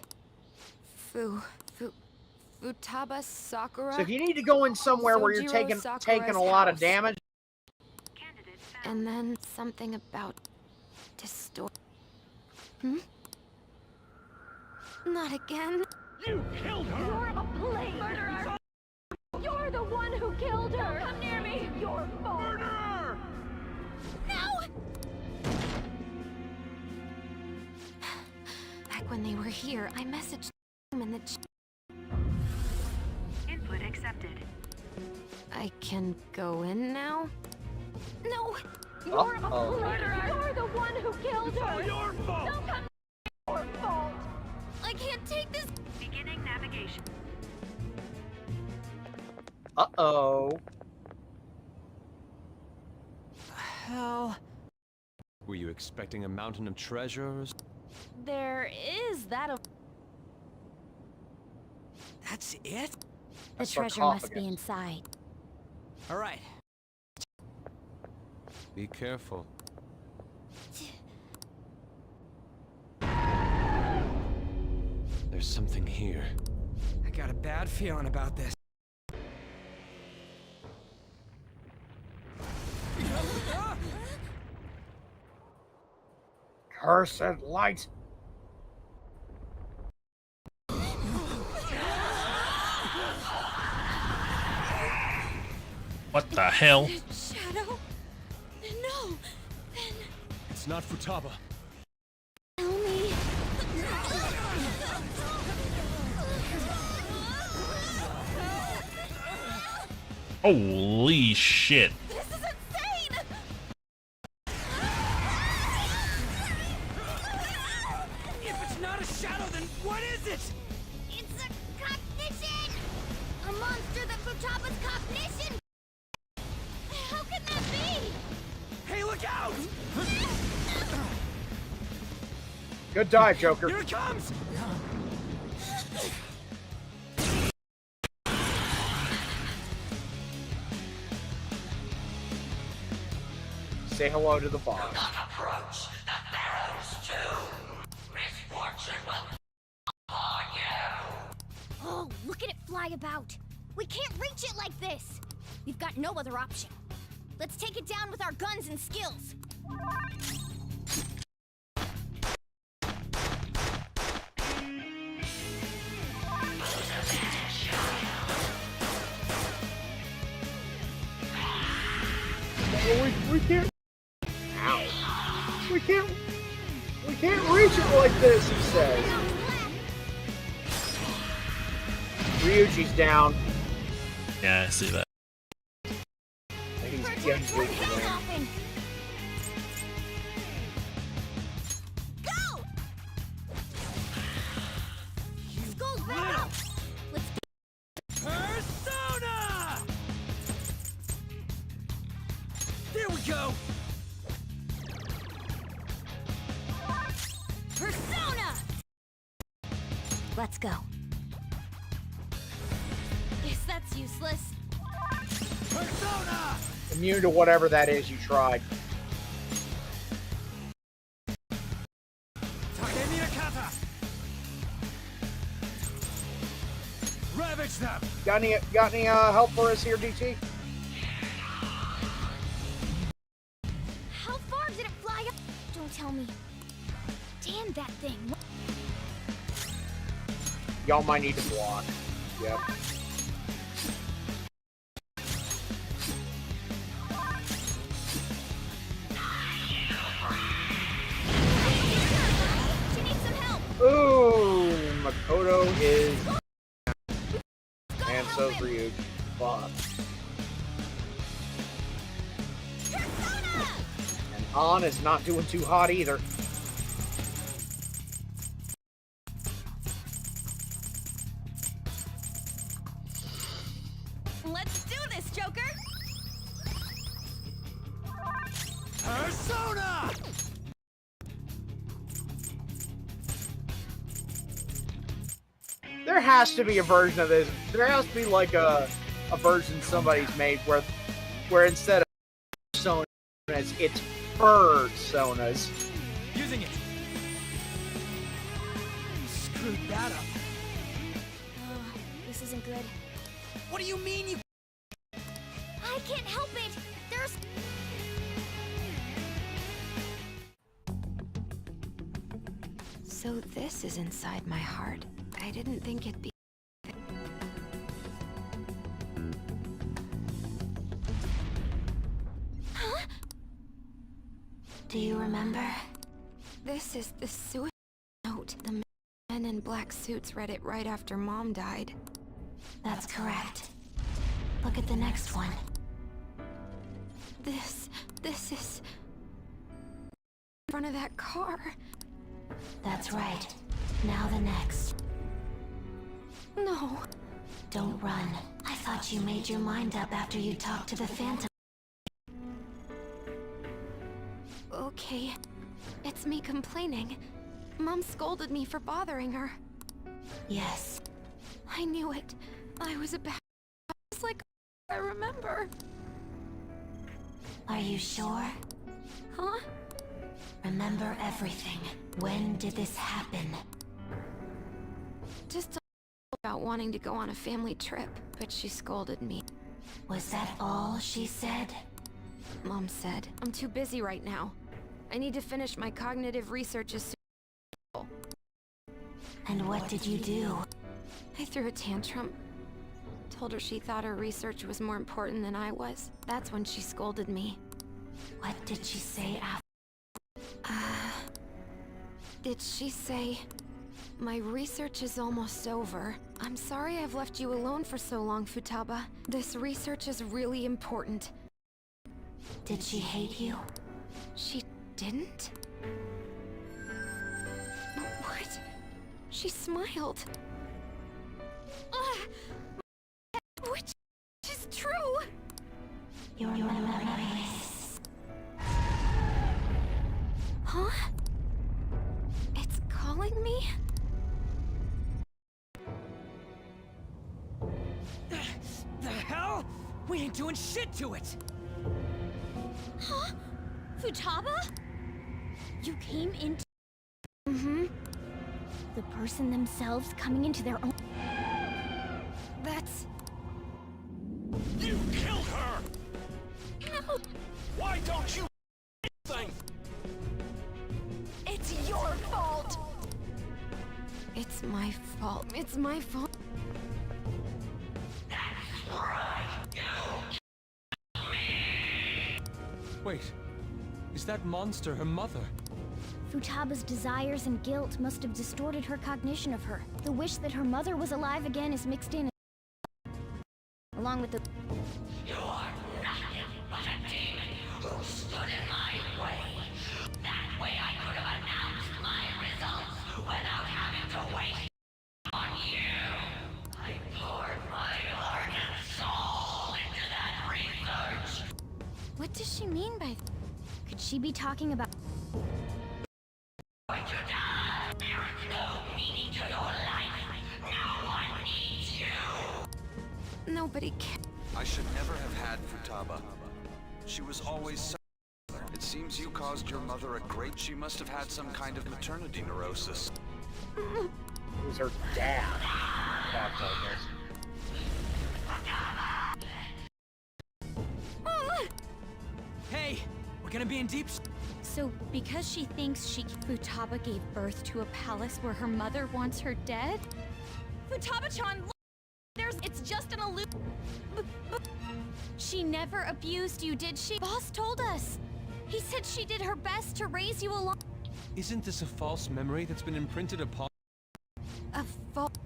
Futaba Sakura,
So if you need to go in somewhere where you're taking a lot of damage,
and then something about distort. Not again.
You killed her! You're a blade murderer! You're the one who killed her! Don't come near me! Your fault! Murderer!
No! Back when they were here, I messaged them in the
Input accepted.
I can go in now? No!
You're a murderer! You're the one who killed her! It's all your fault! Don't come near me! Your fault!
I can't take this.
Beginning navigation.
uh-oh.
Hell. Were you expecting a mountain of treasures?
There is that.
That's it?
The
A
treasure must be
sarcophagus.
inside.
All right. Be careful. There's something here.
I got a bad feeling about this.
Cursed light.
What the hell?
Shadow? No. Then
It's not Futaba.
tell me.
Holy shit.
This is insane!
If it's not a shadow, then what is it?
It's a cognition! A monster that Futaba's cognition! How can that be?
Hey, look out!
Good dive, Joker.
Here it comes!
Say hello to the boss.
Approach the Pharaoh's tomb. Misfortune will upon you.
Oh, look at it fly about. We can't reach it like this. We've got no other option. Let's take it down with our guns and skills.
We can't. Ow. We can't reach it like this, he says. Ryuji's down.
Yeah, I see that.
He's
Protect
getting
your
big
head
again.
open. Go! Skull battle! Let's
Persona! There we go!
Persona! Let's go. Guess that's useless.
Persona!
Immune to whatever that is you tried.
Takemi Nakata! Ravage them!
Got any help for us here, DT?
How far did it fly up? Don't tell me. Damn that thing.
Y'all might need to block. Yep.
She needs some help.
Ooh, Makoto is, and so's Ryuji. Fuck.
Persona!
And An is not doing too hot either. There has to be a version of this. There has to be like a version somebody's made where instead of personas, it's personas.
Using it. Screwed that up.
Oh, this isn't good.
What do you mean you?
I can't help it. There's...
So this is inside my heart. I didn't think it'd be...
Huh?
Do you remember? This is the suicide note. The men in black suits read it right after Mom died. That's correct. Look at the next one. This is... in front of that car. That's right. Now the next. No. Don't run. I thought you made your mind up after you talked to the Phantom. Okay. It's me complaining. Mom scolded me for bothering her. Yes. I knew it. I was a bad... It's like... I remember. Are you sure? Huh? Remember everything. When did this happen? Just about wanting to go on a family trip, but she scolded me. Was that all she said? Mom said, I'm too busy right now. I need to finish my cognitive research as soon as possible. And what did you do? I threw a tantrum. Told her she thought her research was more important than I was. That's when she scolded me. What did she say after? Did she say, my research is almost over. I'm sorry I've left you alone for so long, Futaba. This research is really important. Did she hate you? She didn't? What? She smiled. Which is true. Your memories. Huh? It's calling me?
The hell? We ain't doing shit to it.
Huh? Futaba? You came into...
Mm-hmm.
The person themselves coming into their own...
That's...
You killed her!
No!
Why don't you thing?
It's your fault!
It's my fault. It's my fault.
Wait, is that monster her mother?
Futaba's desires and guilt must have distorted her cognition of her. The wish that her mother was alive again is mixed in, along with the...
You are nothing but a demon who stood in my way. That way I could have announced my results without having to wait on you. I poured my heart and soul into that research.
What does she mean by... Could she be talking about...
Going to die. There is no meaning to your life. No one needs you.
Nobody cares.
I should never have had Futaba. She was always so... It seems you caused your mother a great... She must have had some kind of maternity neurosis.
It was her dad. That's all this.
Hey, we're gonna be in deep.
So, because she thinks Futaba gave birth to a palace where her mother wants her dead?
Futaba-chan, look! It's just an illusion.
She never abused you, did she? Boss told us. He said she did her best to raise you along...
Isn't this a false memory that's been imprinted upon?
A fault.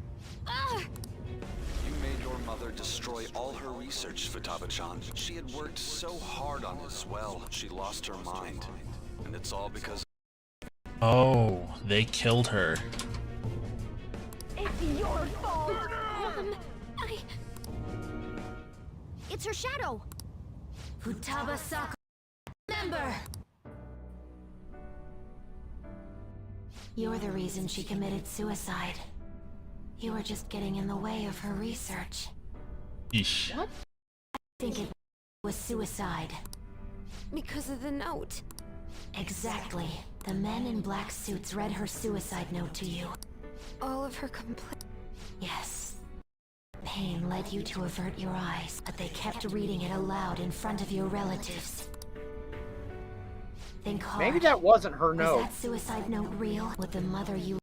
You made your mother destroy all her research, Futaba-chan. She had worked so hard on this well, she lost her mind. And it's all because...
Oh, they killed her.
It's your fault!
It's her shadow!
Futaba Sako. Remember! You're the reason she committed suicide. You were just getting in the way of her research.
Yeesh.
What?
I think it was suicide. Because of the note. Exactly. The men in black suits read her suicide note to you. All of her complaints. Yes. Pain led you to avert your eyes, but they kept reading it aloud in front of your relatives. Think hard.
Maybe that wasn't her
Was
note.
that suicide note real? Would the mother you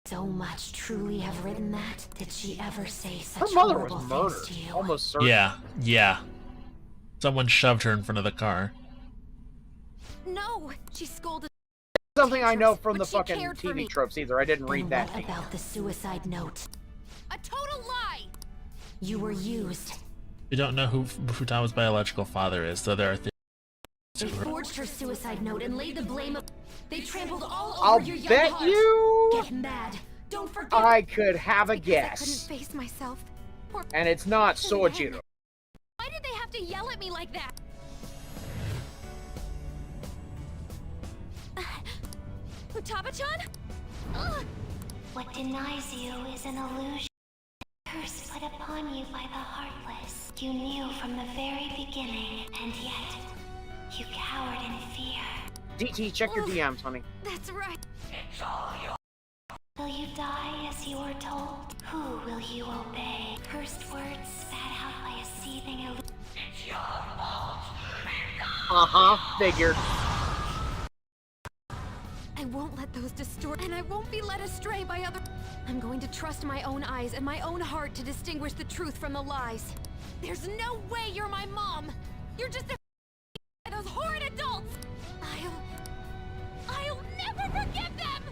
so much truly have written that? Did she ever say
Her
such
mother
horrible
was
things
murdered.
to you?
Almost certain.
Yeah. Someone shoved her in front of the car.
No! She scolded.
Something I know from
But
the
she
fucking
cared for me.
TV tropes either. I didn't read
Then
that.
what about the suicide note?
A total lie!
You were used.
We don't know who Futama's biological father is, so there are things.
They forged her suicide note and laid the blame of. They trampled all over
I'll
your young
bet
heart.
you
Get mad. Don't forget.
I could have a
Because I
guess.
couldn't face myself. Or
And it's not Sojiro.
Why did they have to yell at me like that? Futaba-chan?
What denies you is an illusion. A curse put upon you by the heartless. You knew from the very beginning, and yet you cowered in fear.
DT, check your DMs, honey.
That's right.
It's all yours.
Will you die as you were told? Who will you obey? Cursed words spat out by a seething illusion.
It's your fault.
Figured.
I won't let those distort, and I won't be led astray by other. I'm going to trust my own eyes and my own heart to distinguish the truth from the lies.
There's no way you're my mom. You're just a by those horrid adults. I'll never forgive them.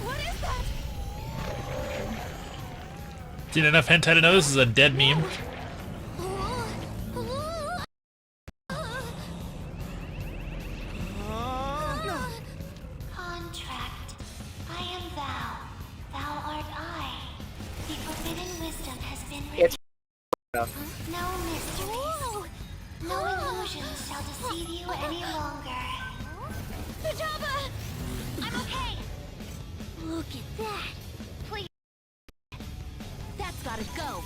What is that?
Seen enough hentai to know this is a dead meme.
Contract. I am thou. Thou art I. The forbidden wisdom has been
It's
revealed. No mysteries. No illusions shall deceive you any longer.
Futaba! I'm okay.
Look at that.
Please. That's gotta go.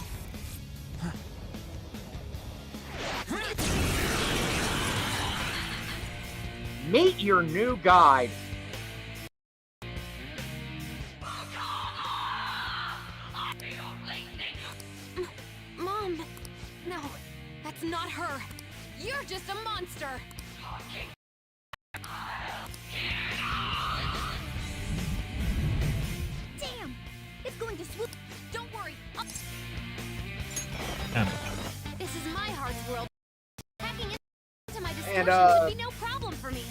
meet your new guide.
Mom! No, that's not her.
You're just a monster.
Damn! It's going to swoop.
Don't worry.
Yeah.
This is my heart's world. Hacking into my
And,
distortion should be no problem for me.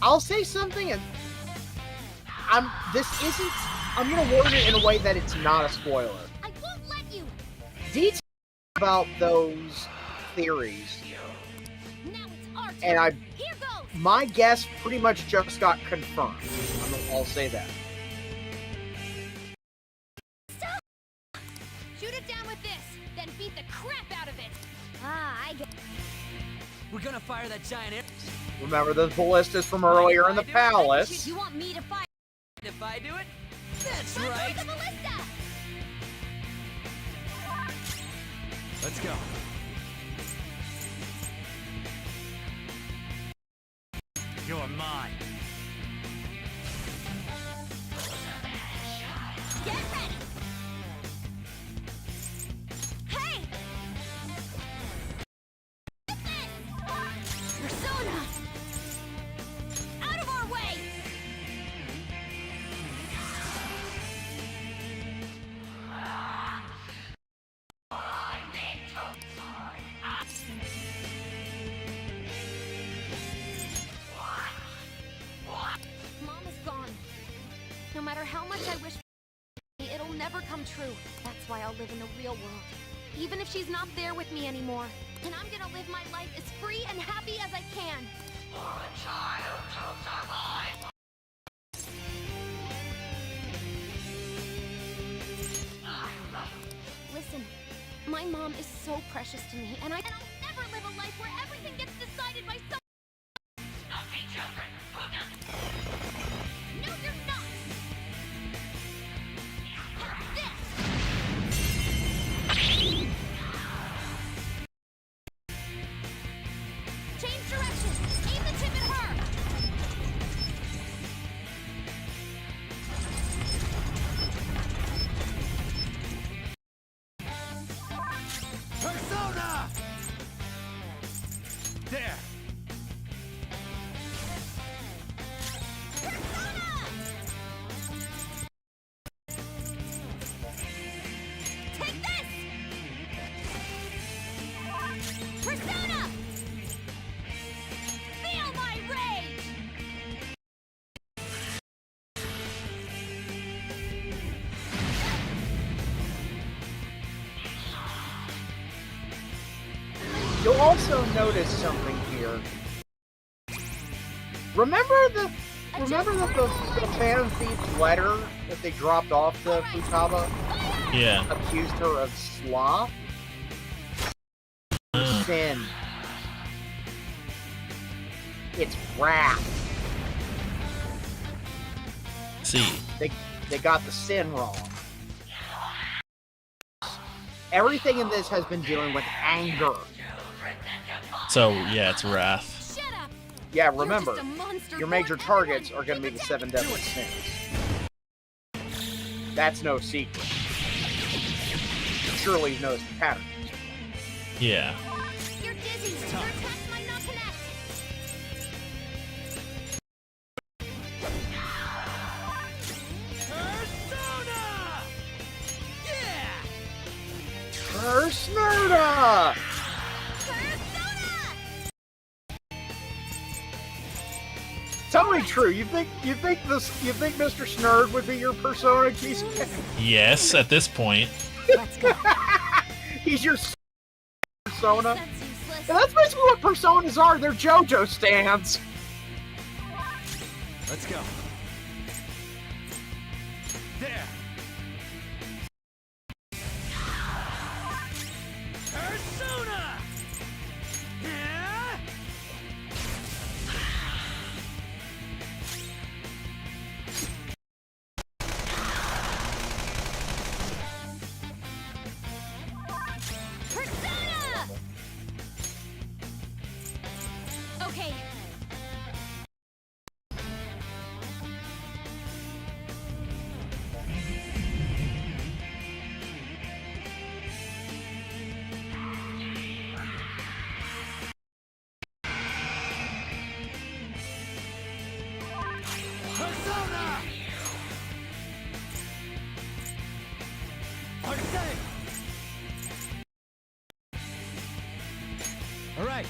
I'll say something, and I'm gonna word it in a way that it's not a spoiler.
I won't let you.
Details about those theories,
Now it's our turn.
and
Here goes.
my guess pretty much just got confirmed. I'll say that.
Stop. Shoot it down with this, then beat the crap out of it.
I get.
We're gonna fire that giant air.
Remember the ballistas from earlier in the palace?
You want me to fight?
If I do it, that's
Run
right.
for the ballista.
Let's go.
You're mine.
Get ready. Hey. Persona. Out of our way. Mom is gone. No matter how much I wish it'll never come true. That's why I'll live in the real world. Even if she's not there with me anymore. And I'm gonna live my life as free and happy as I can. Listen, my mom is so precious to me, and I'll never live a life where everything gets decided by someone. No, you're not. This. Change direction. Aim the tip at her.
Persona! There.
Take this! Persona! Feel my rage!
You'll also notice something here. Remember that the Phantom Thief's letter that they dropped off to Futaba
Yeah.
accused her of sloth? Sin. It's wrath.
See.
They got the sin wrong. Everything in this has been dealing with anger.
So yeah, it's wrath.
Shut up!
Yeah, remember,
You're just a monster
your major
born
targets
everyone.
are going to be the 7 deadly sins. That's no secret. Surely you noticed the pattern.
Yeah.
You're dizzy. Your attacks might not connect.
Persona! Yeah!
Persona! Tell me true. You think Mr. Snurd would be your persona, Kiske?
Yes, at this point.
Let's go.
He's your persona.
That's useless.
And that's basically what personas are. They're JoJo stands.
Let's go.
There. Persona! Yeah?
Persona! Okay.
Persona! Arcade!
All right.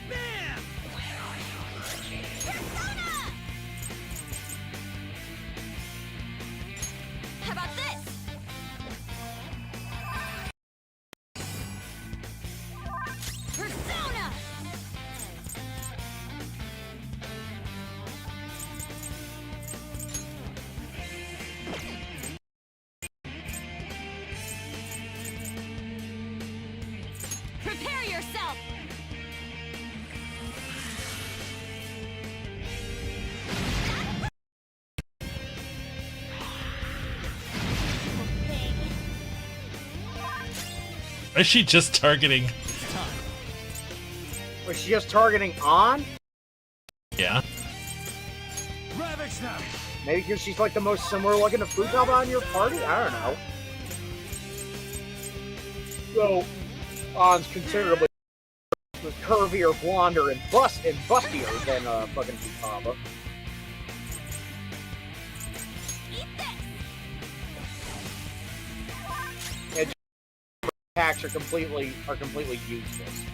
Bam!
How about this? Persona! Prepare yourself!
Is she just targeting?
Was she just targeting on?
Yeah.
Ravage them!
Maybe because she's like the most similar looking to Futaba in your party? I don't know. So, On's considerably curvier, blonder, and bustier than fucking Futaba.
Eat this!
And attacks are completely useless.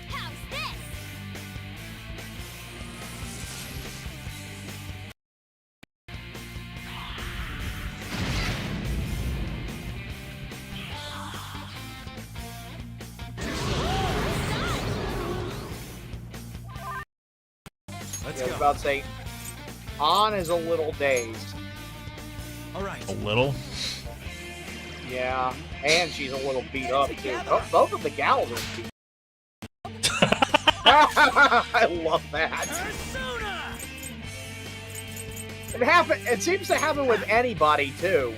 How's this?
Let's
I was
go.
about to say, An is a little dazed.
All right.
A little.
Yeah, and she's a little beat up too. Oh, both of the gals are beat. I love that.
Persona!
It seems to happen with anybody too.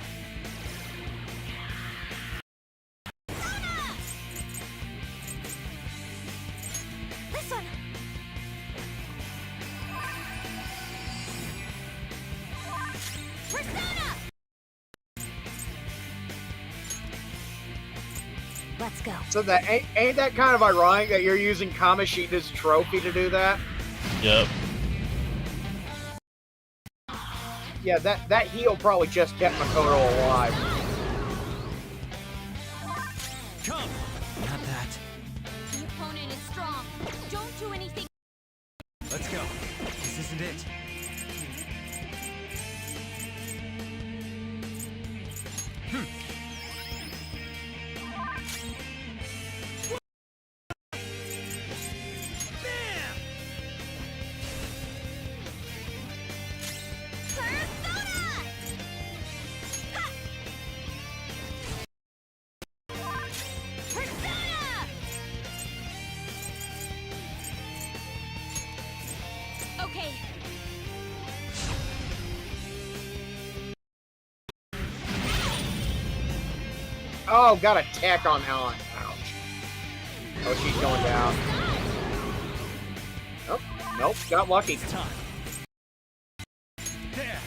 Listen. Persona! Let's go.
So that ain't that kind of ironic that you're using Kamoshida's trophy to do that?
Yep.
Yeah, that heal probably just kept Makoto alive.
Come. Not that.
The opponent is strong. Don't do anything.
Let's go. This isn't it.
Okay.
Oh, got a tech on Helen. Ouch. Oh, she's going down. Nope, nope, got lucky.
Time. There.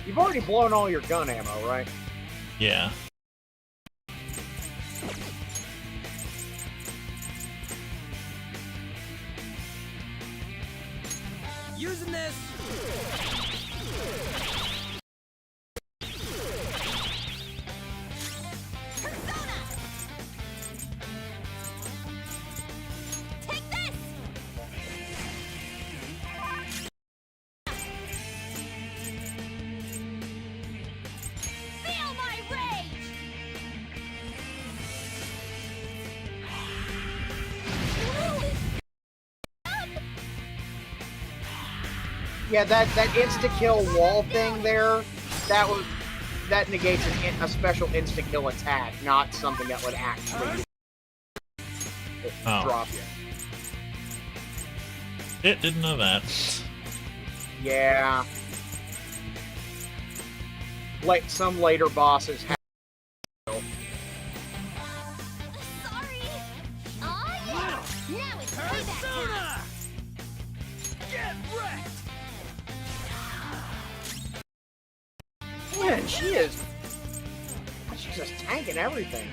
You've already blown all your gun ammo, right?
Yeah.
Using this.
Take this. Feel my rage.
Yeah, that insta-kill wall thing there, that negates a special insta-kill attack, not something that would actually drop you.
It didn't know that.
Yeah. Like some later bosses have.
Sorry. Oh yeah. Now it's payback time.
Persona! Get wrecked!
Man, she's just tanking everything.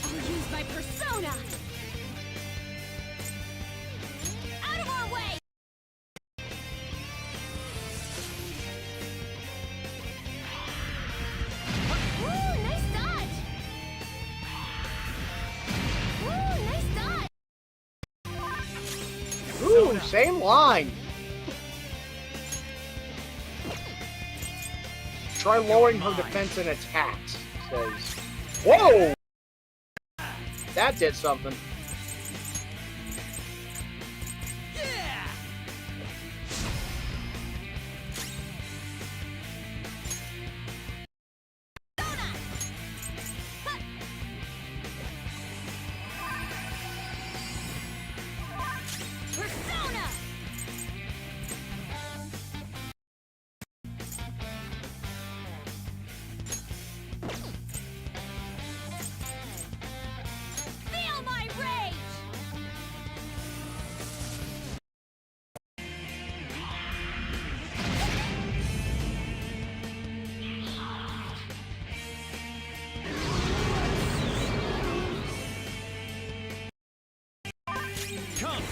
I'll use my persona. Out of our way. Ooh, nice dodge. Ooh, nice dodge.
Ooh, same line. Try lowering her defense and attacks, says. Whoa! That did something.
Yeah!
Persona. Feel my rage.
Come.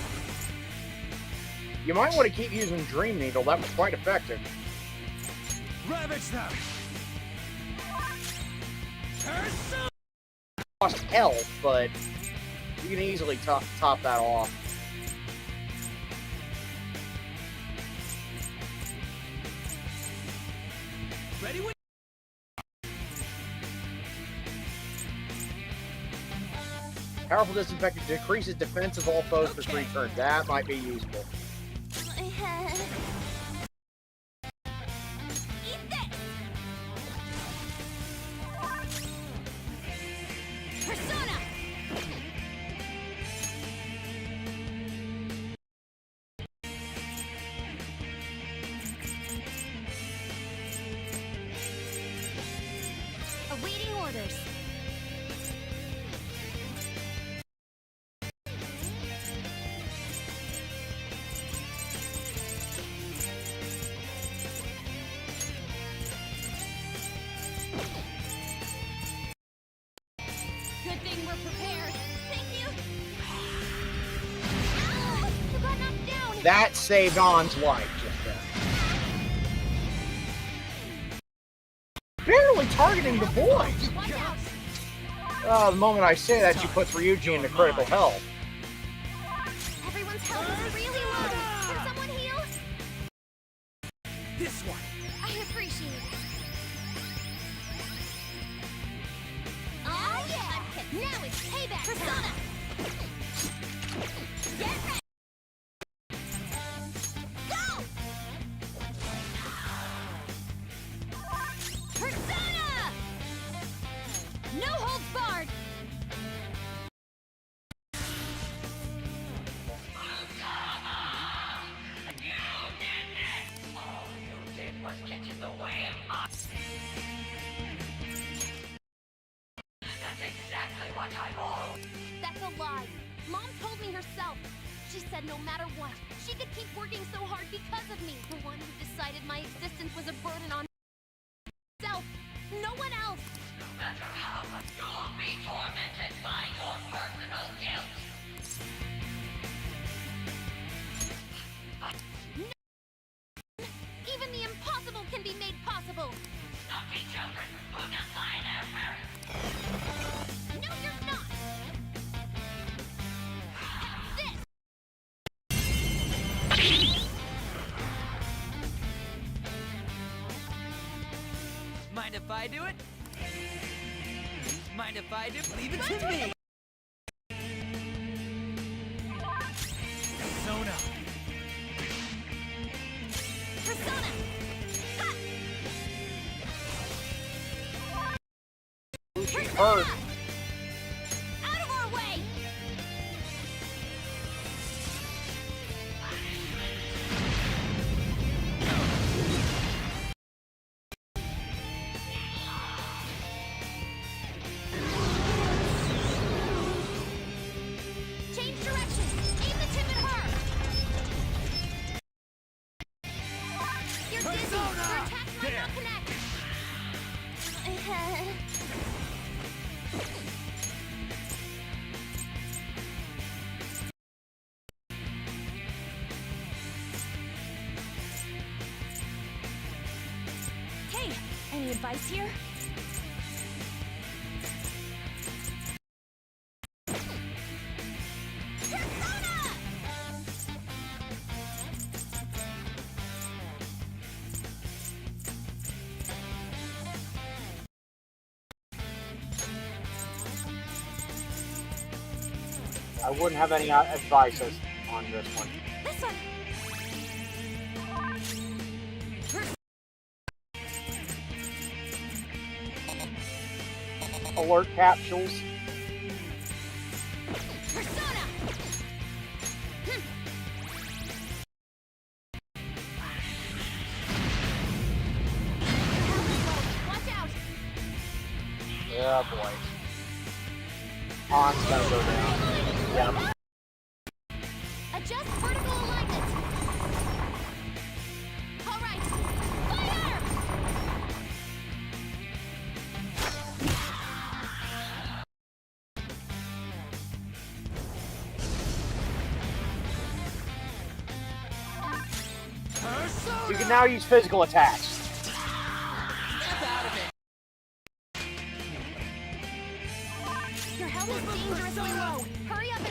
You might want to keep using Dream Needle. That was quite effective.
Ravage them.
Persona!
Lost health, but You can easily top that off.
Ready when
Powerful disinfectant decreases defense of all foes for 3 turns. That might be useful.
Eat this! Persona! Awaiting orders. Good thing we're prepared. Thank you. Ah, you got knocked down.
That saved On's life just then. Barely targeting the boys.
Watch out.
The moment I say that, she puts Ryuji into critical health.
Everyone's health is really low. Can someone heal?
this one.
I appreciate it. Oh yeah! Now it's payback. Persona. Get ready. Go! Persona! No holds barred. That's a lie. Mom told me herself. She said no matter what, she could keep working so hard because of me. The one who decided my existence was a burden on herself. No one else.
No matter how much you'll be tormented by your personal guilt.
Even the impossible can be made possible.
Naughty children who defy their parents.
No, you're not. This.
Mind if I do it? Mind if I do? Leave it to me. Persona.
Persona.
She's
Persona!
hurt.
Out of our way! Change direction. Aim the tip at her. You're dizzy. Your attacks might not connect. Hey, any advice here? Persona!
I wouldn't have any advice on this one.
This one.
Alert capsules.
Persona! Watch out!
Yeah, boy. On's gonna go down. Yep.
Adjust vertical alignment. All right, fire!
You can now use physical attacks.
Step out of it.
Your health is dangerously low. Hurry up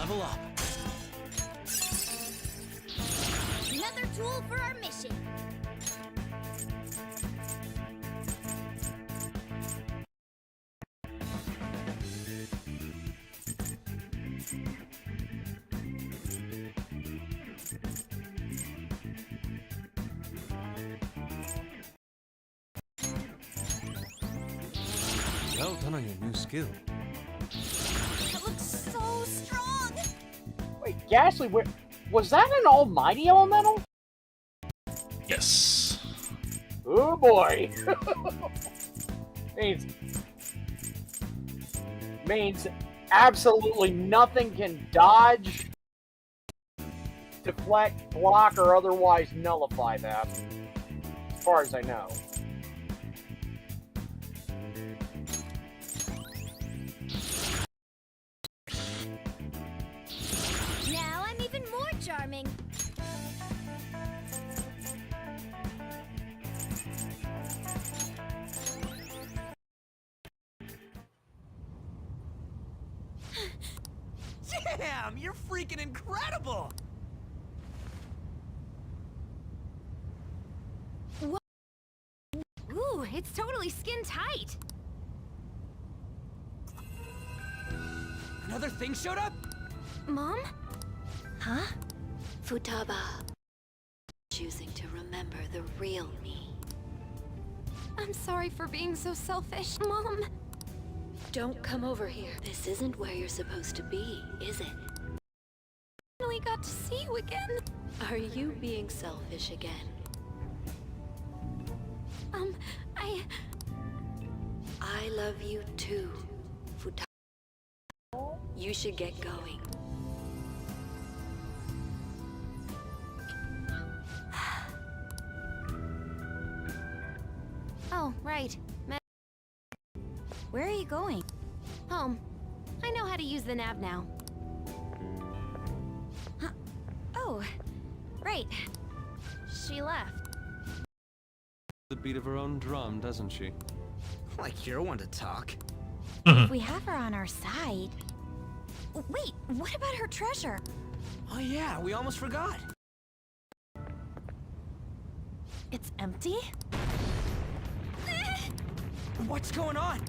level up.
Another tool for our mission.
Well done on your new skill.
It looks so strong.
Wait, Ghastly, was that an almighty elemental?
Yes.
Oh boy. means absolutely nothing can dodge, deflect, block, or otherwise nullify that, as far as I know.
Now I'm even more charming.
Damn, you're freaking incredible!
Ooh, it's totally skin tight.
Another thing showed up?
Mom?
Huh? Futaba. Choosing to remember the real me.
I'm sorry for being so selfish. Mom!
Don't come over here. This isn't where you're supposed to be, is it?
We got to see you again.
Are you being selfish again? I love you too, Futaba. You should get going.
Oh, right. Where are you going? Home. I know how to use the nav now. Huh. Oh, right. She left.
The beat of her own drum, doesn't she?
Like you're one to talk.
If we have her on our side... Wait, what about her treasure?
Oh yeah, we almost forgot.
It's empty?
What's going on?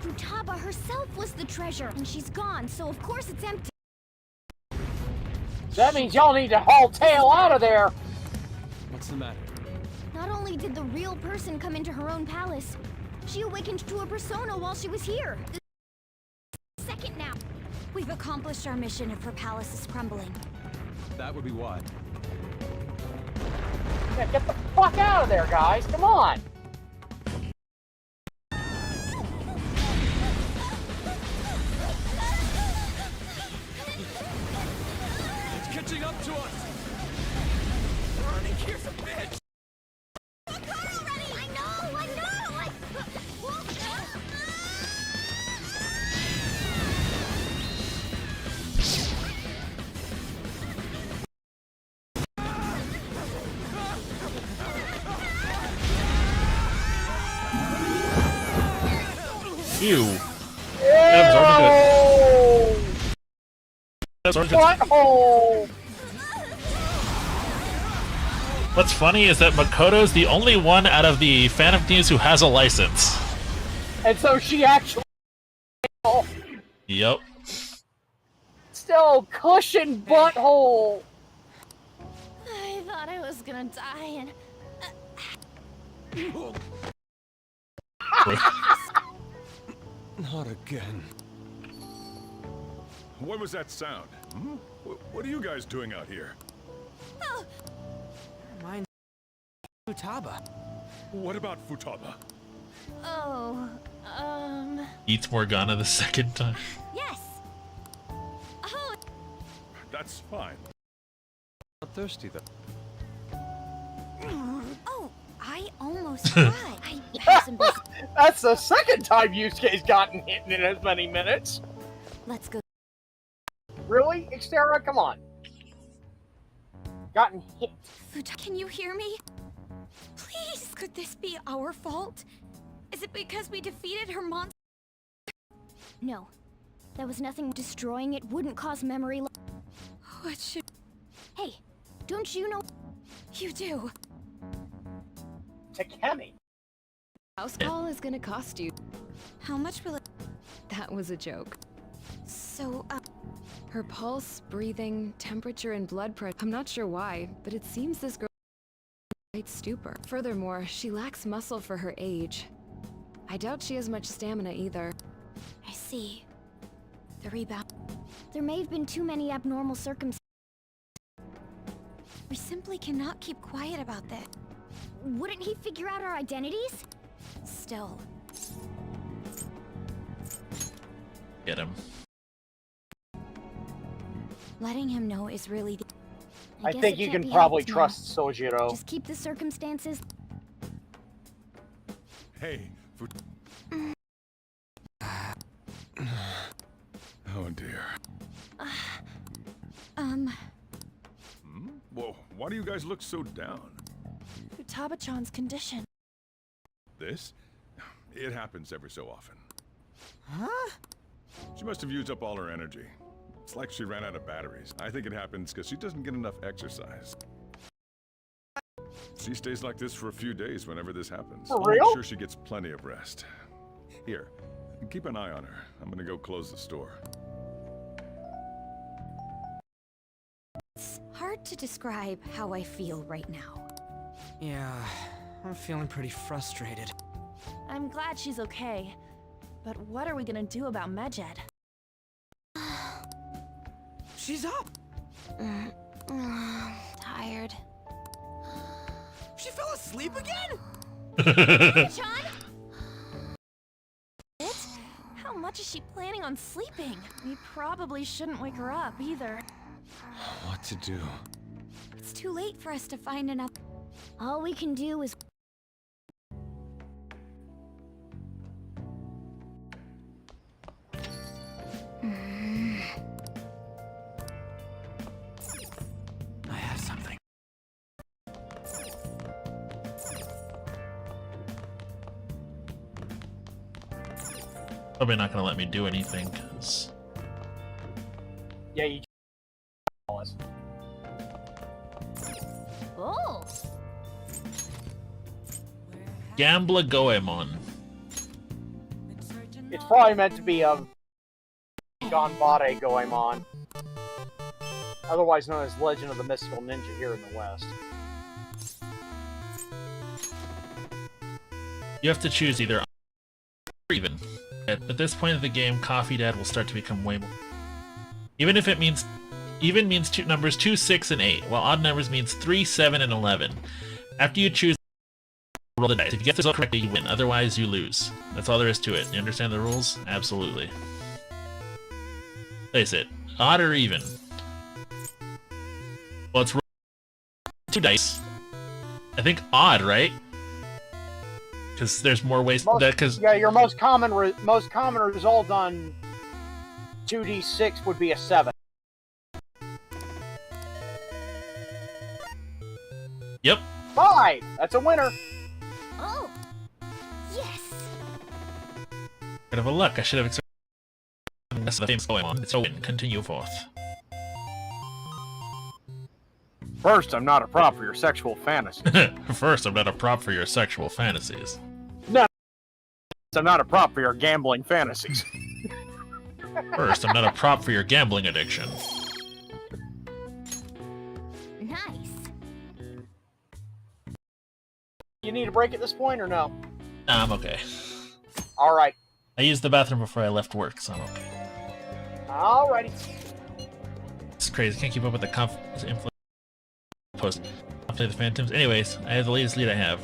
Futaba herself was the treasure, and she's gone, so of course it's empty.
That means y'all need to haul tail out of there!
What's the matter?
Not only did the real person come into her own palace, she awakened to a persona while she was here. The second now.
We've accomplished our mission if her palace is crumbling.
That would be why.
Yeah, get the fuck out of there, guys! Come on!
It's catching up to us! Running here's a bitch!
I know!
Ew.
Butthole!
What's funny is that Makoto's the only one out of the Phantom Thieves who has a license.
And so she actually...
Yep.
Still, cushion butthole!
I thought I was gonna die and...
Not again.
What was that sound? Hmm? What are you guys doing out here?
Mine's Futaba.
What about Futaba?
Oh,
Eats Morgana the second time.
yes! Oh,
That's fine.
Not thirsty though.
oh, I almost cried. I have some business.
That's the second time Yusuke's gotten hit in as many minutes.
Let's go.
Really, Xterra? Come on. Gotten hit.
Can you hear me? Please, could this be our fault? Is it because we defeated her monster?
No.
There was nothing destroying it wouldn't cause memory loss.
What should...
Hey, don't you know?
You do.
Takemi.
House call is gonna cost you. How much will it... That was a joke. So, her pulse, breathing, temperature, and blood pressure. I'm not sure why, but it seems this girl is in stupor. Furthermore, she lacks muscle for her age. I doubt she has much stamina either.
I see. The rebound. There may have been too many abnormal circumstances.
We simply cannot keep quiet about that.
Wouldn't he figure out our identities?
Still.
Get him.
Letting him know is really the...
I
guess
think
it
you
can't
can
be
probably
helped now.
trust Sojiro.
Just keep the circumstances.
Hey, oh dear. Whoa, why do you guys look so down?
Futaba-chan's condition.
This? It happens every so often.
Huh?
She must have used up all her energy. It's like she ran out of batteries. I think it happens because she doesn't get enough exercise. She stays like this for a few days whenever this happens.
For
I'll
real?
make sure she gets plenty of rest. Here, keep an eye on her. I'm gonna go close the store.
It's hard to describe how I feel right now.
Yeah, I'm feeling pretty frustrated.
I'm glad she's okay. But what are we gonna do about Medjed?
She's up!
Tired.
She fell asleep again?
Chan? How much is she planning on sleeping? We probably shouldn't wake her up either.
What to do?
It's too late for us to find enough.
All we can do is...
I have something.
Probably not gonna let me do anything, cause...
Yeah, you.
Oh!
Gambler Goemon.
It's probably meant to be a Ganbare Goemon, otherwise known as Legend of the Mystical Ninja here in the West.
You have to choose either or even. At this point of the game, Coffee Dad will start to become way more. Even if it means... Even means two numbers 2, 6, and 8, while odd numbers means 3, 7, and 11. After you choose, roll the dice. If you get this correctly, you win. Otherwise, you lose. That's all there is to it. You understand the rules? Absolutely. Place it. Odd or even? Well, it's 2 dice. I think odd, right? Because there's more ways.
Yeah, your most common result on 2d6 would be a 7.
Yep.
5! That's a winner!
Oh! Yes!
Bit of a luck. I should have expected the theme's going on. It's a win. Continue forth.
First, I'm not a prop for your sexual fantasies.
First, I'm not a prop for your sexual fantasies.
No, I'm not a prop for your gambling fantasies.
First, I'm not a prop for your gambling addiction.
Nice.
You need a break at this point, or no?
Nah, I'm okay.
Alright.
I used the bathroom before I left work, so I'm okay.
Alrighty.
It's crazy. Can't keep up with the influence post. I'll play the Phantoms. Anyways, I have the latest lead I have.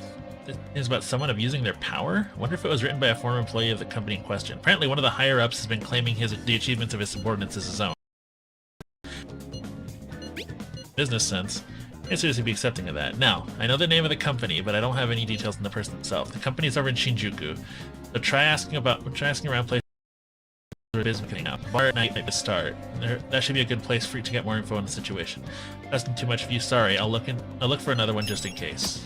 This is about someone abusing their power? Wonder if it was written by a former employee of the company in question. Apparently, one of the higher-ups has been claiming the achievements of his subordinates as his own. Business sense. I'd seriously be accepting of that. Now, I know the name of the company, but I don't have any details on the person himself. The company is over in Shinjuku, so try asking around places where business getting out. Bar at night might start. That should be a good place for you to get more info on the situation. Asking too much of you, sorry. I'll look for another one just in case.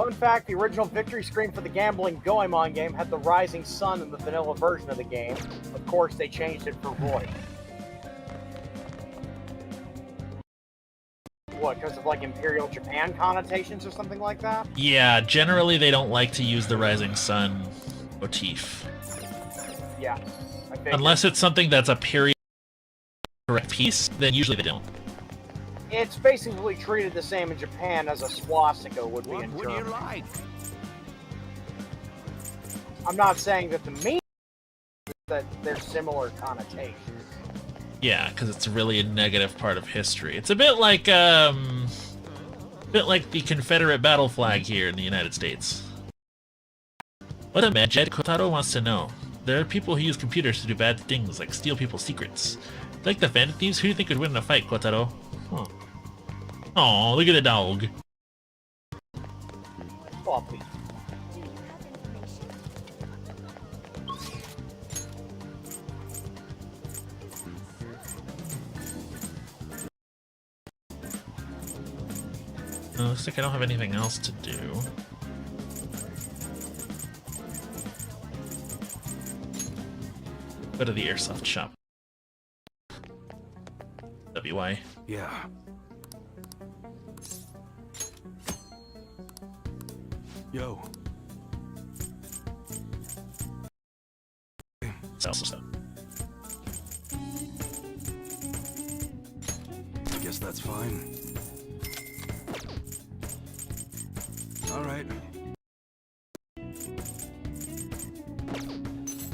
Fun fact, the original victory screen for the gambling Goemon game had the rising sun in the vanilla version of the game. Of course, they changed it for Roy. What, because of like Imperial Japan connotations or something like that?
Yeah, generally they don't like to use the rising sun motif.
Yeah.
Unless it's something that's a period correct piece, then usually they don't.
It's basically treated the same in Japan as a swastika would be in Germany.
Like?
I'm not saying that the meaning is that there's similar connotations.
Yeah, because it's really a negative part of history. It's a bit like the Confederate battle flag here in the United States. What a man, Jed Kotaro wants to know. There are people who use computers to do bad things, like steal people's secrets. Like the Phantom Thieves, who do you think would win in a fight, Kotaro? Huh. Aw, look at the dog.
Puppy.
Looks like I don't have anything else to do. Go to the airsoft shop. WY.
Yeah. Yo.
So.
I guess that's fine. Alright.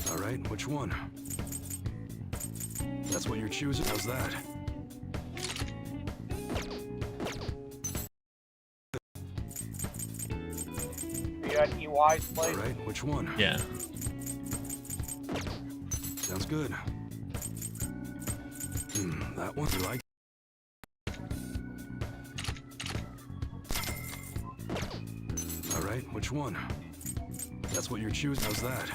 Alright, which one? That's what you're choosing? How's that?
Are you at EY's place?
Alright, which one?
Yeah.
Sounds good. That one? You like? Alright, which one? That's what you're choosing? How's that?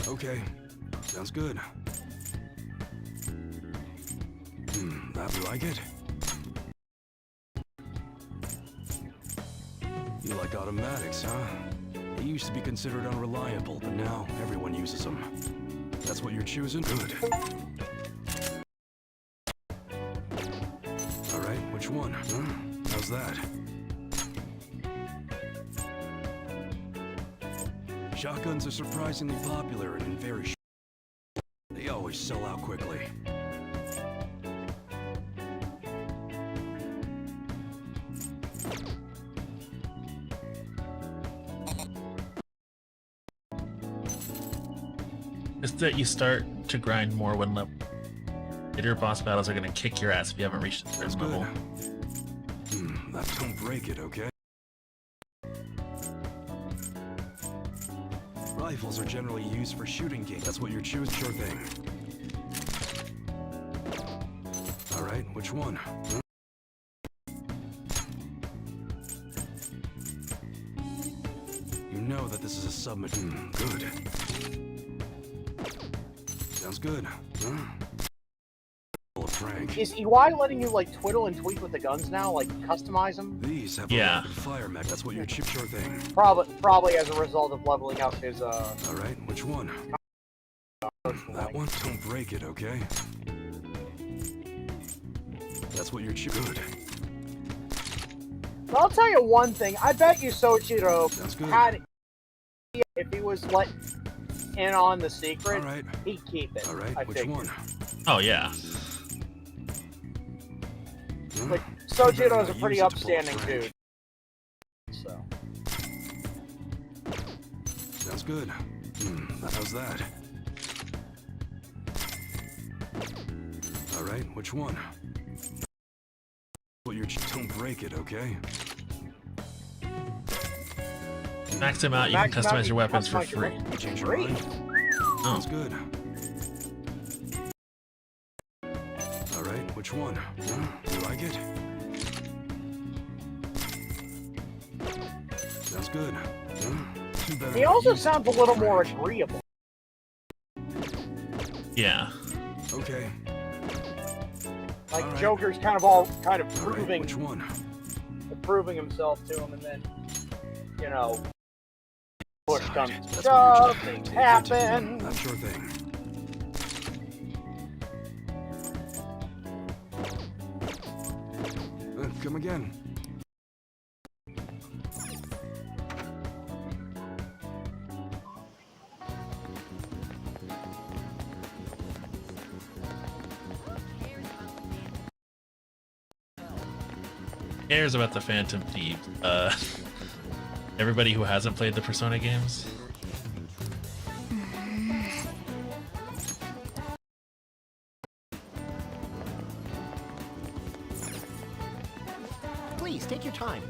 Okay, sounds good. That you like it? You like automatics, huh? They used to be considered unreliable, but now everyone uses them. That's what you're choosing? Good. Alright, which one? How's that? Shotguns are surprisingly popular and in very short. They always sell out quickly.
It's that you start to grind more when later boss battles are gonna kick your ass if you haven't reached a certain level.
That don't break it, okay? Rifles are generally used for shooting games. That's what you're choosing? Sure thing. Alright, which one? You know that this is a submachine. Good. Sounds good. Frank.
Is EY letting you like twiddle and tweak with the guns now, like customize them?
These have a rapid fire mech. That's what you're sure thing.
Probably as a result of leveling up his
Alright, which one? That one? Don't break it, okay? That's what you're good.
I'll tell you one thing. I bet you Soichiro had, if he was let in on the secret, he'd keep it.
Alright, which one?
Oh yeah.
Like, Soichiro is a pretty upstanding dude. So.
Sounds good. How's that? Alright, which one? Well, don't break it, okay?
Max him out, you can customize your weapons for free.
Change your mind? Sounds good. Alright, which one? You like it? Sounds good.
He also sounds a little more agreeable.
Yeah.
Okay.
Like
All right.
Joker's kind of
All right,
proving
which one?
proving himself to him, and then you know, push
Side.
comes
That's
to
what
shove,
you're
things
Take it.
happen.
Sure thing. Come again.
Cares about the Phantom Thief? Everybody who hasn't played the Persona games.
Please, take your time.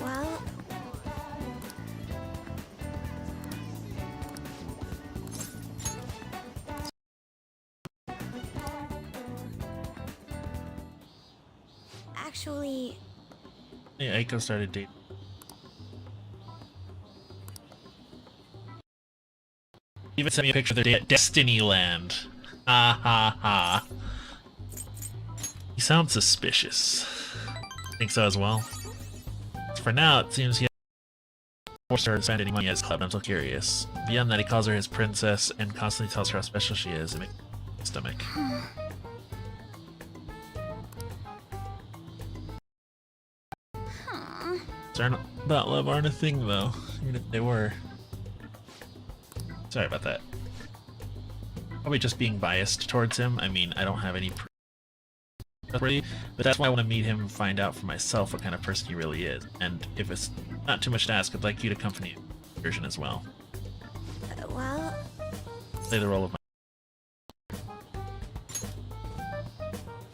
Well, actually,
Yeah, Aiko started dating. Even sent me a picture of their Destiny Land. Ha ha ha. He sounds suspicious. Think so as well. For now, it seems he hasn't forced her to spend any money at his club. I'm so curious. Beyond that, he calls her his princess and constantly tells her how special she is. It makes my stomach. Concern about love aren't a thing, though. Even if they were. Sorry about that. Probably just being biased towards him. I mean, I don't have any proof, but that's why I want to meet him and find out for myself what kind of person he really is. And if it's not too much to ask, I'd like you to accompany the version as well.
well,
Play the role of my...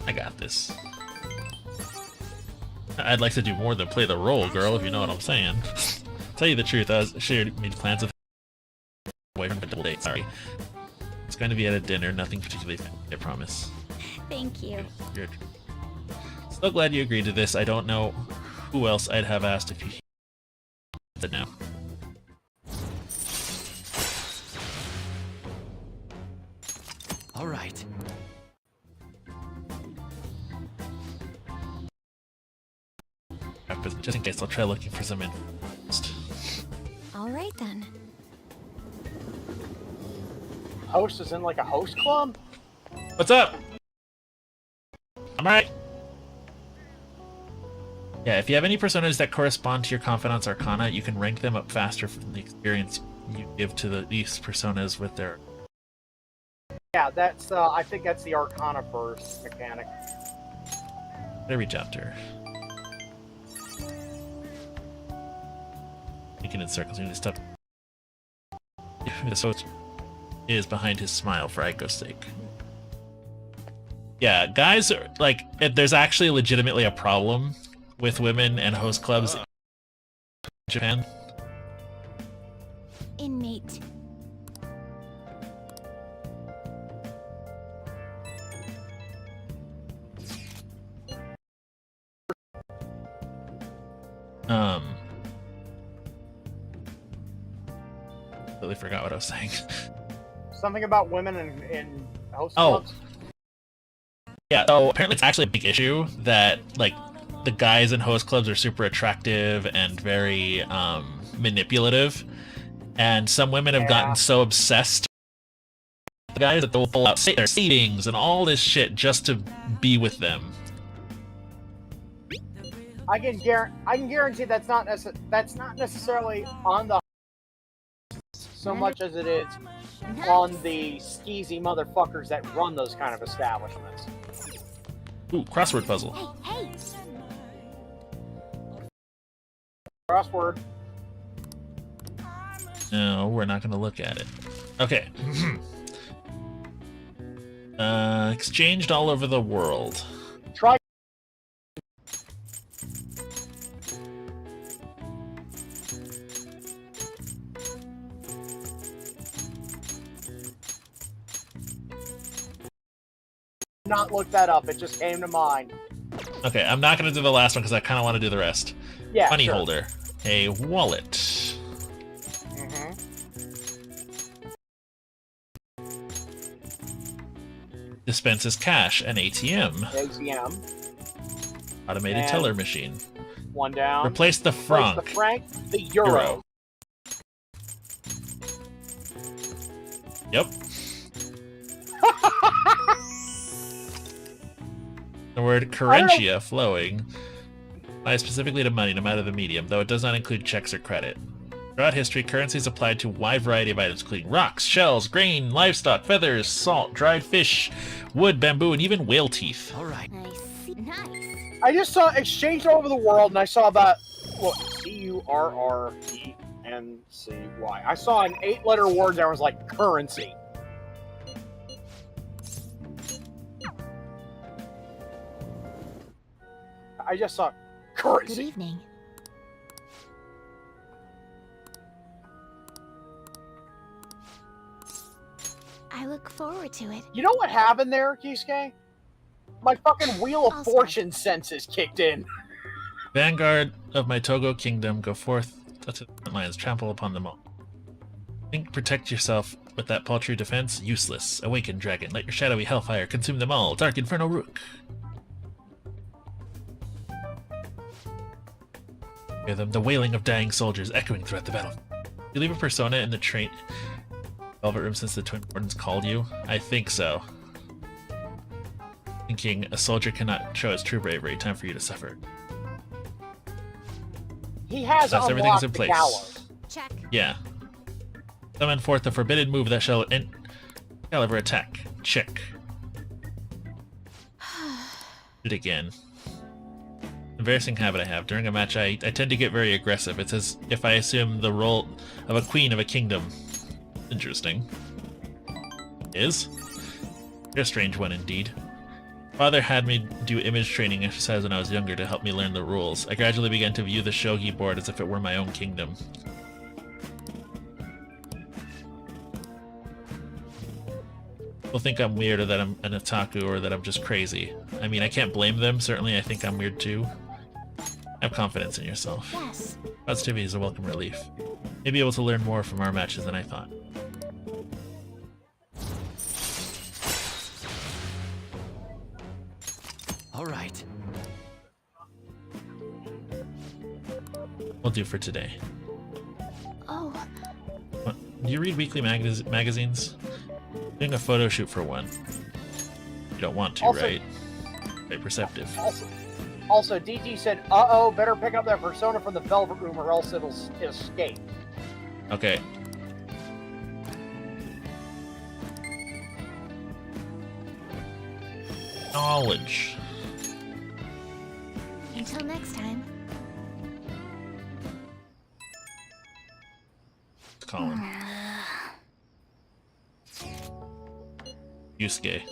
I got this. I'd like to do more than play the role, girl, if you know what I'm saying. Tell you the truth, I made plans with away from a double date, sorry. It's going to be at a dinner, nothing particularly fancy, I promise.
thank you.
You're so glad you agreed to this. I don't know who else I'd have asked if you said no.
All right.
But just in case, I'll try looking for some info.
All right then.
Host is in like a host club?
What's up? I'm right. Yeah, if you have any personas that correspond to your Confidant's Arcana, you can rank them up faster from the experience you give to these personas with their...
Yeah, that's, I think that's the Arcana burst mechanic.
Gotta reach out to her. Thinking in circles, you need to stop. The host is behind his smile for Aiko's sake. Yeah, guys are like, there's actually legitimately a problem with women and host clubs in Japan.
Inmate.
Totally forgot what I was saying.
Something about women in host clubs?
Yeah, so apparently it's actually a big issue that, like, the guys in host clubs are super attractive and very manipulative, and some women have gotten so obsessed with the guys that they'll pull out their savings and all this shit just to be with them.
I can guarantee that's not necessarily on the so much as it is on the skeezy motherfuckers that run those kind of establishments.
Ooh, crossword puzzle.
Hey!
Crossword.
No, we're not gonna look at it. Okay. Exchanged all over the world.
Try. not look that up. It just came to mind.
Okay, I'm not going to do the last one because I kind of want to do the rest.
Yeah,
Money
sure.
holder. A wallet.
Mm-hmm.
Dispenses cash. An ATM.
ATM.
Automated
And
teller machine.
One down.
Replace the franc.
Replace the franc. The euro.
Yep. The word currentia, flowing, applies specifically to money, no matter the medium, though it does not include checks or credit. Throughout history, currency is applied to a wide variety of items, including rocks, shells, grain, livestock, feathers, salt, dried fish, wood, bamboo, and even whale teeth.
All right.
Nice.
I just saw exchange all over the world, and I saw about C-U-R-R-E-N-C-Y. I saw an 8-letter word that was like currency. I just saw currency.
Good evening. I look forward to it.
You know what happened there, Kiske? My fucking Wheel of Fortune senses kicked in.
Vanguard of my Togo kingdom, go forth to the front lines, trample upon them all. Think protect yourself with that paltry defense? Useless. Awaken, dragon. Let your shadowy hellfire consume them all. Dark Inferno Rook. Hear them, the wailing of dying soldiers echoing throughout the battle. You leave a persona in the train Velvet Room since the Twin Wardens called you? I think so. Thinking a soldier cannot show his true bravery. Time for you to suffer.
He has
Thus, everything's in
unlocked the
place.
gallows.
Check.
Yeah. Summon forth the forbidden move that shall ever attack. Check. Do it again. Embarrassing habit I have. During a match, I tend to get very aggressive. It's as if I assume the role of a queen of a kingdom. Interesting. Is? You're a strange one indeed. Father had me do image training exercise when I was younger to help me learn the rules. I gradually began to view the shogi board as if it were my own kingdom. People think I'm weird or that I'm an otaku or that I'm just crazy. I mean, I can't blame them. Certainly I think I'm weird too. Have confidence in yourself.
Yes.
Positivity is a welcome relief. May be able to learn more from our matches than I thought.
All right.
Will do for today.
Oh.
What? Do you read weekly magazines? Doing a photo shoot for one. You don't want to,
Also-
right? Very perceptive.
Also, DT said, uh-oh, better pick up that persona from the Velvet Room or else it'll escape.
Okay. Knowledge.
Until next time.
Let's call him. Kiske.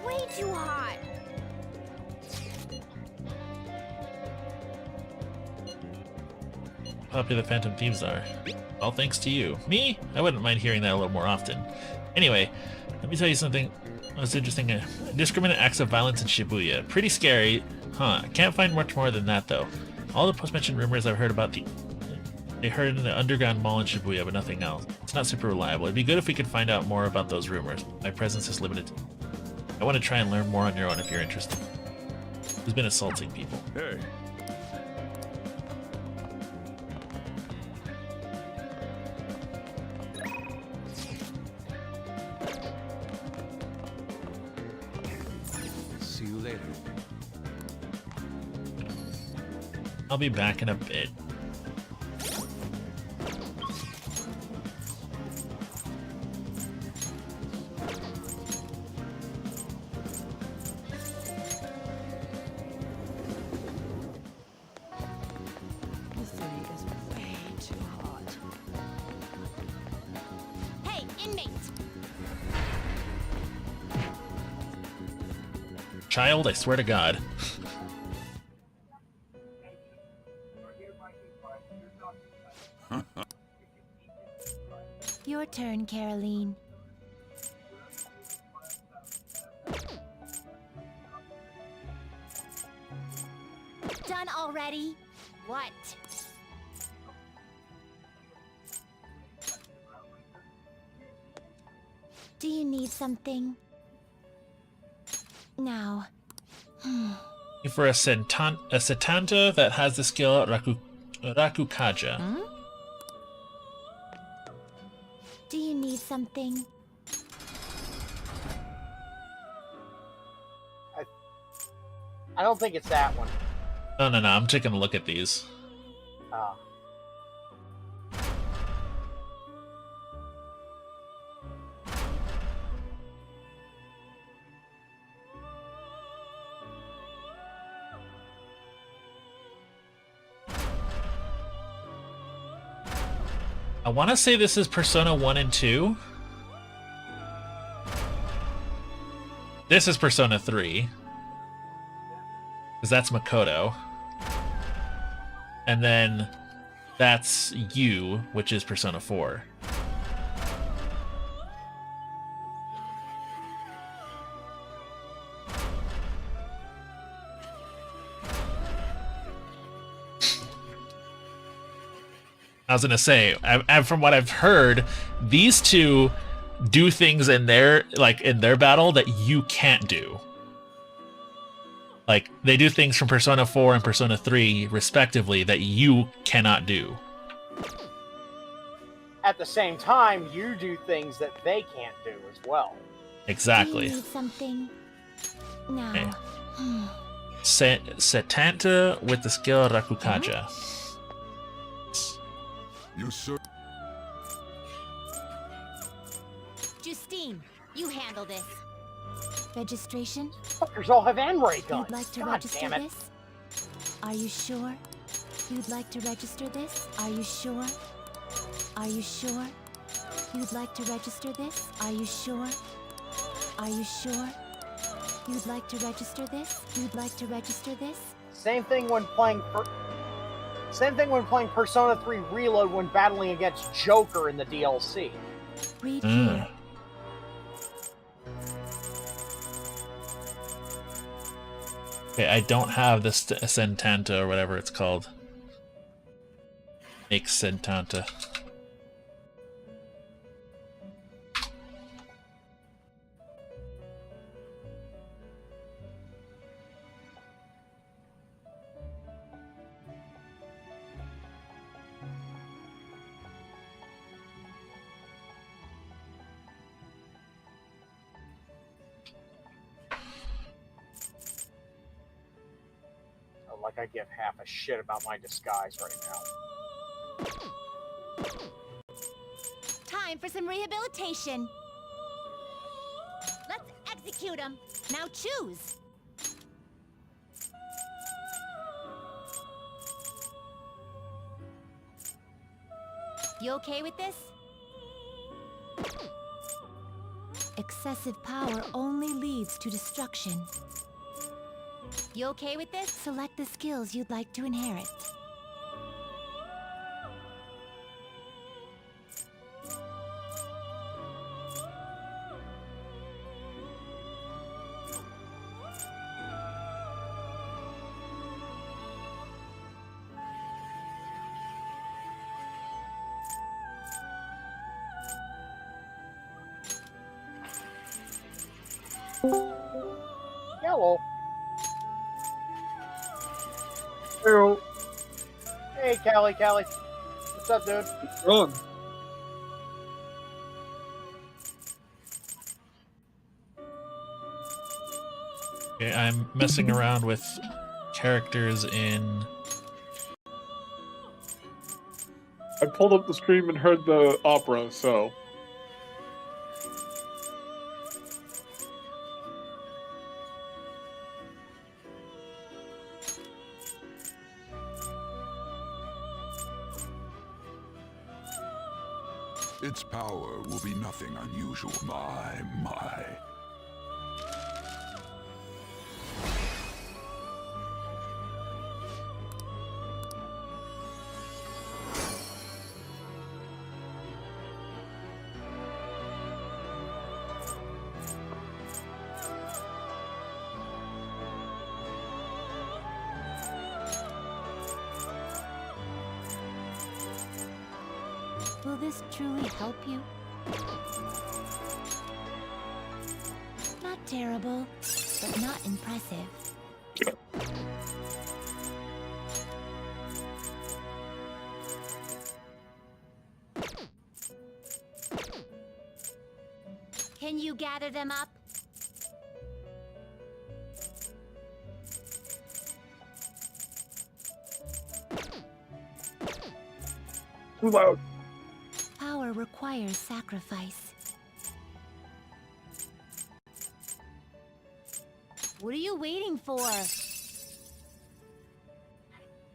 Way too hot.
Popular Phantom Thieves are. All thanks to you. Me? I wouldn't mind hearing that a little more often. Anyway, let me tell you something that's interesting. Indiscriminate acts of violence in Shibuya. Pretty scary. Huh. I can't find much more than that, though. All the post-mentioned rumors I've heard about they heard in the underground mall in Shibuya, but nothing else. It's not super reliable. It'd be good if we could find out more about those rumors. My presence is limited. I want to try and learn more on your own if you're interested. Who's been assaulting people?
Hey.
See you later.
I'll be back in a bit.
This city is way too hot.
Hey, inmate.
Child, I swear to God.
Your turn, Caroline. Done already? What? Do you need something? Now.
For a Setanta that has the skill Rakukaja.
Do you need something?
I don't think it's that one.
No, I'm taking a look at these. I want to say this is Persona 1 and 2. This is Persona 3. Because that's Makoto. And then that's you, which is Persona 4. I was gonna say, from what I've heard, these two do things in their battle that you can't do. Like, they do things from Persona 4 and Persona 3, respectively, that you cannot do.
At the same time, you do things that they can't do as well.
Exactly.
Do you need something? Now.
Okay. Setanta with the skill Rakukaja.
You sir.
Justine, you handle this. Registration?
Fuckers all have N-ray guns.
You'd like to
God
register
damn it.
this? Are you sure? You'd like to register this? Are you sure? Are you sure? You'd like to register this? Are you sure? Are you sure? You'd like to register this? You'd like to register this?
Same thing when playing Persona 3 Reload when battling against Joker in the DLC.
Read here.
Okay, I don't have this Sentanta or whatever it's called. Make Sentanta.
Like I give half a shit about my disguise right now.
Time for some rehabilitation. Let's execute him. Now choose. You okay with this? Excessive power only leads to destruction. You okay with this? Select the skills you'd like to inherit.
Hello. Hello. Hey, Callie. What's up, dude?
Wrong.
Okay, I'm messing around with characters in...
I pulled up the stream and heard the opera, so...
Its power will be nothing unusual. My.
Will this truly help you? Not terrible, but not impressive.
Can you gather them up?
Too loud.
Power requires sacrifice.
What are you waiting for?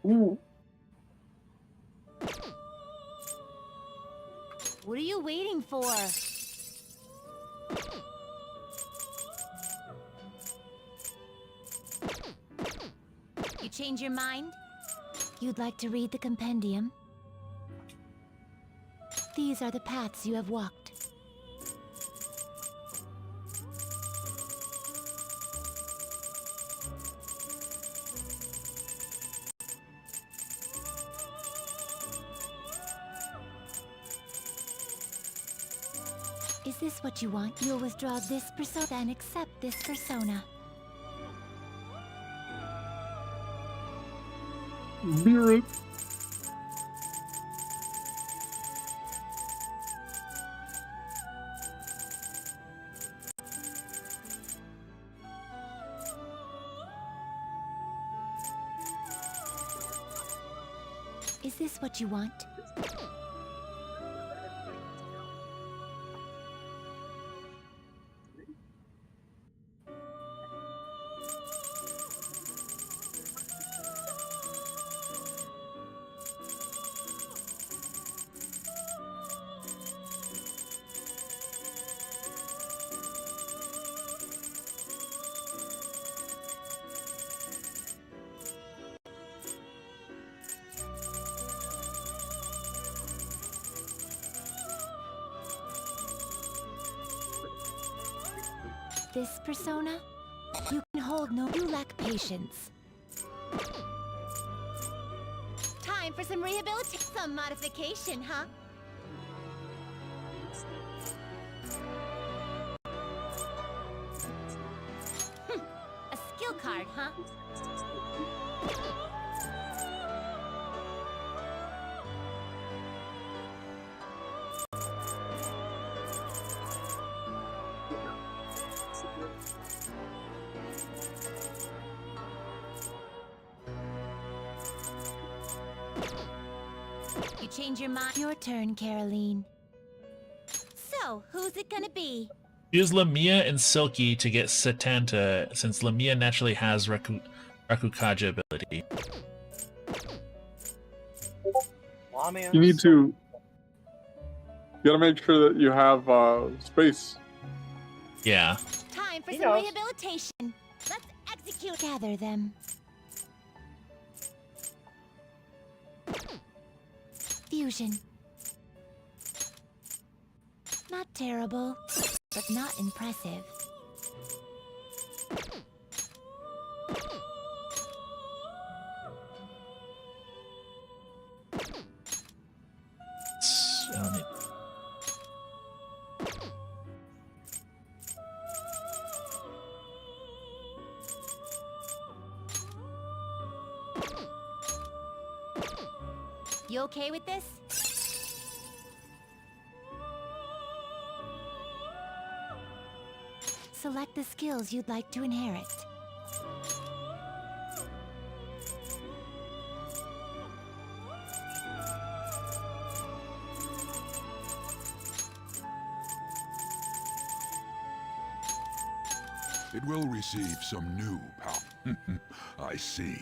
Ooh.
What are you waiting for? You change your mind?
You'd like to read the compendium? These are the paths you have walked. Is this what you want? You'll withdraw this persona and accept this persona.
Mirror.
Is this what you want? This persona? You can hold no. You lack patience.
Time for some rehabilitation. Some modification, huh? A skill card, huh? You change your mind?
Your turn, Caroline.
So, who's it gonna be?
Use Lamia and Silky to get Satanta, since Lamia naturally has Rakukaja ability.
You need to. You gotta make sure that you have space.
Yeah.
Time for some rehabilitation. Let's execute.
Gather them. Fusion. Not terrible, but not impressive.
I don't need...
You okay with this?
Select the skills you'd like to inherit.
It will receive some new power. I see.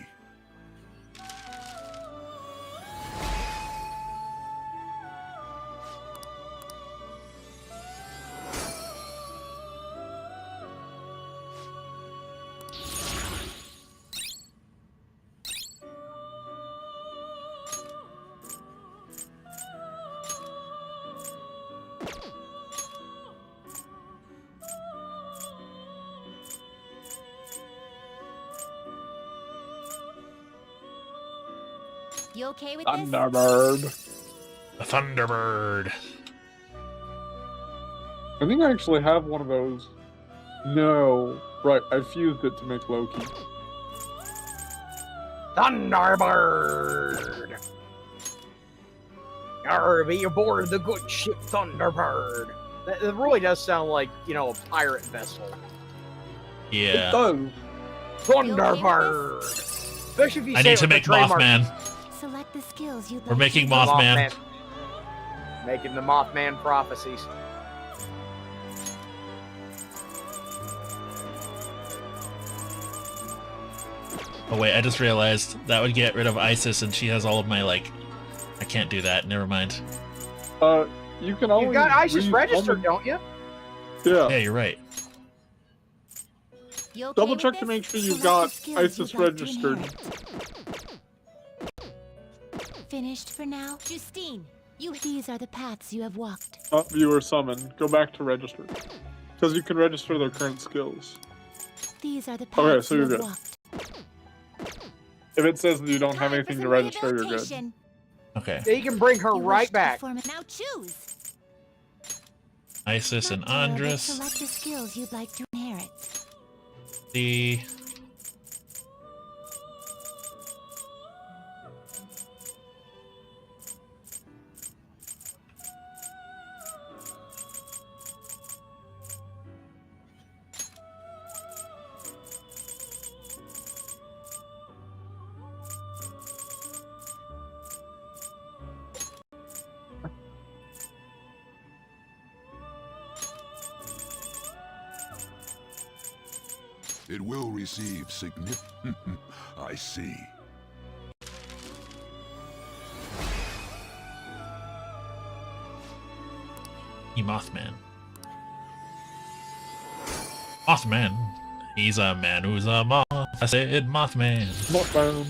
You okay with this?
Thunderbird.
The Thunderbird.
I think I actually have one of those. No. Right, I fused it to make Loki.
Thunderbird! Arr, be aboard the good ship Thunderbird. That really does sound like, you know, a pirate vessel.
Yeah.
It does.
Thunderbird! Especially if you
I
say
need
it
to
with the
make
trademark-
Mothman.
Select the skills you'd
We're
like
making
to
Mothman.
Making the Mothman prophecies.
Oh wait, I just realized that would get rid of Isis, and she has all of my like. I can't do that. Never mind.
You can always.
You got ISIS
read
registered, don't you?
Yeah.
Yeah, you're right.
You okay
Double
with
check to
this?
make sure you've
Select
got
the skills
ISIS
you'd like to
registered.
Finished for now? Justine, these are the paths you have walked.
Viewer summon. Go back to register. Because you can register their current skills.
These are the paths
Okay, so
you
you're
have
good.
walked.
If it says that you don't have anything to register, you're good.
Rehabilitation.
Okay.
Yeah, you can bring her
You
right
wish to
back.
perform it. Now choose.
Isis and
Not there, but
Andrus.
select the skills you'd like to inherit.
The
It will receive significant. I see.
Mothman. Mothman. He's a man who's a moth. I said Mothman.
Mothman.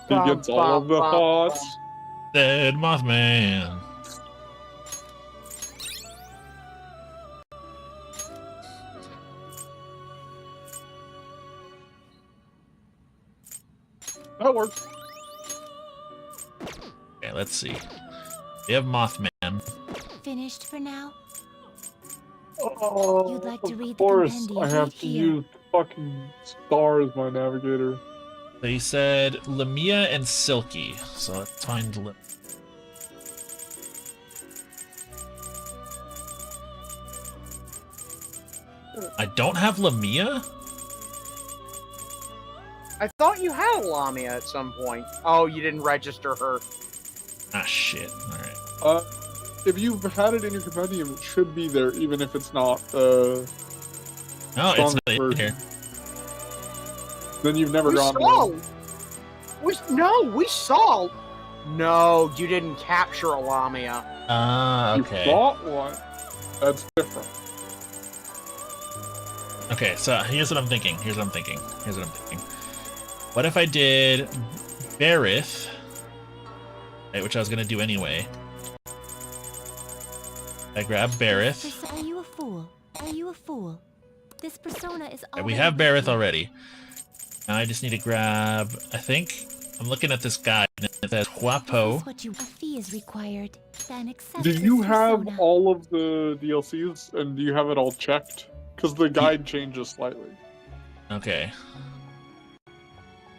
He gets all of the thoughts.
Said Mothman.
That works.
Okay, let's see. We have Mothman.
Finished for now?
Oh,
You'd like to read
of
the
course
compendium
I have
right
to
here.
use fucking Star as my navigator.
They said Lamia and Silky. So let's find I don't have Lamia?
I thought you had a Lamia at some point. Oh, you didn't register her.
Ah, shit. Alright.
If you've had it in your compendium, it should be there, even if it's not,
No, it's
strongest
not in
version.
here.
Then you've never
We
gone
saw.
to
We saw. No, you didn't capture a Lamia.
Ah, okay.
You bought one. That's different.
Okay, so here's what I'm thinking. What if I did Barith, right, which I was gonna do anyway. I grab Barith.
Are you a fool? Are you a fool? This persona is
Okay, we have Barith already. Now I just need to grab. I think I'm looking at this guy. And it says Huapo.
What you a fee is required. Then accept
Do
this
you have
persona.
all of the DLCs, and do you have it all checked? Because the guide changes slightly.
Okay.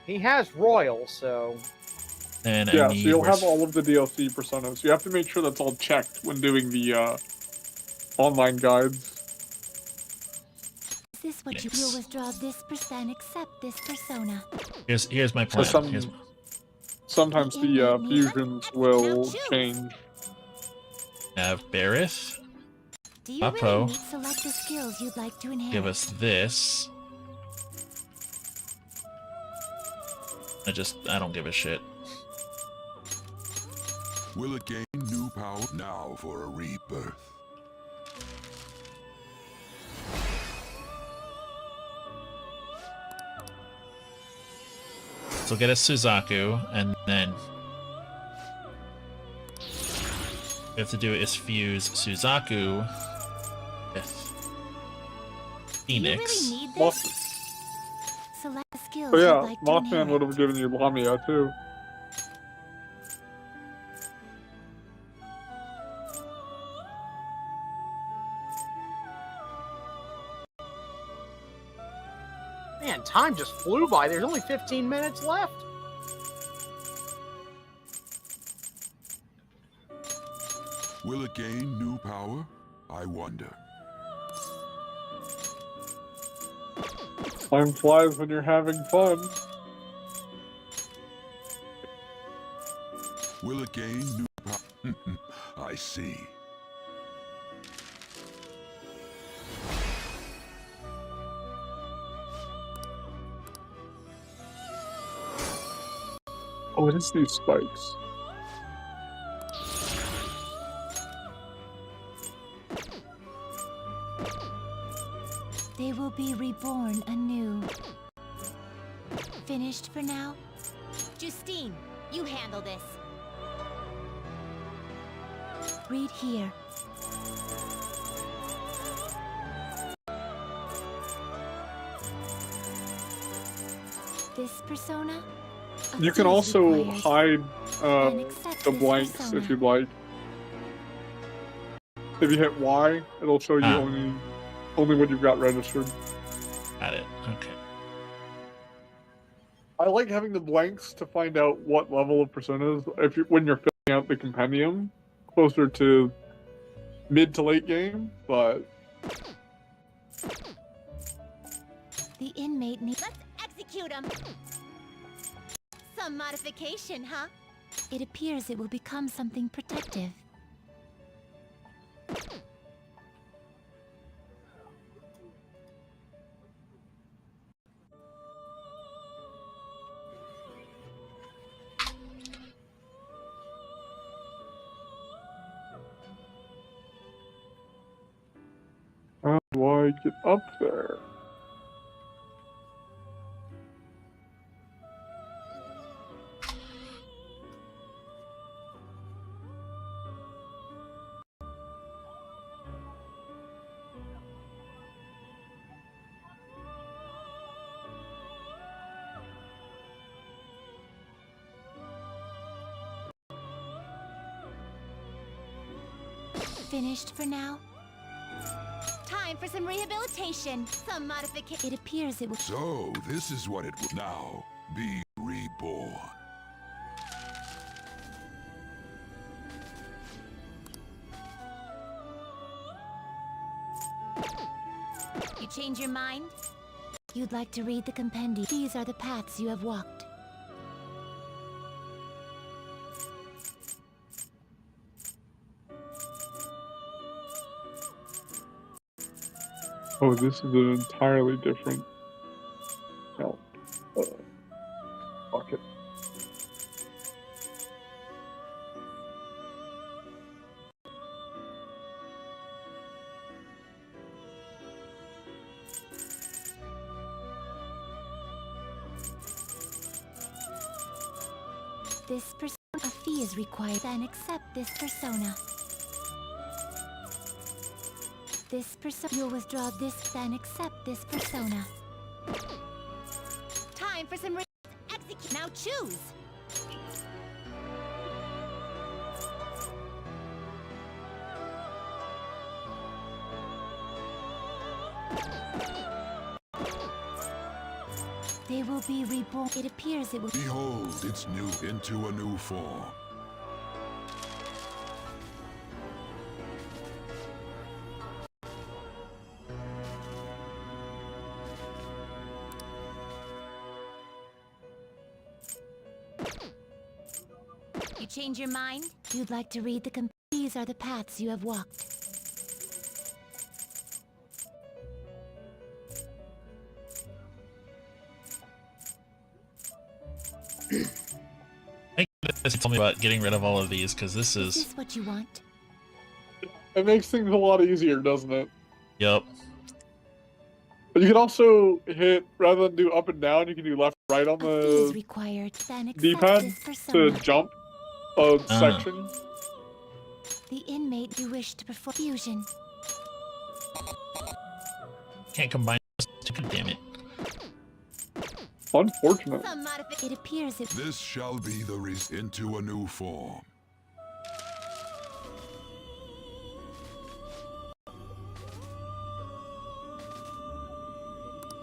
He has Royal, so.
And
Yeah,
I
so
need.
you'll
where's-
have all of the DLC personas. You have to make sure that's all checked when doing the online guides.
Is this what you will withdraw this then accept this persona?
Here's my
So
plan.
sometimes the fusions will change.
I have Barith.
Do you really
Huapo.
need select the skills you'd like to inherit?
Give us this. I don't give a shit.
Will it gain new power? Now for a rebirth.
So get a Suzaku, and then we have to do is fuse Suzaku with Phoenix.
Do you really need this? Select the skills
Oh yeah,
you'd like to
Mothman
inherit.
would have given you Lamia too.
time just flew by. There's only 15 minutes left.
Will it gain new power? I wonder.
Time flies when you're having fun.
Will it gain new power? I see.
Oh, it is these spikes.
They will be reborn anew. Finished for now?
Justine, you handle this.
Read here. This persona?
You can also hide the blanks if you'd like. If you hit Y, it'll show you only what you've got registered.
Got it. Okay.
I like having the blanks to find out what level of personas when you're filling out the compendium closer to mid to late game, but
The inmate needs.
Let's execute him. Some modification, huh?
It appears it will become something protective.
how do I get up there?
Finished for now?
Time for some rehabilitation. Some modification.
It appears it will.
So, this is what it will now be reborn.
You change your mind?
You'd like to read the compendium. These are the paths you have walked.
Oh, this is an entirely different. No. Fuck it.
This persona. A fee is required. Then accept this persona. This persona. You'll withdraw this. Then accept this persona.
Time for some execute. Now choose.
They will be reborn. It appears it will.
Behold, it's new into a new form.
You change your mind?
You'd like to read the These are the paths you have walked.
Thank goodness you told me about getting rid of all of these, because this
Is
is...
this what you want?
It makes things a lot easier, doesn't it?
Yep.
But you can also hit, rather than do up and down, you can do left and right on
A fee is
the
required. Then accept
D-pad
this
to
persona.
jump a section.
The inmate you wish to perform fusion.
Can't combine those two. God damn it.
Unfortunate.
Some modification.
It appears it.
This shall be the into a new form.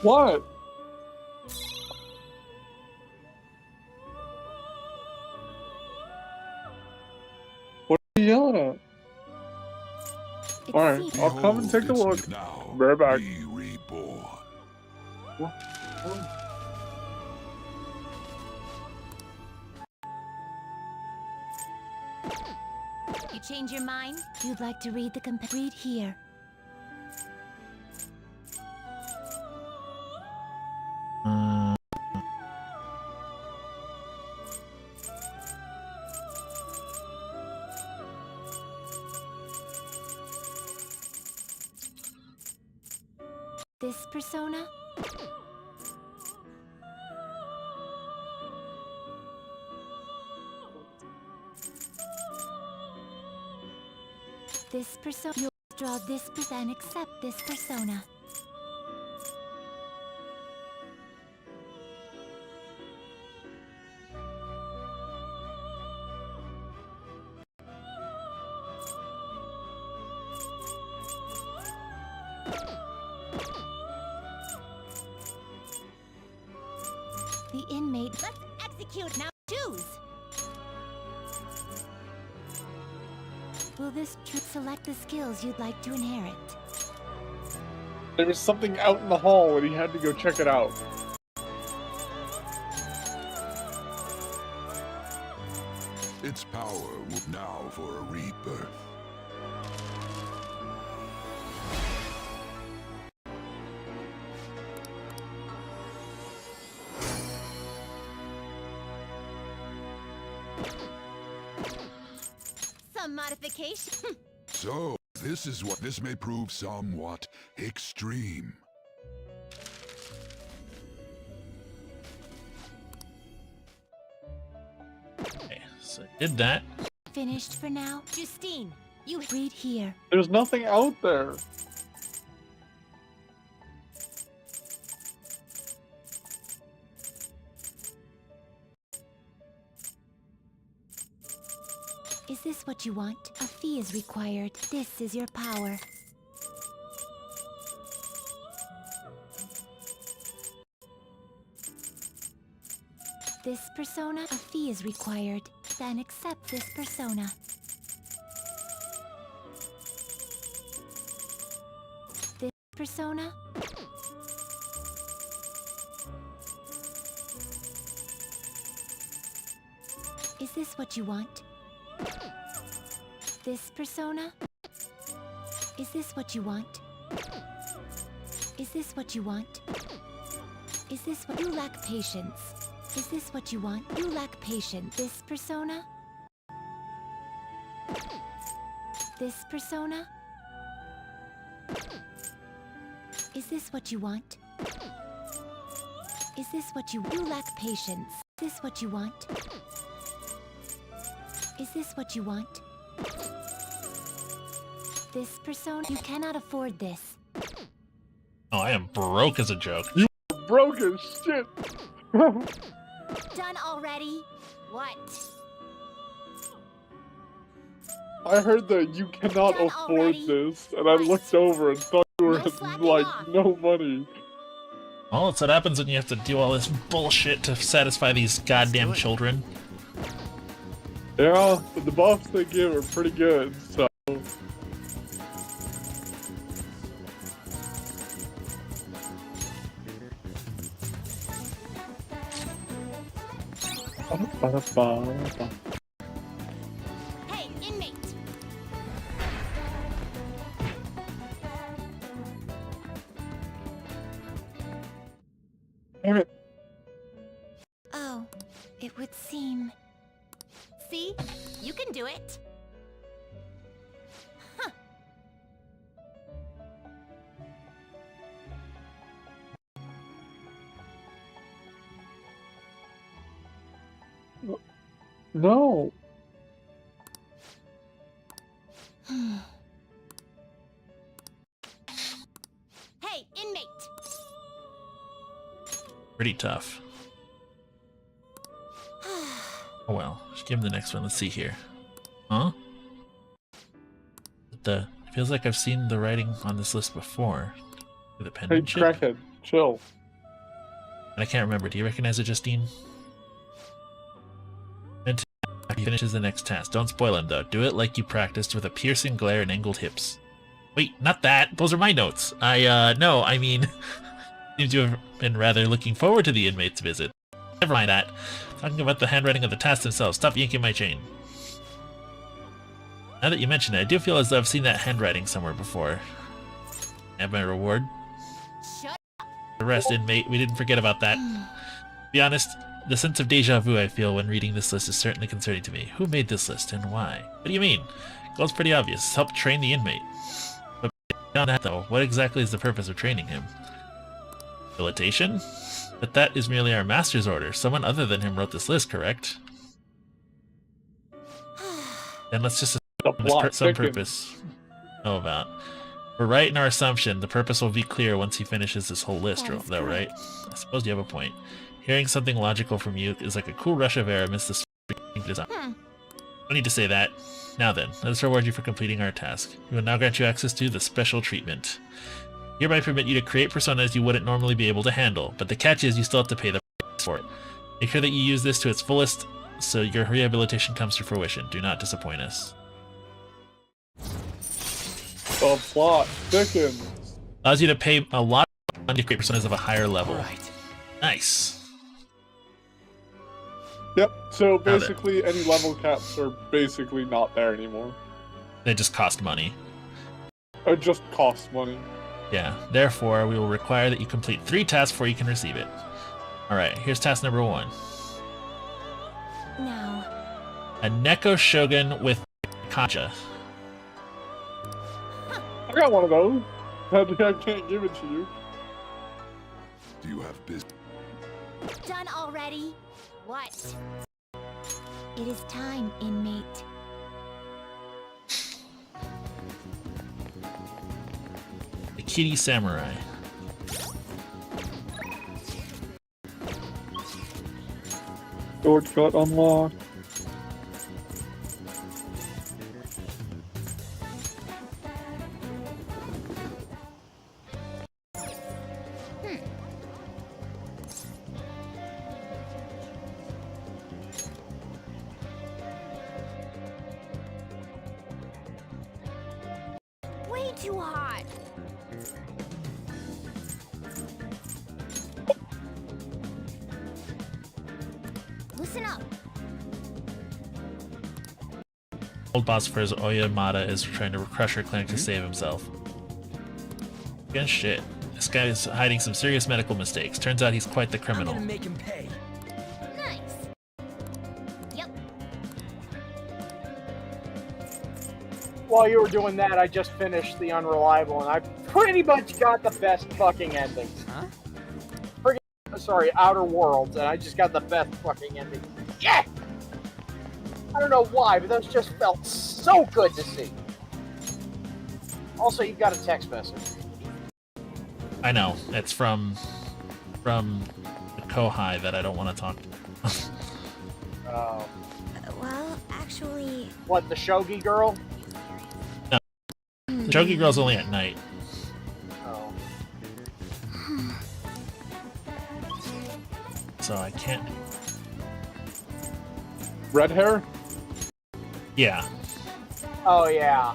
What? yelling at? Alright, I'll come and take a look. Be right back.
Be reborn.
You change your mind? You'd like to read the read here. This persona? This persona. You'll draw this and accept this persona. The inmate. Let's execute now. Choose. Will this select the skills you'd like to inherit?
There was something out in the hall and he had to go check it out.
Its power will now for a rebirth.
Some modification.
So, this may prove somewhat extreme.
Okay, so I did that.
Finished for now. Justine, you read here.
There's nothing out there.
Is this what you want? A fee is required. This is your power. This persona, a fee is required. Then accept this persona. This persona. Is this what you want? This persona? Is this what you want? Is this what you want? Is this what you lack patience? Is this what you want? You lack patience. This persona? This persona? Is this what you want? Is this what you lack patience? Is this what you want? Is this what you want? This persona, you cannot afford this.
Oh, I am broke as a joke.
You broke as shit.
Done already? What?
I heard that you cannot afford this, and I looked over and thought you were like, no money.
Well, that's what happens when you have to do all this bullshit to satisfy these goddamn children.
Yeah, but the buffs they give are pretty good, so...
Hey, inmate!
Damn it.
Oh, it would seem... See? You can do it! Huh.
No.
Hey, inmate!
Pretty tough. Oh well, just give him the next one. Let's see here. Huh? It feels like I've seen the writing on this list before. The
Hey,
penmanship?
crackhead, chill.
And I can't remember. Do you recognize it, Justine? Meant to he finishes the next task. Don't spoil him, though. Do it like you practiced with a piercing glare and angled hips. Wait, not that. Those are my notes. No, I mean, seems to have been rather looking forward to the inmate's visit. Never mind that. Talking about the handwriting of the tasks themselves. Stop yanking my chain. Now that you mention it, I do feel as though I've seen that handwriting somewhere before. Have my reward.
Shut
The rest, inmate. We didn't forget about that. To be honest, the sense of deja vu I feel when reading this list is certainly concerning to me. Who made this list and why? What do you mean? Goal's pretty obvious. Help train the inmate. But beyond that, though, what exactly is the purpose of training him? Rehabilitation? But that is merely our master's order. Someone other than him wrote this list, correct? Then let's just assume some purpose know about. We're right in our assumption. The purpose will be clear once he finishes this whole list, though, right? I suppose you have a point. Hearing something logical from you is like a cool rush of air amidst the spring design. No need to say that. Now then, let us reward you for completing our task. We will now grant you access to the special treatment. Hereby permit you to create personas you wouldn't normally be able to handle, but the catch is you still have to pay the price for it. Make sure that you use this to its fullest so your rehabilitation comes to fruition. Do not disappoint us.
The plot thickens.
Allows you to pay a lot of money to create personas of a higher level.
Right.
Nice.
Yep, so basically any level caps are basically not there anymore.
They just cost money.
It just costs money.
Yeah, therefore, we will require that you complete 3 tasks before you can receive it. Alright, here's task number 1.
Now.
A Neko Shogun with Kacha.
I got one of those. I can't give it to you.
Do you have business?
Done already? What?
It is time, inmate.
The Kitty Samurai.
Shortcut unlocked.
Way too hot. Listen up.
Old boss for his Oyamada is trying to crush her clinic to save himself. Again, shit. This guy is hiding some serious medical mistakes. Turns out he's quite the criminal.
I'm gonna make him pay.
Nice. Yep.
While you were doing that, I just finished The Unreliable, and I pretty much got the best fucking ending.
Huh?
Sorry, Outer Worlds, and I just got the best fucking ending. Yeah! I don't know why, but those just felt so good to see. Also, you got a text message.
I know. It's from the Kohai that I don't want to talk to.
Oh.
Well, actually...
What, the Shogi girl?
No. The Shogi girl's only at night.
Oh.
So I can't...
Red hair?
Yeah.
Oh, yeah.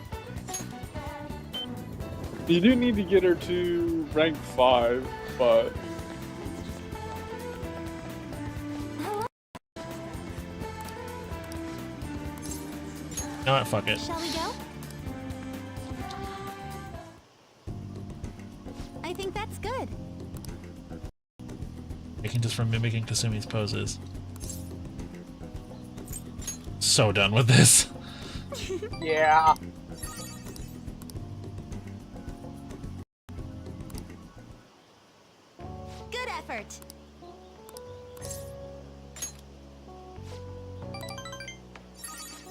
You do need to get her to rank 5, but...
You know what? Fuck it.
Shall we go? I think that's good.
Making just from mimicking Kasumi's poses. So done with this.
Yeah.
Good effort.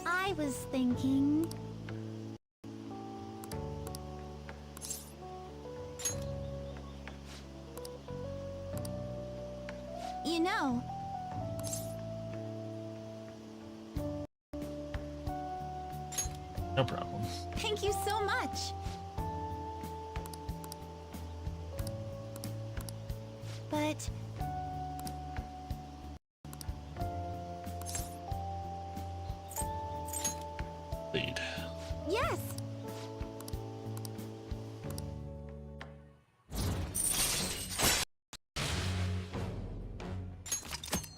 I was thinking... You know...
No problem.
Thank you so much. But...
Lead.
Yes!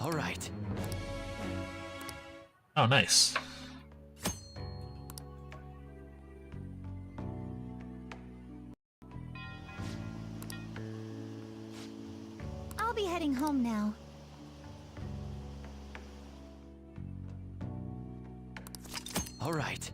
All right.
Oh, nice.
I'll be heading home now.
All right.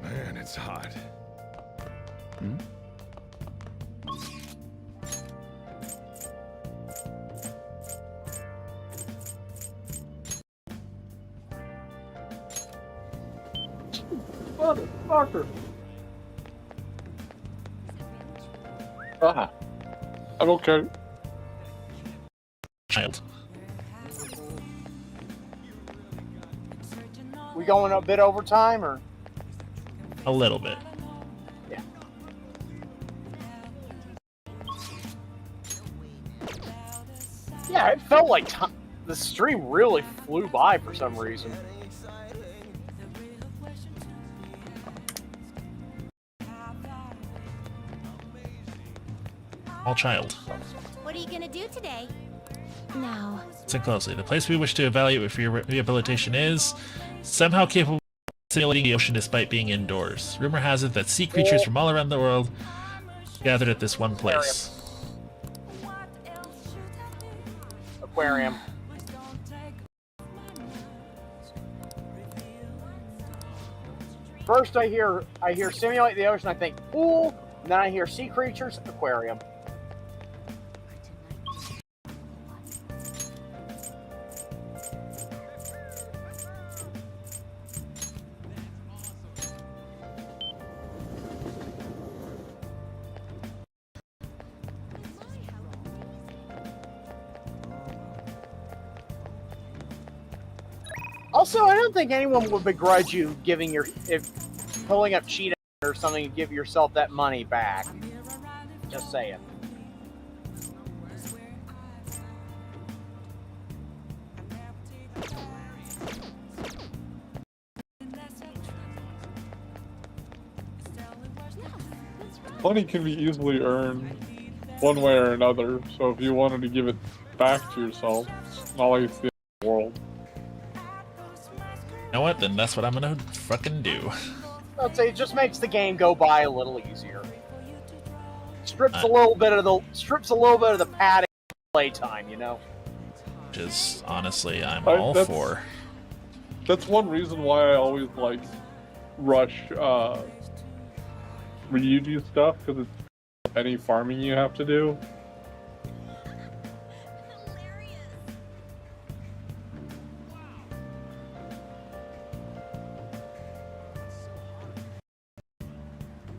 Man, it's hot.
Hmm?
Motherfucker. I'm okay.
Child.
We going a bit overtime, or?
A little bit.
Yeah. Yeah, it felt like the stream really flew by for some reason.
All child.
What are you gonna do today?
Now,
Listen closely. The place we wish to evaluate for your rehabilitation is somehow capable of simulating the ocean despite being indoors. Rumor has it that sea creatures from all around the world gathered at this one place.
Aquarium. First, I hear simulate the ocean. I think pool. And then I hear sea creatures, aquarium. Also, I don't think anyone would begrudge you pulling up cheat or something to give yourself that money back. Just saying.
Money can be easily earned one way or another, so if you wanted to give it back to yourself, it's not like it's the end of the world.
You know what? Then that's what I'm gonna fucking do.
I'd say it just makes the game go by a little easier. Strips a little bit of the padding playtime, you know.
Which is honestly, I'm all for.
That's one reason why I always like rush Ryuji stuff, because it's any farming you have to do.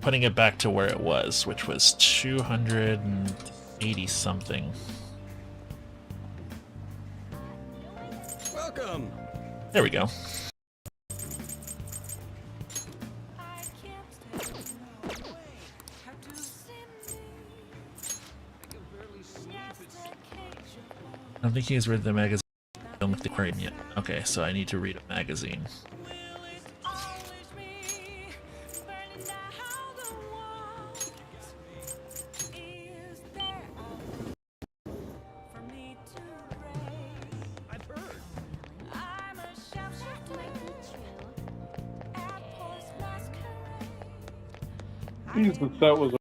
Putting it back to where it was, which was 280 something.
Welcome.
There we go. I'm thinking he's read the magazine. I don't look the aquarium yet. Okay, so I need to read a magazine.
Jesus, that was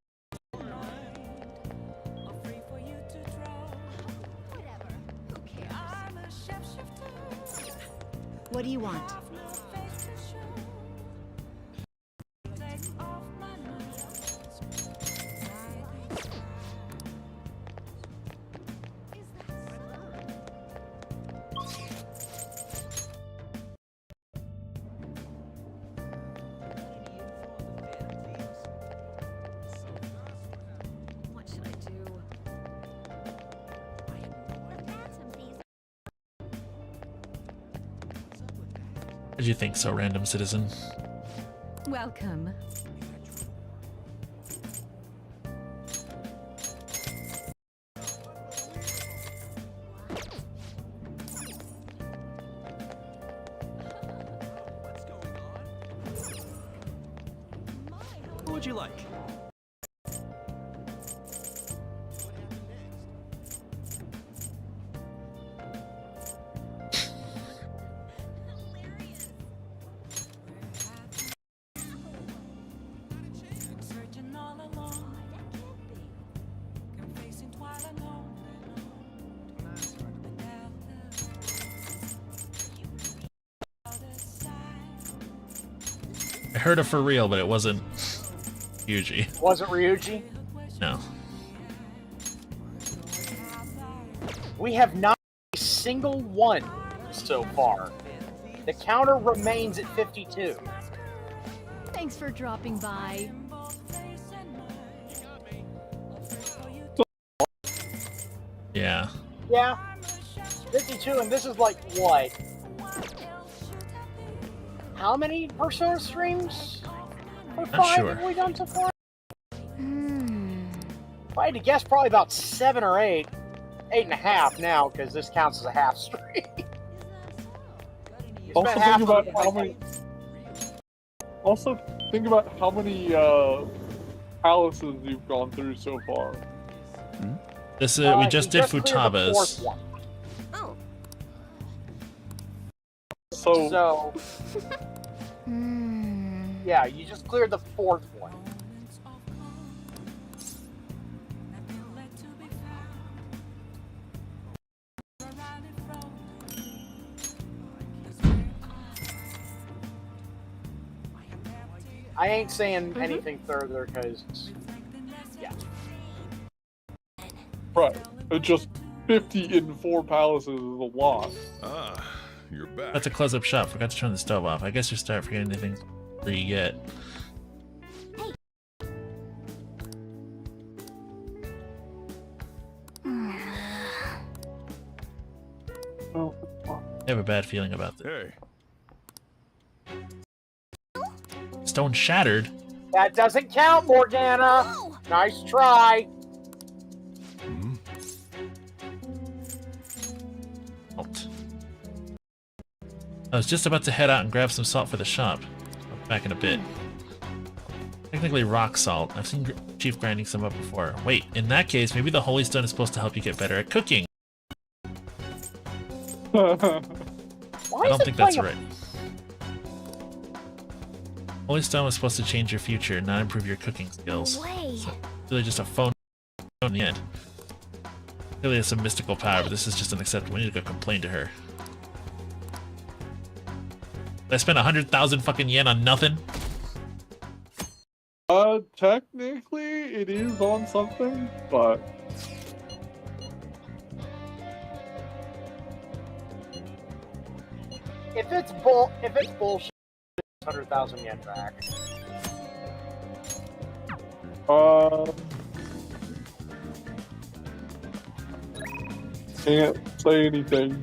What do you want?
Did you think so, random citizen?
Welcome.
What would you like?
I heard it for real, but it wasn't Yuji.
Was it Ryuji?
No.
We have not a single one so far. The counter remains at 52.
Thanks for dropping by.
Yeah.
Yeah. 52, and this is like, what? How many Persona streams? For 5
sure.
have we done so far? If I had to guess, probably about 7 or 8. 8.5 now, because this counts as a half stream.
Also think about how many. Also think about how many palaces you've gone through so far.
This we just did Futaba's.
Oh.
So
yeah, you just cleared the 4th one. I ain't saying anything further because, yeah.
Right. It's just 50 in 4 palaces is a lot.
Ah, you're back.
That's a close-up shot. Forgot to turn the stove off. I guess you start forgetting anything you get. I have a bad feeling about this.
Hey.
Stone shattered.
That doesn't count, Morgana. Nice try.
Salt. I was just about to head out and grab some salt for the shop. I'll be back in a bit. Technically rock salt. I've seen Chief grinding some up before. Wait, in that case, maybe the Holy Stone is supposed to help you get better at cooking. I don't think that's right. Holy Stone was supposed to change your future, not improve your cooking skills. So, really just a phone in the end. Clearly has some mystical power, but this is just unacceptable. We need to go complain to her. I spent 100,000 fucking yen on nothing?
Technically it is on something, but
If it's bullshit, 100,000 yen back.
Can't say anything.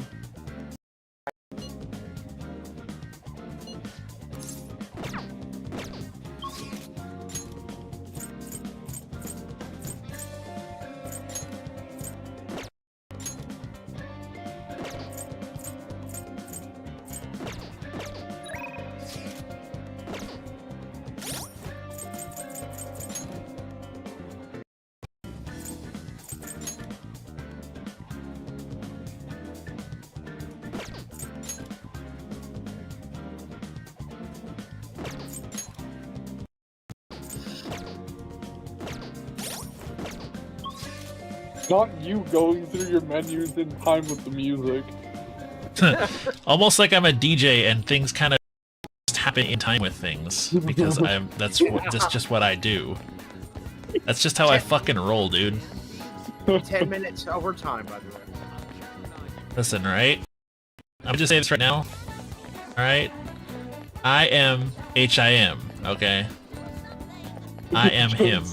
Not you going through your menus in time with the music.
Almost like I'm a DJ and things kind of happen in time with things because that's just what I do. That's just how I fucking roll, dude.
10 minutes overtime, by the way.
Listen, right? I'm just saying this right now. Alright? I am HIM, okay? I am him.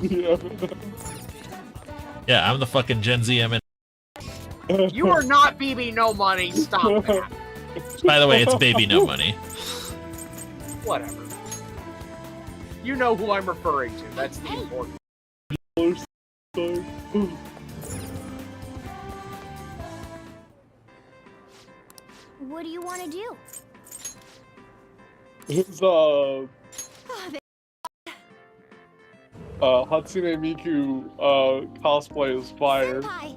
Yeah, I'm the fucking Gen Z M.
You are not BB No Money. Stop that.
By the way, it's Baby No Money.
Whatever. You know who I'm referring to. That's the important.
What do you want to do?
His Hatsune Miku cosplay is fire.
Senpai!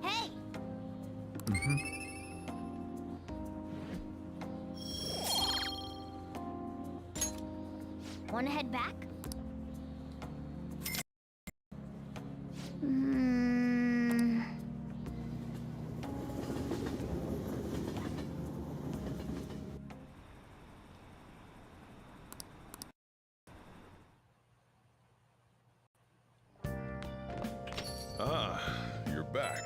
Hey! Wanna head back?
Ah, you're back.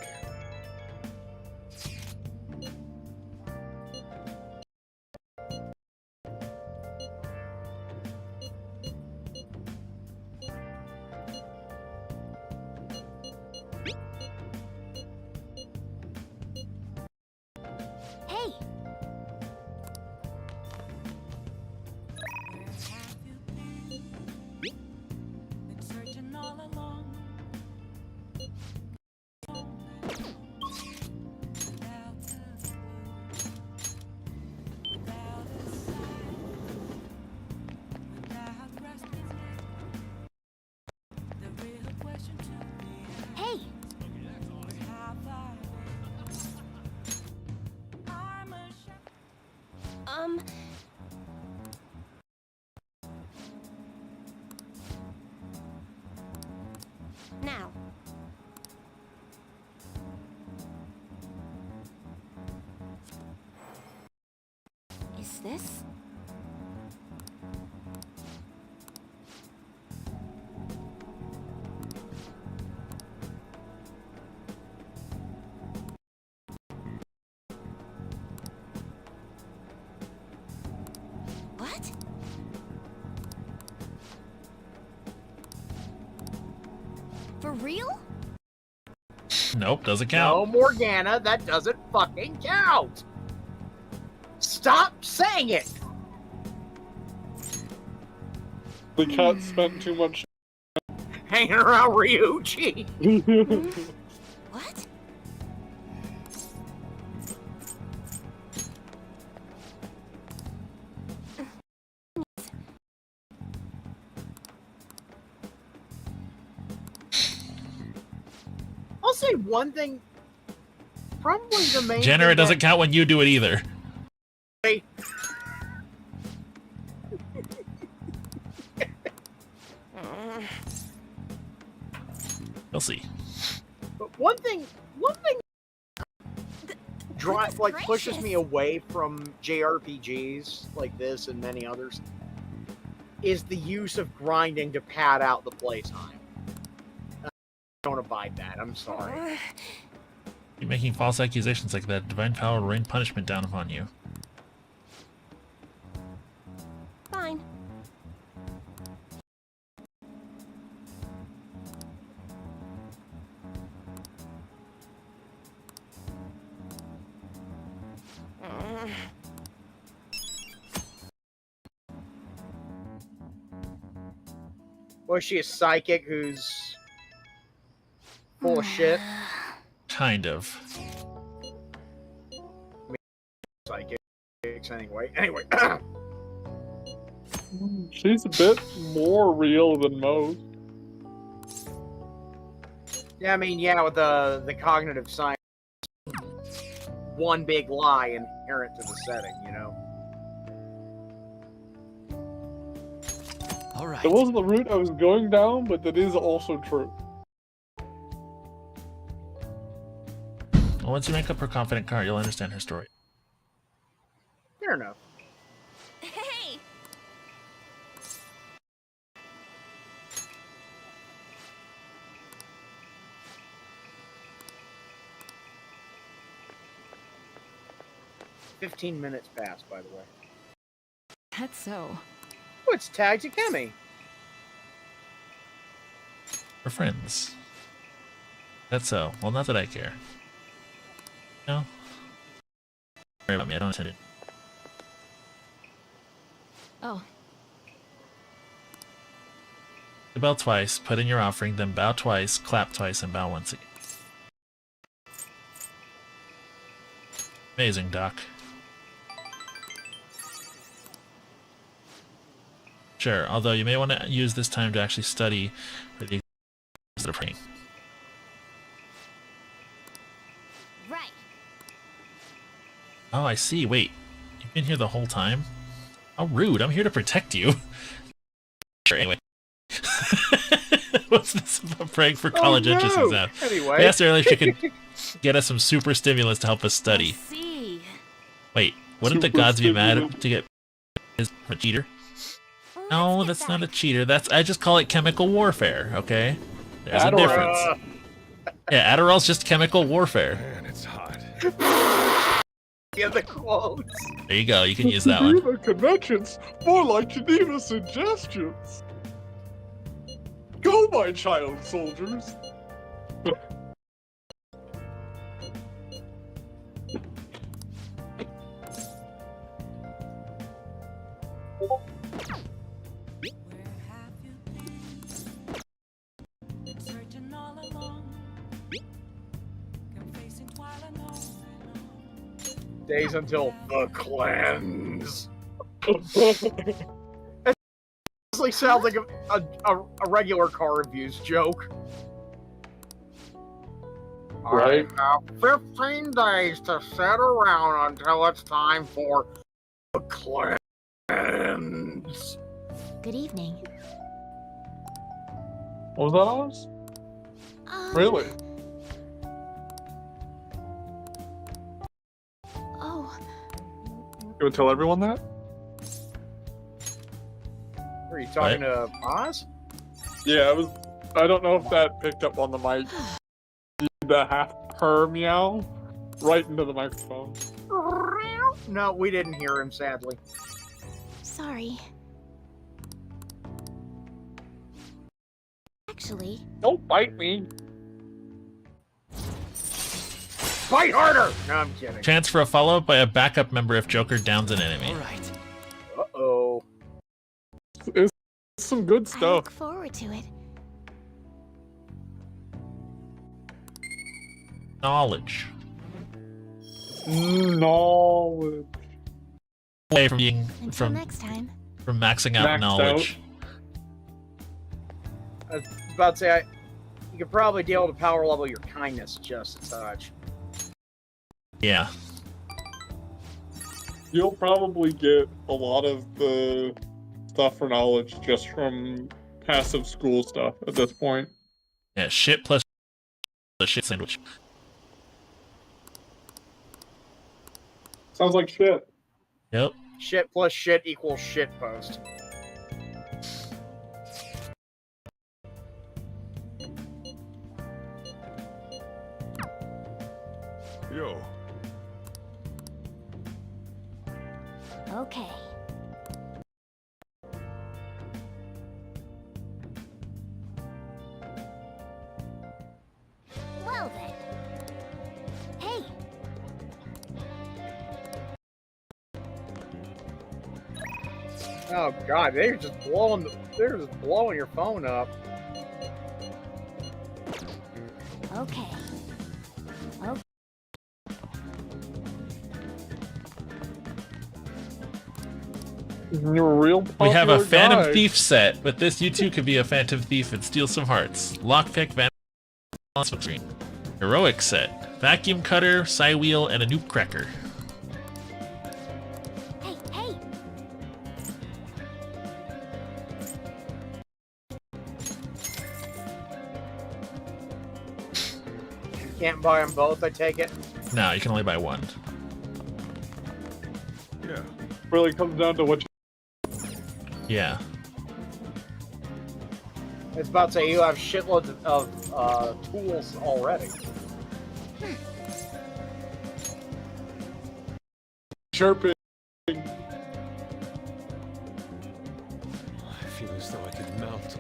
Hey! Hey! Now. Is this? What? For real?
Nope, doesn't count.
No, Morgana, that doesn't fucking count. Stop saying it.
The cat spent too much
hanging around Ryuichi.
What?
I'll say one thing. Probably the main
Jenner,
thing
it doesn't count when you do it either.
that-
You'll see.
But one thing pushes me away from JRPGs like this and many others is the use of grinding to pad out the playtime. I don't abide that. I'm sorry.
You're making false accusations like that. Divine power will rain punishment down upon you.
Fine.
Was she a psychic who's full of shit?
Kind of.
Psychics anyway. Anyway.
She's a bit more real than most.
Yeah, I mean, yeah, with the cognitive science, one big lie inherent to the setting, you know.
All right.
That wasn't the route I was going down, but that is also true.
Well, once you make up her confident car, you'll understand her story.
Fair enough.
Hey!
15 minutes passed, by the way.
That's so.
Oh, it's tagged to Kemi.
We're friends. That's so. Well, not that I care. No. Don't worry about me. I don't intend it.
Oh.
Bell twice, put in your offering, then bow twice, clap twice, and bow once again. Amazing, Doc. Sure, although you may want to use this time to actually study for the instead of praying.
Right.
Oh, I see. Wait, you've been here the whole time? How rude. I'm here to protect you. Sure, anyway. What's this about praying for college entrance exam?
Anyway.
I asked her earlier if she could get us some super stimulus to help us study.
See.
Wait, wouldn't the gods be mad to get a cheater? No, that's not a cheater. I just call it chemical warfare, okay? There's a difference. Yeah, Adderall's just chemical warfare.
Man, it's hot.
Yeah, the quotes.
There you go, you can use that one.
Geneva conventions, more like Geneva suggestions. Go, my child soldiers.
Days until the cleanse. It honestly sounds like a regular car reviews joke.
Right.
I have 15 days to sit around until it's time for the cleanse.
Good evening.
What was that, Alice? Really?
Oh.
You would tell everyone that?
Are you talking to Oz?
Yeah, I don't know if that picked up on the mic. The half purr meow right into the microphone.
No, we didn't hear him, sadly.
Sorry. Actually...
Don't bite me!
Fight harder! No, I'm kidding.
Chance for a follow-up by a backup member if Joker downs an enemy.
Alright.
Uh-oh.
It's some good
I
stuff.
look forward to it.
Knowledge.
Knowledge.
Away from being
Until next time.
from maxing out
Maxed
knowledge.
I was about to say, you could probably be able to power level your kindness just a touch.
Yeah.
You'll probably get a lot of the stuff for knowledge just from passive school stuff at this point.
Yeah, shit plus the shit sandwich.
Sounds like shit.
Yep.
Shit plus shit equals shit post.
Yo.
Okay.
Well then. Hey,
Oh god, they're just blowing your phone up.
Okay. Okay.
You're a real
We have a
popular
Phantom
guy.
Thief set. With this, you too could be a Phantom Thief and steal some hearts. Lockpick, balance screen. Heroic set. Vacuum cutter, side wheel, and a noob cracker.
Hey, hey!
Can't buy them both, I take it.
No, you can only buy one.
Yeah.
Really comes down to what
Yeah.
It's about to say you have shitloads of tools already.
chirping.
I feel as though I could melt.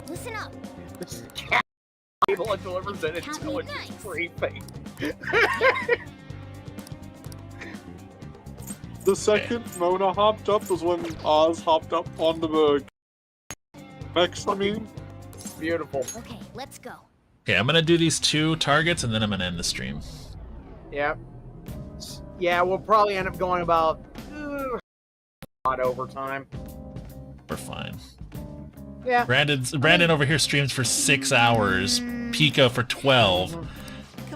Listen up.
Cable and delivers it until it's creeping.
The second Mona hopped up was when Oz hopped up onto the next to me.
Beautiful.
Okay, let's go.
Okay, I'm gonna do these 2 targets and then I'm gonna end the stream.
Yep. Yeah, we'll probably end up going about odd overtime.
We're fine.
Yeah.
Brandon over here streams for 6 hours. Pika for 12.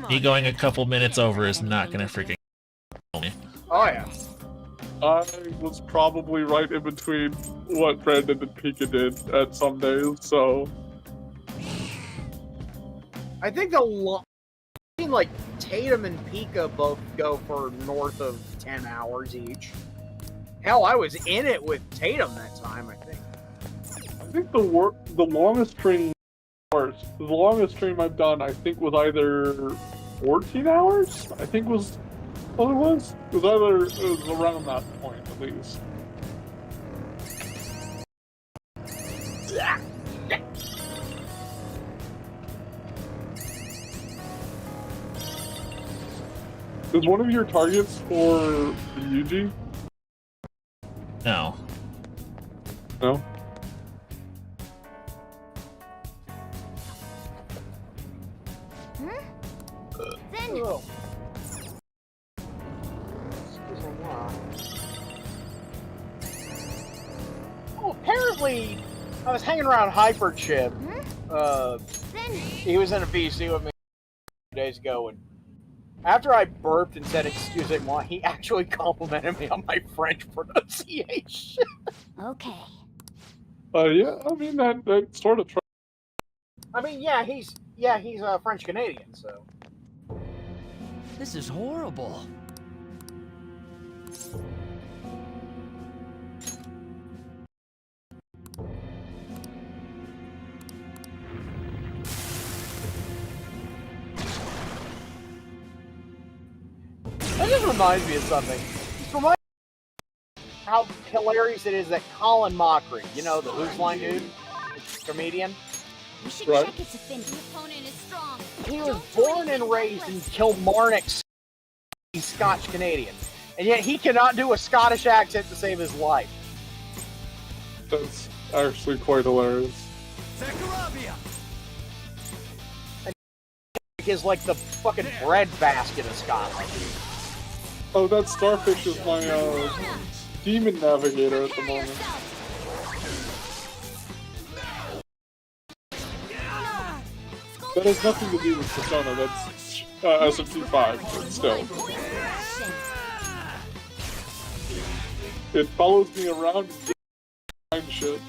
Me going a couple minutes over is not gonna freaking kill me.
Oh yeah.
I was probably right in between what Brandon and Pika did at some days, so...
I think like Tatum and Pika both go for north of 10 hours each. Hell, I was in it with Tatum that time, I think.
I think the longest stream I've done, I think, was either 14 hours? I think was what it was. It was around that point, at least. Is one of your targets for Yuji?
No.
No?
Then.
Oh, apparently, I was hanging around Hyperchip. He was in a VC with me 2 days ago, and after I burped and said excuse me, he actually complimented me on my French pronunciation.
Okay.
Yeah, I mean that sort of.
I mean, he's French Canadian, so.
This is horrible.
That just reminds me of something. Just reminds me how hilarious it is that Colin Mockery, you know, the Who's Line dude, the comedian.
We should
Right.
check its affinity. The opponent is strong.
He was born and raised in Kilmarnock. He's Scotch Canadian, and yet he cannot do a Scottish accent to save his life.
That's actually quite hilarious.
Zacharabia!
Is like the fucking bread basket of Scotland.
Oh, that starfish is my demon navigator at the moment. That has nothing to do with Persona. That's SMT5, but still. It follows me around and shit.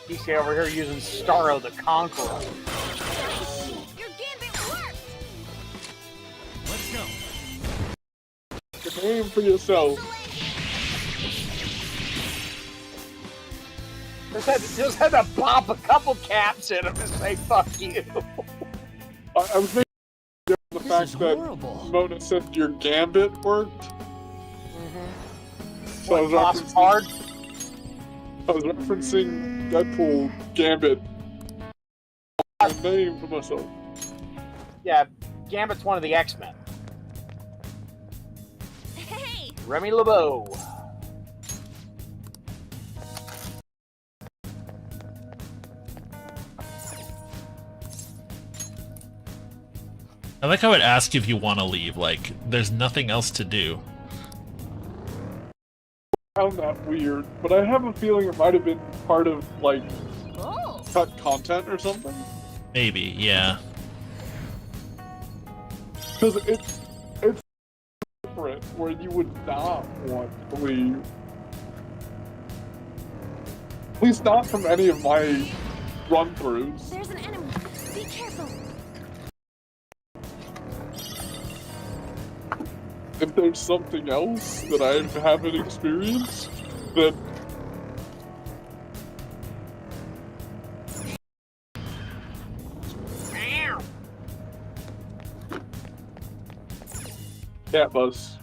Kiske over here using Starro the Conqueror.
Your gambit worked.
Let's go.
Get aim for yourself.
Just had to pop a couple caps in him and say fuck you.
I was thinking of the fact that Mona said your gambit worked. So I was referencing Deadpool Gambit. A name for myself.
Yeah, Gambit's one of the X-Men.
Hey.
Remy LeBeau.
I like how it asks if you want to leave, like, there's nothing else to do.
I found that weird, but I have a feeling it might have been part of, like, cut content or something.
Maybe, yeah.
Because it's different where you would not want to leave. At least not from any of my run-throughs.
There's an enemy. Be careful.
If there's something else that I haven't experienced, then... Cat bus.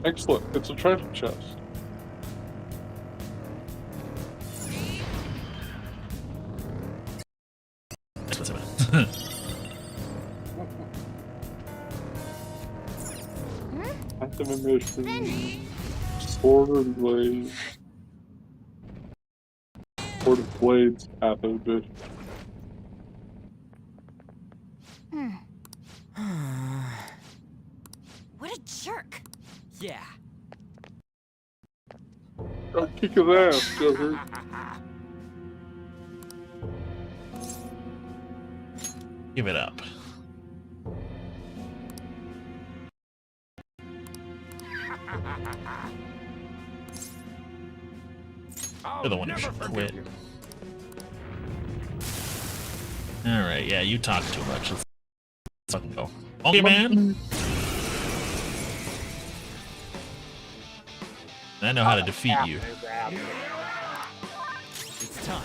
Excellent. It's a treasure chest.
That's what's about.
Active mission. Sword and blade. Sword and blades. Active mission.
What a jerk!
Yeah.
I'll kick his ass, Joker.
Give it up. You're the one who should quit. Alright, yeah, you talk too much. Let's fucking go. Okay, man! I know how to defeat you.
It's time.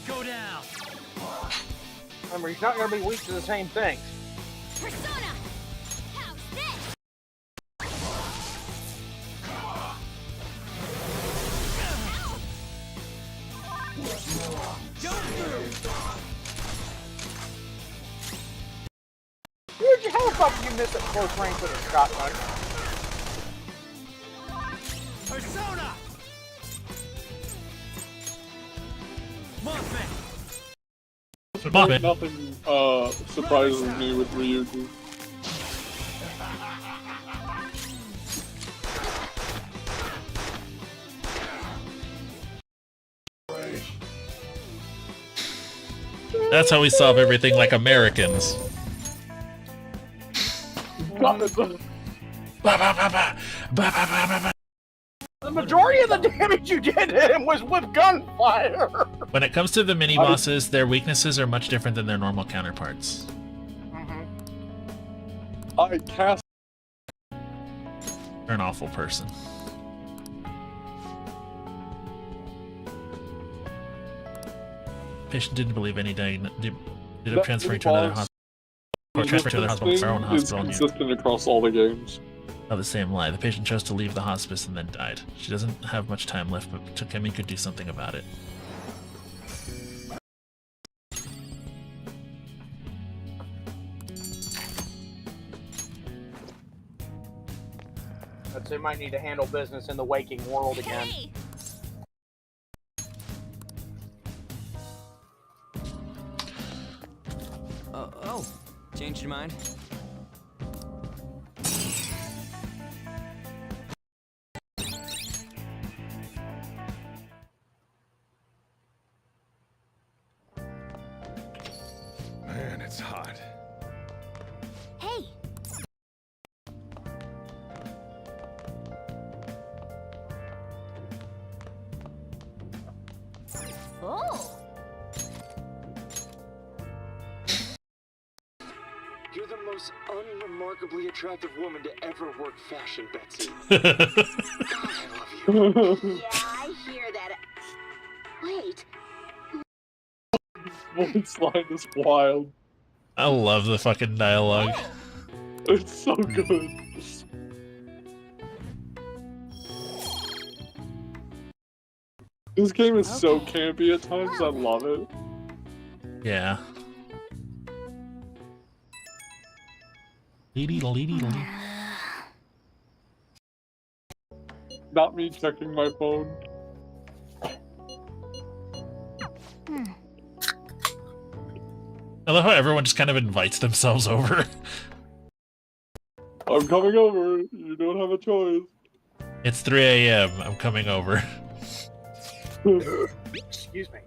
Go down.
Remember, he's not going to be weak to the same things.
Persona! How's this?
How the fuck did you miss at close range with a shotgun?
Persona! Mothman!
Mothman.
Nothing surprises me with Ryuji.
That's how we solve everything like Americans.
The majority of the damage you did to him was with gunfire!
When it comes to the mini-bosses, their weaknesses are much different than their normal counterparts.
I cast.
You're an awful person. Patient didn't believe any did up transferring to another hospital. Or transfer to another hospital to our own hospital.
It's consistent across all the games.
Oh, the same lie. The patient chose to leave the hospice and then died. She doesn't have much time left, but Takemi could do something about it.
I'd say might need to handle business in the waking world again.
Hey!
Oh, changed your mind?
Man, it's hot.
Hey! Oh!
You're the most unremarkably attractive woman to ever work fashion, Betsy. God, I love you.
Yeah, I hear that. Wait.
Voice line is wild.
I love the fucking dialogue.
It's so good. This game is so campy at times, I love it.
Yeah.
Not me checking my phone.
I love how everyone just kind of invites themselves over.
I'm coming over. You don't have a choice.
It's 3 a.m. I'm coming over.
Excuse me.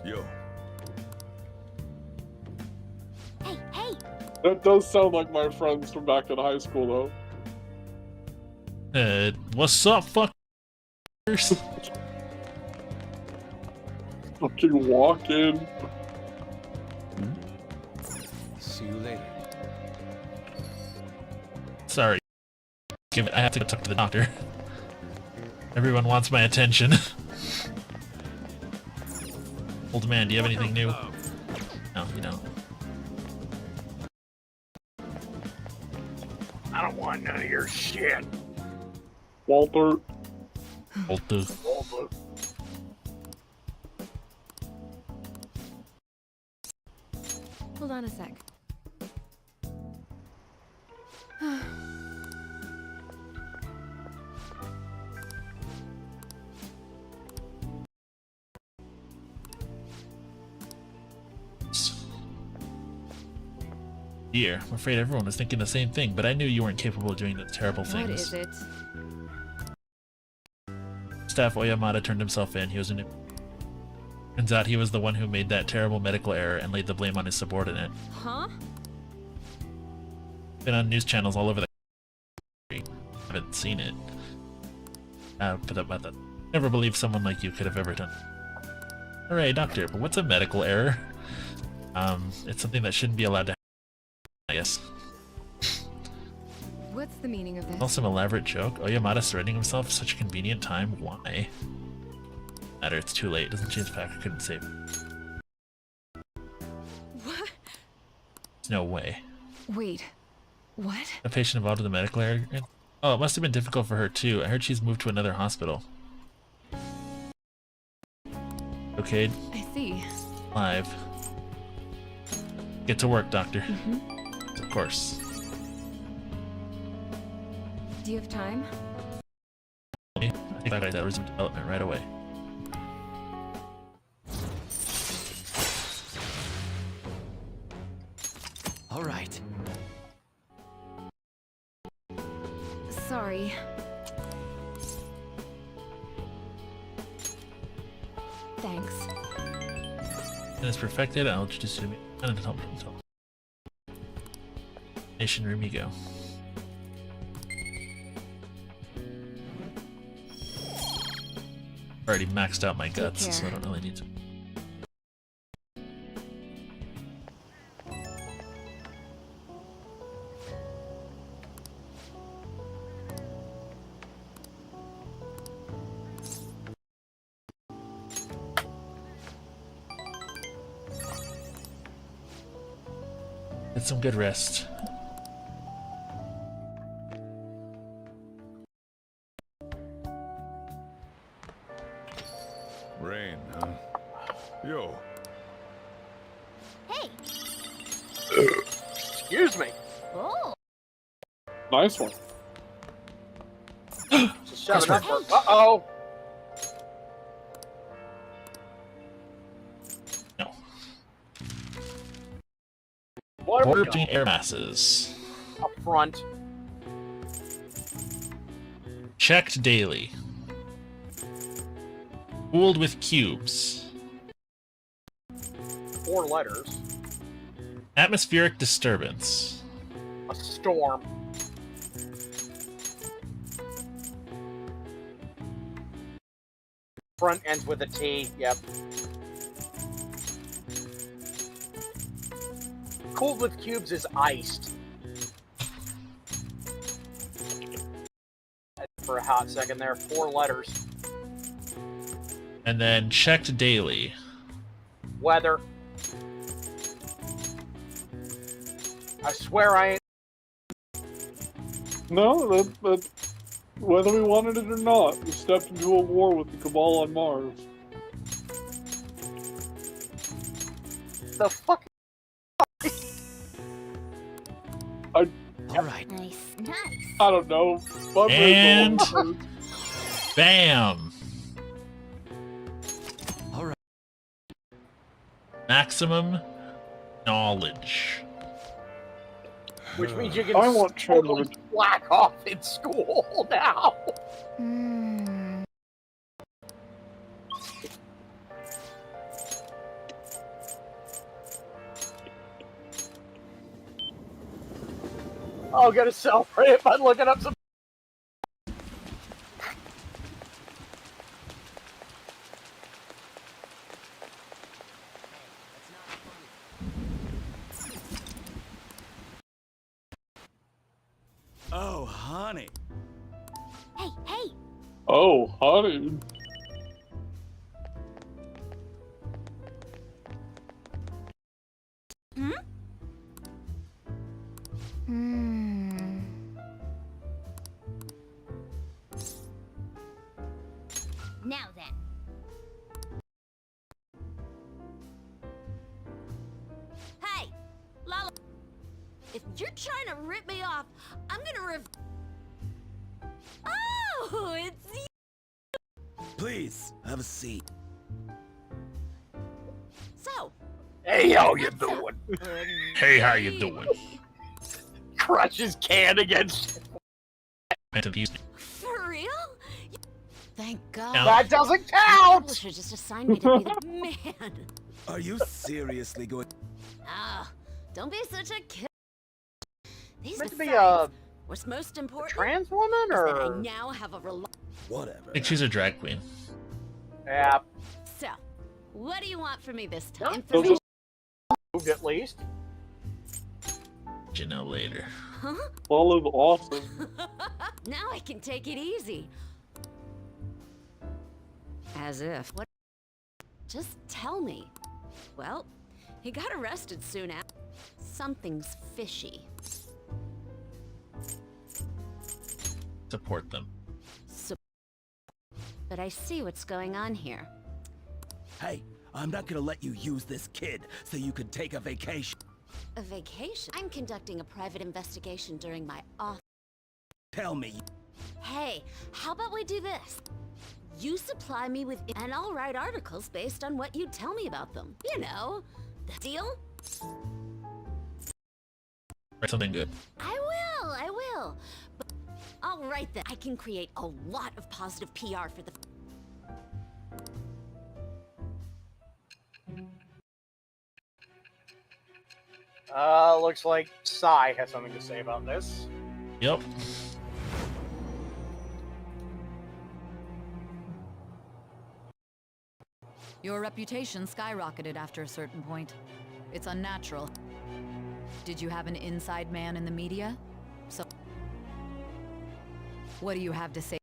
Yo.
Hey, hey!
That does sound like my friends from back in high school, though.
What's up, fuckers?
Fucking walk in.
See you later.
Sorry. I have to go talk to the doctor. Everyone wants my attention. Old man, do you have anything new? No, you don't.
I don't want none of your shit.
Walter.
Walter.
Hold on a sec.
Dear, I'm afraid everyone was thinking the same thing, but I knew you weren't capable of doing those terrible things.
What is it?
Staff Oyamada turned himself in. He was an... Turns out he was the one who made that terrible medical error and laid the blame on his subordinate.
Huh?
Been on news channels all over the country. Haven't seen it. But never believed someone like you could have ever done. Hooray, doctor, but what's a medical error? It's something that shouldn't be allowed to happen, I guess.
What's the meaning of this?
Also, some elaborate joke. Oyamada surrendering himself such a convenient time. Why? Matter, it's too late. Doesn't change the fact I couldn't save him.
What?
There's no way.
Wait. What?
A patient involved with a medical error? Oh, it must have been difficult for her too. I heard she's moved to another hospital. Okay.
I see.
Live. Get to work, doctor. Of course.
Do you have time?
I think I got that resume development right away.
All right.
Sorry. Thanks.
And it's perfected. I'll introduce you to me. Nation room you go. Already maxed out my guts, so I don't really need to. Get some good rest.
Rain, huh? Yo.
Hey.
Excuse me.
Oh.
Nice one.
Just shove it up. Uh-oh.
No.
What are we
Border
doing?
between air masses.
Up front.
Checked daily. Cooled with cubes.
4 letters.
Atmospheric disturbance.
A storm. Front ends with a T. Yep. Cooled with cubes is iced. For a hot second there. 4 letters.
And then checked daily.
Weather. I swear I ain't.
No, that whether we wanted it or not, we stepped into a war with the Cabal on Mars.
The fuck?
All right.
Nice.
I don't know.
And bam.
All right.
Maximum knowledge.
Which means you can
I want
totally slack off in school now. I'll get a celebrate by looking up some.
Oh, honey.
Hmm? Hmm. Now then. Hey, Lala. If you're trying to rip me off, I'm gonna Oh, it's you.
Please, have a seat.
So.
Hey, how you doing?
Hey, how you doing?
Crushes can against.
For real?
Thank God.
That doesn't count!
Publisher just assigned me to be the
Man.
Are you seriously going?
Ah, don't be such a kid. These
Meant to be
besides, what's most important?
trans woman,
is that
or
I now have a
Whatever.
I think she's a drag queen.
yeah,
So, what do you want from me this time?
so
Information?
moved at least.
You know later.
Huh?
Lala's awesome.
Now I can take it easy. As if. What? Just tell me. Well, he got arrested soon after. Something's fishy.
Support them.
But I see what's going on here.
Hey, I'm not gonna let you use this kid so you can take a vacation.
A vacation? I'm conducting a private investigation during my off.
Tell me.
Hey, how about we do this? You supply me with, and I'll write articles based on what you tell me about them. You know, the deal?
Write something good.
I will. But I'll write that. I can create a lot of positive PR for the.
Looks like Sai has something to say about this.
Yep.
Your reputation skyrocketed after a certain point. It's unnatural. Did you have an inside man in the media? So, what do you have to say?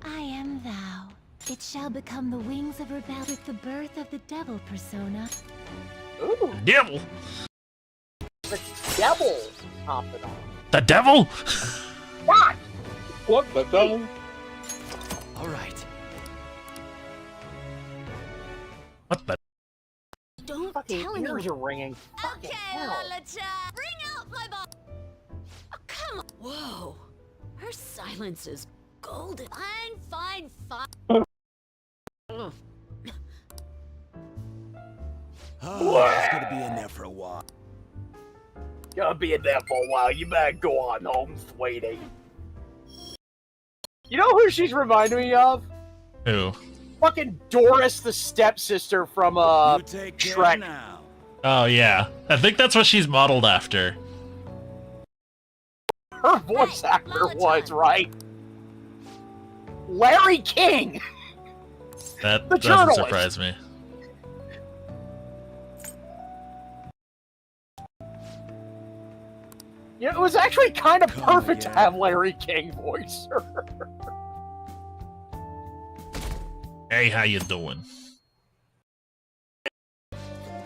I am thou. It shall become the wings of rebel with the birth of the devil persona.
Ooh.
Devil.
The devil confidant.
The devil?
What?
What the devil?
All right.
What the?
Don't
Fucking
tell
ears
anyone.
are ringing. Fucking
Okay,
hell.
Lala-chan, bring out my ball. Oh, come on. Whoa. Her silence is golden. Fine. Ugh.
Oh, it's gonna be in there for a while.
Gonna be in there for a while. You better go on home, sweetie. You know who she's reminding me of?
Who?
Fucking Doris, the stepsister from
You take care
Shrek.
now.
Oh yeah. I think that's what she's modeled after.
Her voice
Hey,
actor
Lala-chan.
was, right? Larry King!
That
The
doesn't
journalist.
surprise me.
Yeah, it was actually kind of
Come
perfect to
again.
have Larry King voice her.
Hey, how you doing?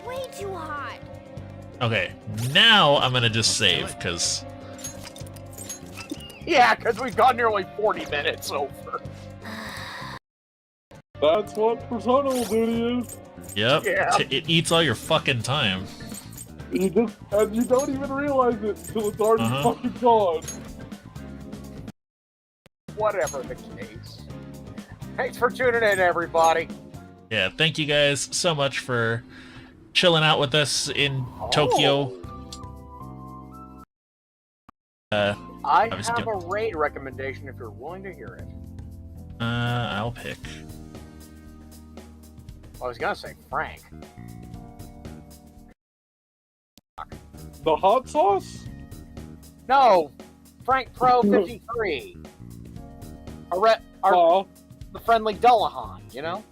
Way too hot.
Okay, now I'm gonna just save, because
Yeah, because we've got nearly 40 minutes over.
That's what Persona will do to you.
yep,
Yeah.
it eats all your fucking time.
And you don't even realize it until it's already
Uh-huh.
fucking gone.
Whatever the case. Thanks for tuning in, everybody.
Yeah, thank you guys so much for chilling out with us in Tokyo.
I
Obviously
have a raid recommendation if you're willing to hear it.
I'll pick.
I was gonna say Frank.
The hot sauce?
No, Frank Pro 53.
Oh,
The friendly Dullahan, you know?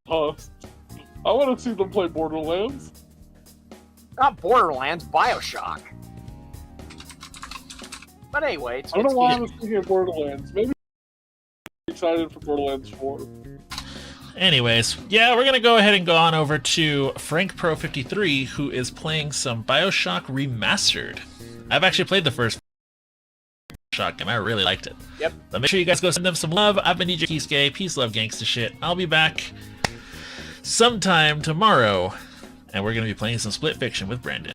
I want to see them play Borderlands.
Not Borderlands, Bioshock. But anyway,
I don't know why I was thinking of Borderlands. Maybe I'm excited for Borderlands 4.
Anyways, yeah, we're gonna go ahead and go on over to Frank Pro 53, who is playing some Bioshock Remastered. I've actually played the first Bioshock game. I really liked it.
Yep.
So make sure you guys go send them some love. I've been DJ Kiske. Peace, love, gangsta shit. I'll be back sometime tomorrow, and we're gonna be playing some Split Fiction with Brandon.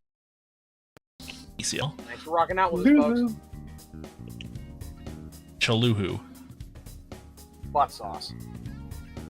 ECL.
Thanks for rocking out with us, folks.
Chaluhu.
Butt sauce.